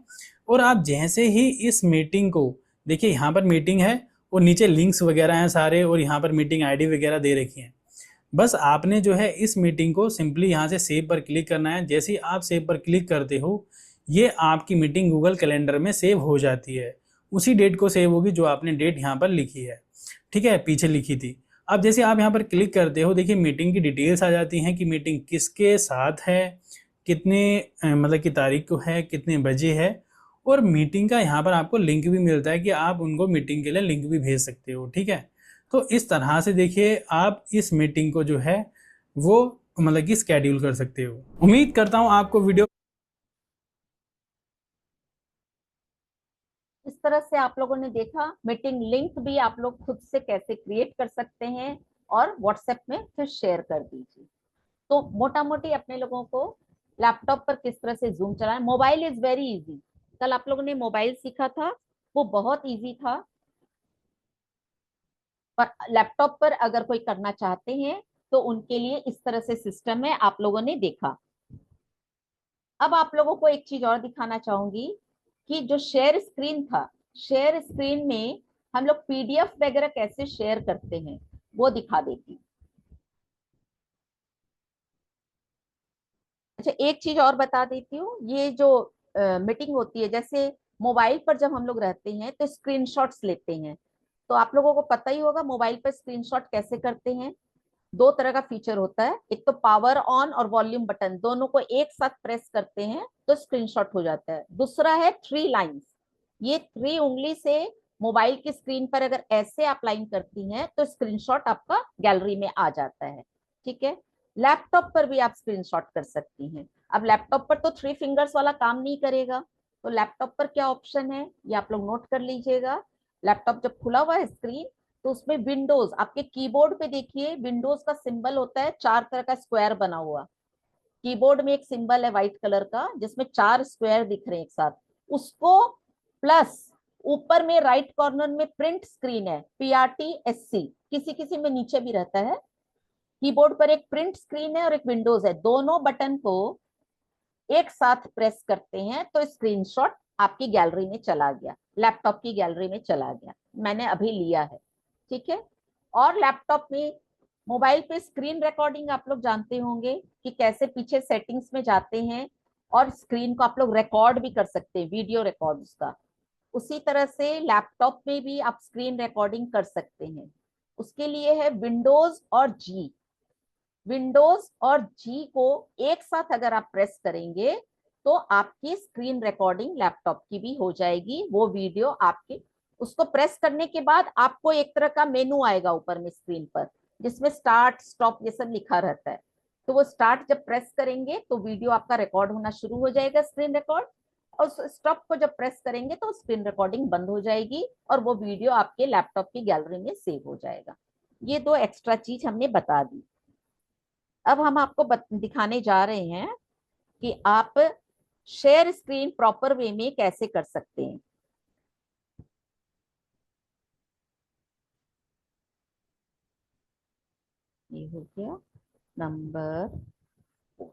और आप जैसे ही इस मीटिंग को, देखिए यहाँ पर मीटिंग है और नीचे लिंक्स वगैरह हैं सारे, और यहाँ पर मीटिंग आईडी वगैरह दे रखी है। बस आपने जो है इस मीटिंग को सिंपली यहाँ से सेव पर क्लिक करना है। जैसे ही आप सेव पर क्लिक करते हो, ये आपकी मीटिंग गूगल कैलेंडर में सेव हो जाती है। उसी डेट को सेव होगी जो आपने डेट यहाँ पर लिखी है, ठीक है, पीछे लिखी थी। अब जैसे आप यहाँ पर क्लिक करते हो, देखिए मीटिंग की डिटेल्स आ जाती हैं कि मीटिंग किसके साथ है, कितने मतलब की तारीख को है, कितने बजे है, और मीटिंग का यहाँ पर आपको लिंक भी मिलता है कि आप उनको मीटिंग के लिए लिंक भी भेज सकते हो, ठीक है। तो इस तरह से देखिए आप इस मीटिंग को जो है वो मतलब कि स्केड्यूल कर सकते हो। उम्मीद करता हूँ आपको वीडियो इस तरह से आप लोगों ने देखा मीटिंग लिंक भी आप लोग खुद से कैसे क्रिएट कर सकते हैं और व्हाट्सएप में फिर शेयर कर दीजिए। तो मोटा मोटी अपने लोगों को लैपटॉप पर किस तरह से जूम चलाएं। मोबाइल इज वेरी इजी, कल आप लोगों ने मोबाइल सीखा था, वो बहुत इजी था। पर लैपटॉप पर अगर कोई करना चाहते हैं तो उनके लिए इस तरह से सिस्टम है, आप लोगों ने देखा। अब आप लोगों को एक चीज और दिखाना चाहूंगी कि जो शेयर स्क्रीन था, शेयर स्क्रीन में हम लोग पीडीएफ वगैरह कैसे शेयर करते हैं वो दिखा देती हूँ। अच्छा, एक चीज और बता देती हूँ, ये जो मीटिंग होती है, जैसे मोबाइल पर जब हम लोग रहते हैं तो स्क्रीनशॉट्स लेते हैं, तो आप लोगों को पता ही होगा मोबाइल पर स्क्रीनशॉट कैसे करते हैं। 2 तरह का फीचर होता है, एक तो पावर ऑन और वॉल्यूम बटन, दोनों को एक साथ प्रेस करते हैं तो स्क्रीनशॉट हो जाता है। दूसरा है 3 लाइंस, ये 3 उंगली से मोबाइल की स्क्रीन पर अगर ऐसे आप लाइन करती हैं तो स्क्रीनशॉट आपका गैलरी में आ जाता है, ठीक है। लैपटॉप पर भी आप स्क्रीनशॉट कर सकती हैं। अब लैपटॉप पर तो 3 फिंगर्स वाला काम नहीं करेगा, तो लैपटॉप पर क्या ऑप्शन है ये आप लोग नोट कर लीजिएगा। लैपटॉप जब खुला हुआ है स्क्रीन, तो उसमें विंडोज, आपके कीबोर्ड पे देखिए विंडोज का सिंबल होता है, 4 तरह का स्क्वायर बना हुआ। कीबोर्ड में एक सिंबल है व्हाइट कलर का जिसमें 4 स्क्वायर दिख रहे हैं एक साथ, उसको प्लस ऊपर में राइट कॉर्नर में प्रिंट स्क्रीन है, PRTSC, किसी किसी में नीचे भी रहता है। कीबोर्ड पर एक प्रिंट स्क्रीन है और एक विंडोज है, दोनों बटन को एक साथ प्रेस करते हैं तो स्क्रीनशॉट आपकी गैलरी में चला गया, लैपटॉप की गैलरी में चला गया, मैंने अभी लिया है, ठीक है। और लैपटॉप में, मोबाइल पे स्क्रीन रिकॉर्डिंग आप लोग जानते होंगे कि कैसे पीछे सेटिंग्स में जाते हैं और स्क्रीन को आप लोग रिकॉर्ड भी कर सकते हैं, वीडियो रिकॉर्ड उसका। उसी तरह से लैपटॉप में भी आप स्क्रीन रिकॉर्डिंग कर सकते हैं। उसके लिए है विंडोज और जी। विंडोज और जी को एक साथ अगर आप प्रेस करेंगे तो आपकी स्क्रीन रिकॉर्डिंग लैपटॉप की भी हो जाएगी। वो वीडियो आपके, उसको प्रेस करने के बाद आपको एक तरह का मेनू आएगा ऊपर में स्क्रीन पर, जिसमें स्टार्ट स्टॉप ये सब लिखा रहता है। तो वो स्टार्ट जब प्रेस करेंगे तो वीडियो आपका रिकॉर्ड होना शुरू हो जाएगा, स्क्रीन रिकॉर्ड, और स्टॉप को जब प्रेस करेंगे तो स्क्रीन रिकॉर्डिंग बंद हो जाएगी और वो वीडियो आपके लैपटॉप की गैलरी में सेव हो जाएगा। ये दो एक्स्ट्रा चीज हमने बता दी। अब हम आपको दिखाने जा रहे हैं कि आप शेयर स्क्रीन प्रॉपर वे में कैसे कर सकते हैं। ये हो गया नंबर 4।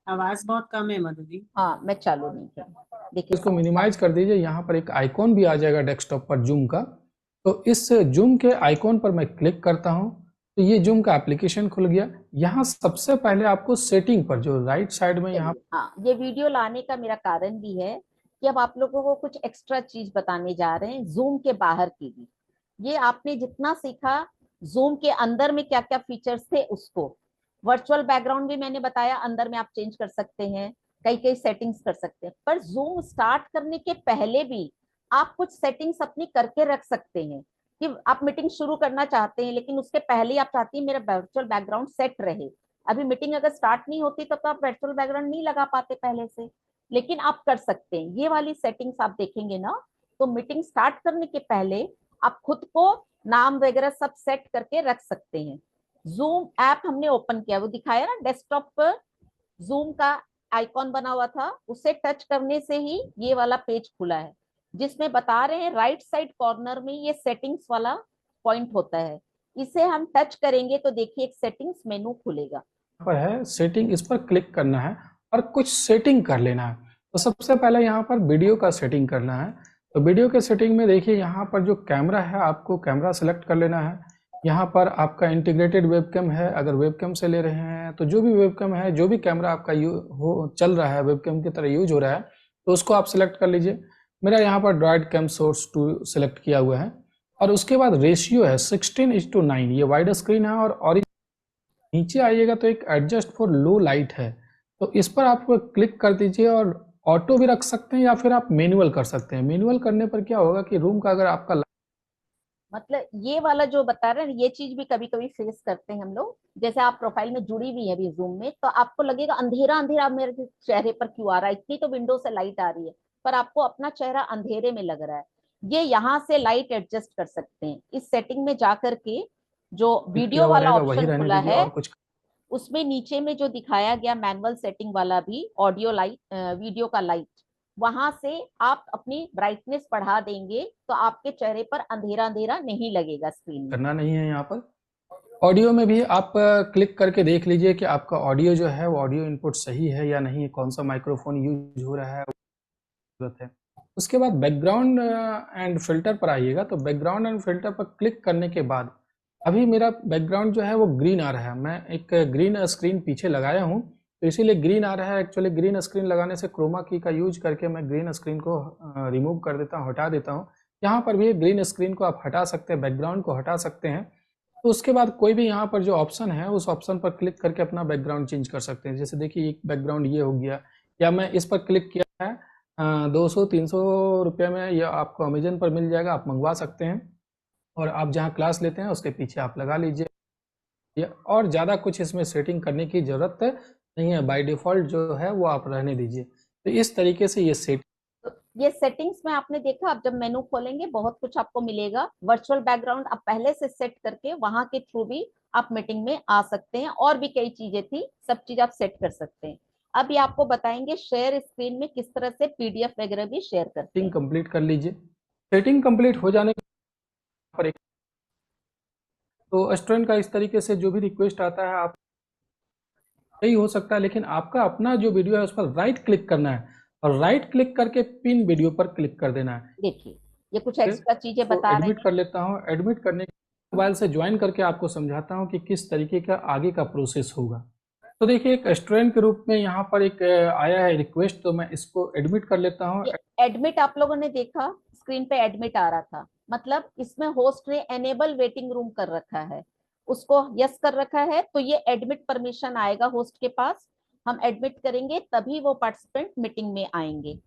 आवाज बहुत कम है मधु जी। हाँ, मैं चालू नहीं कर, देखिए इसको मिनिमाइज कर दीजिए। यहाँ पर एक आइकॉन भी आ जाएगा डेस्कटॉप पर जूम का। तो इस जूम के आइकॉन पर मैं क्लिक करता हूँ तो ये जूम का एप्लीकेशन खुल गया। यहाँ सबसे पहले आपको सेटिंग पर जो राइट साइड में यहाँ, हाँ, ये वीडियो लाने का मेरा कारण भी है कि अब आप लोगों को कुछ एक्स्ट्रा चीज बताने जा रहे हैं जूम के बाहर की भी। ये आपने जितना सीखा जूम के अंदर में क्या क्या फीचर्स थे उसको, वर्चुअल बैकग्राउंड भी मैंने बताया, अंदर में आप चेंज कर सकते हैं, कई कई सेटिंग्स कर सकते हैं। पर जूम स्टार्ट करने के पहले भी आप कुछ सेटिंग्स अपनी करके रख सकते हैं कि आप मीटिंग शुरू करना चाहते हैं लेकिन उसके पहले ही आप चाहती हैं मेरा वर्चुअल बैकग्राउंड सेट रहे। अभी मीटिंग अगर स्टार्ट नहीं होती तब तो आप वर्चुअल बैकग्राउंड नहीं लगा पाते पहले से, लेकिन आप कर सकते हैं। ये वाली सेटिंग्स आप देखेंगे ना, तो मीटिंग स्टार्ट करने के पहले आप खुद को नाम वगैरह सब सेट करके रख सकते हैं। जूम ऐप हमने ओपन किया, वो दिखाया ना डेस्कटॉप पर जूम का आइकॉन बना हुआ था, उसे टच करने से ही ये वाला पेज खुला है जिसमें बता रहे हैं राइट साइड कॉर्नर में ये सेटिंग्स वाला पॉइंट होता है। इसे हम टच करेंगे तो देखिए एक सेटिंग्स मेनू खुलेगा। पर है सेटिंग, इस पर क्लिक करना है और कुछ सेटिंग कर लेना है। तो सबसे पहले यहाँ पर वीडियो का सेटिंग करना है। तो वीडियो के सेटिंग में देखिए यहाँ पर जो कैमरा है आपको कैमरा सेलेक्ट कर लेना है। यहाँ पर आपका इंटीग्रेटेड वेबकैम है, अगर वेबकैम से ले रहे हैं तो जो भी वेबकैम है, जो भी कैमरा आपका चल रहा है वेबकैम की तरह यूज हो रहा है तो उसको आप सिलेक्ट कर लीजिए। मेरा यहाँ पर ड्राइड कैम सोर्स 2 सिलेक्ट किया हुआ है और उसके बाद रेशियो है 16:9, ये वाइड स्क्रीन है। और नीचे आइएगा तो एक एडजस्ट फॉर लो लाइट है, तो इस पर आप क्लिक कर दीजिए और ऑटो भी रख सकते हैं या फिर आप मैनुअल कर सकते हैं। मैनुअल करने पर क्या होगा कि रूम का अगर आपका मतलब ये वाला जो बता रहे हैं ये चीज भी कभी कभी फेस करते हैं हम लोग। जैसे आप प्रोफाइल में जुड़ी हुई है अभी जूम में, तो आपको लगेगा अंधेरा अंधेरा मेरे चेहरे पर क्यों आ रहा है, इतनी तो विंडो से लाइट आ रही है पर आपको अपना चेहरा अंधेरे में लग रहा है। ये यहाँ से लाइट एडजस्ट कर सकते हैं। इस सेटिंग में जाकर के जो वीडियो वाला ऑप्शन खुला है उसमें नीचे में जो दिखाया गया मैनुअल सेटिंग वाला भी ऑडियो लाइट, वीडियो का लाइट, वहां से आप अपनी ब्राइटनेस बढ़ा देंगे तो आपके चेहरे पर अंधेरा अंधेरा नहीं लगेगा स्क्रीन में। करना नहीं है। यहाँ पर ऑडियो में भी आप क्लिक करके देख लीजिए कि आपका ऑडियो जो है वो ऑडियो इनपुट सही है या नहीं, कौन सा माइक्रोफोन यूज हो रहा है। उसके बाद बैकग्राउंड एंड फिल्टर पर आइएगा। तो बैकग्राउंड एंड फिल्टर पर क्लिक करने के बाद अभी मेरा बैकग्राउंड जो है वो ग्रीन आ रहा है। मैं एक ग्रीन स्क्रीन पीछे लगाया हूँ तो इसीलिए ग्रीन आ रहा है। एक्चुअली ग्रीन स्क्रीन लगाने से क्रोमा की का यूज करके मैं ग्रीन स्क्रीन को रिमूव कर देता हूँ, हटा देता हूँ। यहाँ पर भी ग्रीन स्क्रीन को आप हटा सकते हैं, बैकग्राउंड को हटा सकते हैं। तो उसके बाद कोई भी यहाँ पर जो ऑप्शन है उस ऑप्शन पर क्लिक करके अपना बैकग्राउंड चेंज कर सकते हैं। जैसे देखिए एक बैकग्राउंड ये हो गया, या मैं इस पर क्लिक किया है 200-300 रुपये में यह आपको अमेजन पर मिल जाएगा, आप मंगवा सकते हैं और आप जहाँ क्लास लेते हैं उसके पीछे आप लगा लीजिए। और ज़्यादा कुछ इसमें सेटिंग करने की ज़रूरत नहीं है, बाय डिफ़ॉल्ट जो है वो आप रहने दीजिए। तो इस तरीके से ये सेट तो ये सेटिंग्स में आपने देखा, अब जब मेनू खोलेंगे बहुत कुछ आपको मिलेगा। वर्चुअल बैकग्राउंड आप पहले से सेट करके वहां के थ्रू भी आप मीटिंग में आ सकते हैं, और भी कई चीजें थी, सब चीज आप सेट कर सकते हैं। अब ये आपको बताएंगे शेयर स्क्रीन में किस तरह से पीडीएफ वगैरह भी शेयर करते सेटिंग हैं। कंप्लीट कर लीजिए। सेटिंग कंप्लीट हो जाने पर एक तो स्टूडेंट का इस तरीके से जो भी रिक्वेस्ट आता है आप सही हो सकता है, लेकिन आपका अपना जो वीडियो है उस पर राइट क्लिक करना है और राइट क्लिक करके पिन वीडियो पर क्लिक कर देना है। देखिए ये कुछ ओके, एक्स्ट्रा चीजें तो बता रहे एडमिट हैं। कर लेता हूँ। एडमिट करने के मोबाइल से ज्वाइन करके आपको समझाता हूँ कि किस तरीके का आगे का प्रोसेस होगा। तो देखिए एक स्टूडेंट के रूप में यहाँ पर एक आया है रिक्वेस्ट, तो मैं इसको एडमिट कर लेता हूँ। एडमिट आप लोगों ने देखा, स्क्रीन पे एडमिट आ रहा था, मतलब इसमें होस्ट ने एनेबल वेटिंग रूम कर रखा है, उसको यस कर रखा है, तो ये एडमिट परमिशन आएगा होस्ट के पास। हम एडमिट करेंगे तभी वो पार्टिसिपेंट मीटिंग में आएंगे।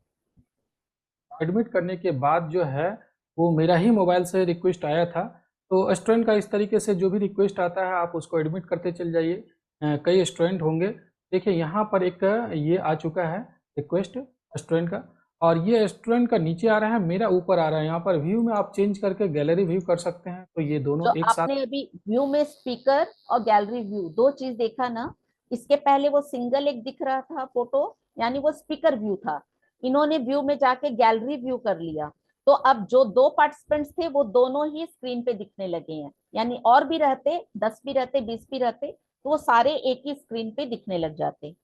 एडमिट करने के बाद जो है वो मेरा ही मोबाइल से रिक्वेस्ट आया था। तो स्टूडेंट का इस तरीके से जो भी रिक्वेस्ट आता है आप उसको एडमिट करते चल जाइए। कई स्टूडेंट होंगे, देखिए यहाँ पर एक ये आ चुका है रिक्वेस्ट स्टूडेंट का, और ये स्टूडेंट का नीचे आ रहा है, मेरा ऊपर आ रहा है। यहाँ पर व्यू में आप चेंज करके गैलरी व्यू कर सकते हैं, तो ये दोनों जो एक साथ। आपने अभी व्यू में स्पीकर और गैलरी व्यू दो चीज देखा ना, इसके पहले वो सिंगल एक दिख रहा था फोटो, यानी वो स्पीकर व्यू था। इन्होंने व्यू में जाके गैलरी व्यू कर लिया, तो अब जो दो पार्टिसिपेंट्स थे वो दोनों ही स्क्रीन पे दिखने लगे हैं। यानी और भी रहते, 10 भी रहते, 20 भी रहते, तो वो सारे एक ही स्क्रीन पे दिखने लग जाते।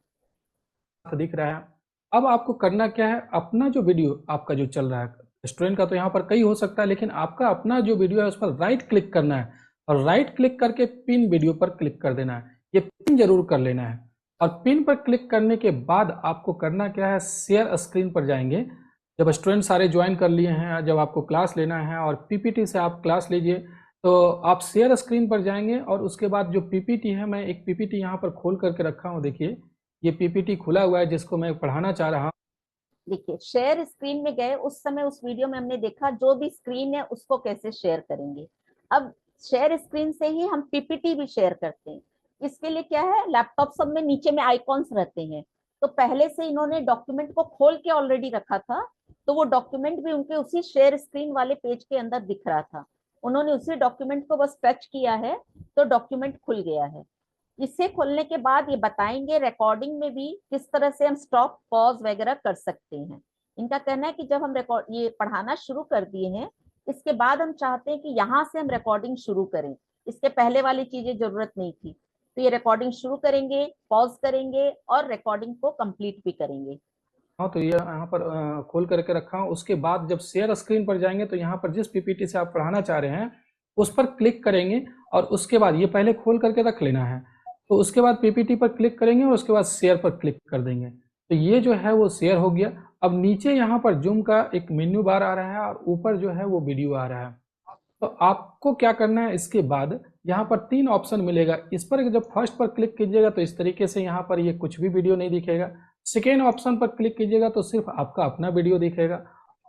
दिख रहा है। अब आपको करना क्या है, अपना जो वीडियो आपका जो चल रहा है स्टूडेंट का, तो यहाँ पर कई हो सकता है, लेकिन आपका अपना जो वीडियो है उस पर राइट क्लिक करना है और राइट क्लिक करके पिन वीडियो पर क्लिक कर देना है। ये पिन जरूर कर लेना है, और पिन पर क्लिक करने के बाद आपको करना क्या है, शेयर स्क्रीन पर जाएंगे। जब स्टूडेंट सारे ज्वाइन कर लिए हैं, जब आपको क्लास लेना है और पीपीटी से आप क्लास लीजिए, तो आप शेयर स्क्रीन पर जाएंगे और उसके बाद जो पीपीटी है, मैं एक पीपीटी यहाँ पर खोल करके रखा हूँ। देखिए ये पीपीटी खुला हुआ है जिसको मैं पढ़ाना चाह रहा हूँ। देखिए शेयर स्क्रीन में गए, उस समय उस वीडियो में हमने देखा जो भी स्क्रीन है उसको कैसे शेयर करेंगे। अब शेयर स्क्रीन से ही हम पीपीटी भी शेयर करते हैं। इसके लिए क्या है, लैपटॉप सब में नीचे में आइकॉन्स रहते हैं, तो पहले से इन्होंने डॉक्यूमेंट को खोल के ऑलरेडी रखा था, तो वो डॉक्यूमेंट भी उनके उसी शेयर स्क्रीन वाले पेज के अंदर दिख रहा था। उन्होंने उसी डॉक्यूमेंट को बस टच किया है तो डॉक्यूमेंट खुल गया है। इसे खोलने के बाद ये बताएंगे रिकॉर्डिंग में भी किस तरह से हम स्टॉप पॉज वगैरह कर सकते हैं। इनका कहना है कि जब हम रिकॉर्ड ये पढ़ाना शुरू कर दिए हैं, इसके बाद हम चाहते हैं कि यहाँ से हम रिकॉर्डिंग शुरू करें, इसके पहले वाली चीजें जरूरत नहीं थी। तो ये रिकॉर्डिंग शुरू करेंगे, पॉज करेंगे और रिकॉर्डिंग को कंप्लीट भी करेंगे। हाँ, तो ये यहाँ पर खोल करके रखा हूँ। उसके बाद जब शेयर स्क्रीन पर जाएंगे तो यहाँ पर जिस पीपीटी से आप पढ़ाना चाह रहे हैं उस पर क्लिक करेंगे, और उसके बाद ये पहले खोल करके रख लेना है। तो उसके बाद पीपीटी पर क्लिक करेंगे और उसके बाद शेयर पर क्लिक कर देंगे, तो ये जो है वो शेयर हो गया। अब नीचे यहाँ पर जूम का एक मेन्यू बार आ रहा है और ऊपर जो है वो वीडियो आ रहा है। तो आपको क्या करना है, इसके बाद यहाँ पर 3 ऑप्शन मिलेगा। इस पर जब फर्स्ट पर क्लिक कीजिएगा तो इस तरीके से यहाँ पर ये कुछ भी वीडियो नहीं दिखेगा। सेकेंड ऑप्शन पर क्लिक कीजिएगा तो सिर्फ आपका अपना वीडियो दिखेगा,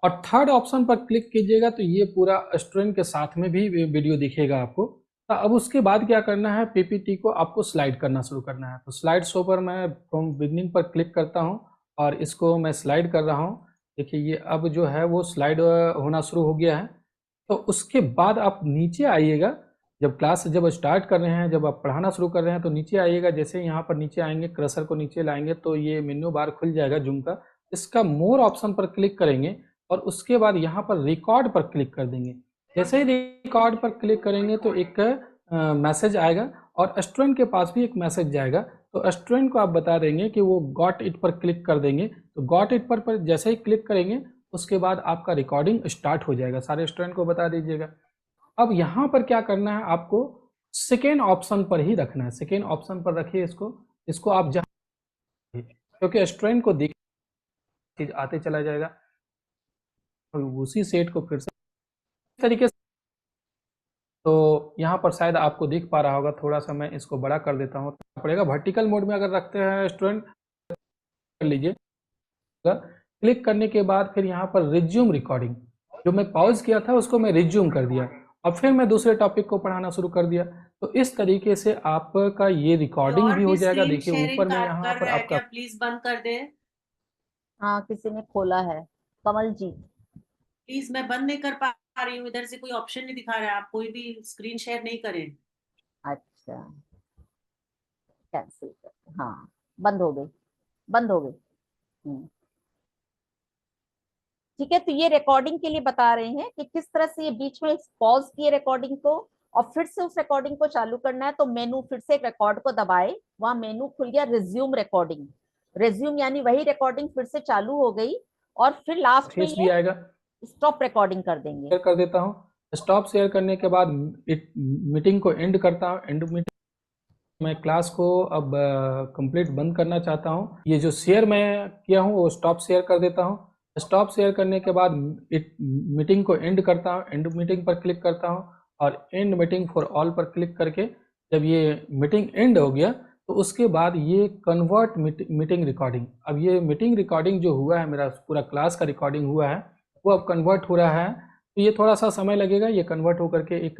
और थर्ड ऑप्शन पर क्लिक कीजिएगा तो ये पूरा स्टूडेंट के साथ में भी वीडियो दिखेगा आपको। तो अब उसके बाद क्या करना है, पीपीटी को आपको स्लाइड करना शुरू करना है। तो स्लाइड शो पर मैं फ्रॉम बिगनिंग पर क्लिक करता हूँ और इसको मैं स्लाइड कर रहा हूँ। देखिए ये अब जो है वो स्लाइड होना शुरू हो गया है। तो उसके बाद आप नीचे आइएगा, जब क्लास जब स्टार्ट कर रहे हैं, जब आप पढ़ाना शुरू कर रहे हैं तो नीचे आइएगा। जैसे यहाँ पर नीचे आएंगे, कर्सर को नीचे लाएंगे तो ये मेन्यू बार खुल जाएगा जूम का। इसका मोर ऑप्शन पर क्लिक करेंगे और उसके बाद यहाँ पर रिकॉर्ड पर क्लिक कर देंगे। जैसे ही रिकॉर्ड पर क्लिक करेंगे तो एक मैसेज आएगा और स्टूडेंट के पास भी एक मैसेज जाएगा। तो स्टूडेंट को आप बता देंगे कि वो गॉट इट पर क्लिक कर देंगे। तो गॉट इट पर जैसे ही क्लिक करेंगे उसके बाद आपका रिकॉर्डिंग स्टार्ट हो जाएगा। सारे स्टूडेंट को बता दीजिएगा। अब यहाँ पर क्या करना है, आपको सेकेंड ऑप्शन पर ही रखना है। सेकेंड ऑप्शन पर रखिए इसको आप जहाँ, क्योंकि स्टूडेंट को देख चीज आते चला जाएगा और उसी सेट को फिर से इस तरीके से। तो यहाँ पर शायद आपको दिख पा रहा होगा, थोड़ा सा मैं इसको बड़ा कर देता हूँ पड़ेगा। वर्टिकल मोड में अगर रखते हैं स्टूडेंट, कर लीजिए। क्लिक करने के बाद फिर यहाँ पर रिज्यूम रिकॉर्डिंग, जो मैं पॉज किया था उसको मैं रिज्यूम कर दिया अब फिर मैं दूसरे टॉपिक को पढ़ाना शुरू कर दिया। तो इस तरीके से आपका ये रिकॉर्डिंग और भी हो भी जाएगा। स्क्रीन देखिए शेयरिंग ऊपर में यहाँ कर पर रहा है आपका क्या? प्लीज बंद कर दे। हाँ, किसी ने खोला है, कमल जी। प्लीज, मैं बंद नहीं कर पा रही हूँ, इधर से कोई ऑप्शन नहीं दिखा रहा है। आप कोई भी स्क्रीन शेयर नहीं करें। अच्छा, कैंसिल कर, हाँ, बंद हो गई, बंद हो गई। ठीक है, तो ये रिकॉर्डिंग के लिए बता रहे हैं कि किस तरह से ये बीच में पॉज किए रिकॉर्डिंग को और फिर से उस रिकॉर्डिंग को चालू करना है। तो मेनू, फिर से एक रिकॉर्ड को दबाए, वहां मेनू खुल गया रिज्यूम रिकॉर्डिंग। रिज्यूम यानी वही रिकॉर्डिंग फिर से चालू हो गई और फिर लास्ट में फेस भी ये आएगा। स्टॉप रिकॉर्डिंग कर देंगे। शेयर कर देता हूँ। स्टॉप शेयर करने के बाद मीटिंग को एंड करता हूँ। एंड मीटिंग, मैं क्लास को अब कंप्लीट बंद करना चाहता हूँ। ये जो शेयर मैं किया हूँ वो स्टॉप शेयर कर देता हूँ। स्टॉप शेयर करने के बाद मीटिंग को एंड करता हूँ। एंड मीटिंग पर क्लिक करता हूँ और एंड मीटिंग फॉर ऑल पर क्लिक करके जब ये मीटिंग एंड हो गया तो उसके बाद ये कन्वर्ट मीटिंग रिकॉर्डिंग, अब ये मीटिंग रिकॉर्डिंग जो हुआ है, मेरा पूरा क्लास का रिकॉर्डिंग हुआ है, वो अब कन्वर्ट हो रहा है। तो ये थोड़ा सा समय लगेगा, ये कन्वर्ट होकर के एक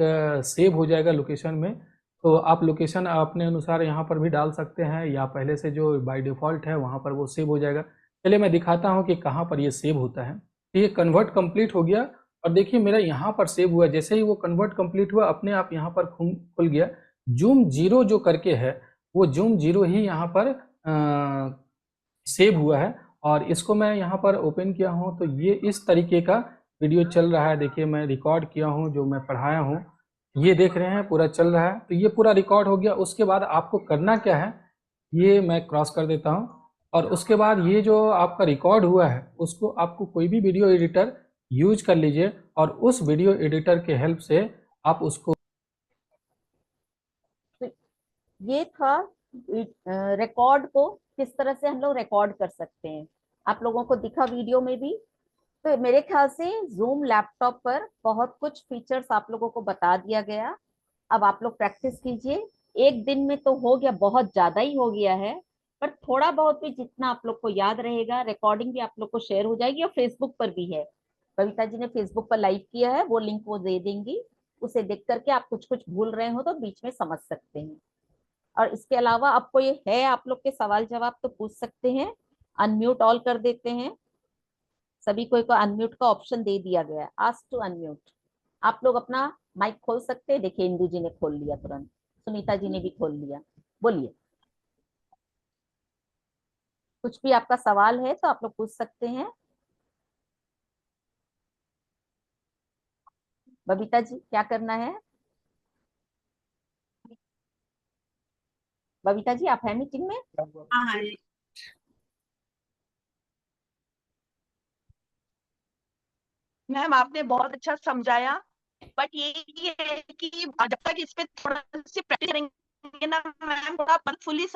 सेव हो जाएगा लोकेशन में। तो आप लोकेशन अपने अनुसार यहाँ पर भी डाल सकते हैं या पहले से जो बाय डिफ़ॉल्ट है वहाँ पर वो सेव हो जाएगा। चलिए मैं दिखाता हूँ कि कहाँ पर ये सेव होता है। तो ये कन्वर्ट कंप्लीट हो गया और देखिए मेरा यहाँ पर सेव हुआ। जैसे ही वो कन्वर्ट कंप्लीट हुआ अपने आप यहाँ पर खुल गया। जूम जीरो जो करके है वो जूम जीरो ही यहाँ पर सेव हुआ है और इसको मैं यहाँ पर ओपन किया हूँ तो ये इस तरीके का वीडियो चल रहा है। देखिए मैं रिकॉर्ड किया हूँ, जो मैं पढ़ाया हूँ ये देख रहे हैं पूरा चल रहा है। तो ये पूरा रिकॉर्ड हो गया। उसके बाद आपको करना क्या है, ये मैं क्रॉस कर देता हूँ और उसके बाद ये जो आपका रिकॉर्ड हुआ है उसको आपको कोई भी वीडियो एडिटर यूज कर लीजिए और उस वीडियो एडिटर के हेल्प से आप उसको, ये था रिकॉर्ड को किस तरह से हम लोग रिकॉर्ड कर सकते हैं। आप लोगों को दिखा वीडियो में भी। तो मेरे ख्याल से जूम लैपटॉप पर बहुत कुछ फीचर्स आप लोगों को बता दिया गया। अब आप लोग प्रैक्टिस कीजिए। एक दिन में तो हो गया, बहुत ज्यादा ही हो गया है, पर थोड़ा बहुत भी जितना आप लोग को याद रहेगा, रिकॉर्डिंग भी आप लोग को शेयर हो जाएगी और फेसबुक पर भी है। कविता जी ने फेसबुक पर लाइव किया है, वो लिंक वो दे देंगी। उसे देख करके आप कुछ कुछ भूल रहे हो तो बीच में समझ सकते हैं। और इसके अलावा आपको ये है, आप लोग के सवाल जवाब तो पूछ सकते हैं। अनम्यूट ऑल कर देते हैं, सभी को अनम्यूट का ऑप्शन दे दिया गया है, आस्क टू अनम्यूट। आप लोग अपना माइक खोल सकते हैं। देखिए इंदु जी ने खोल लिया तुरंत, सुनीता जी ने भी खोल लिया। बोलिए, कुछ भी आपका सवाल है तो आप लोग पूछ सकते हैं। बबीता जी क्या करना है? बबीता जी आप है मीटिंग में? हाँ, मैम आपने बहुत अच्छा समझाया, बट ये है कि जब तक इस पे थोड़ा सी प्रैक्टिस करेंगे ना मैम, थोड़ा फुली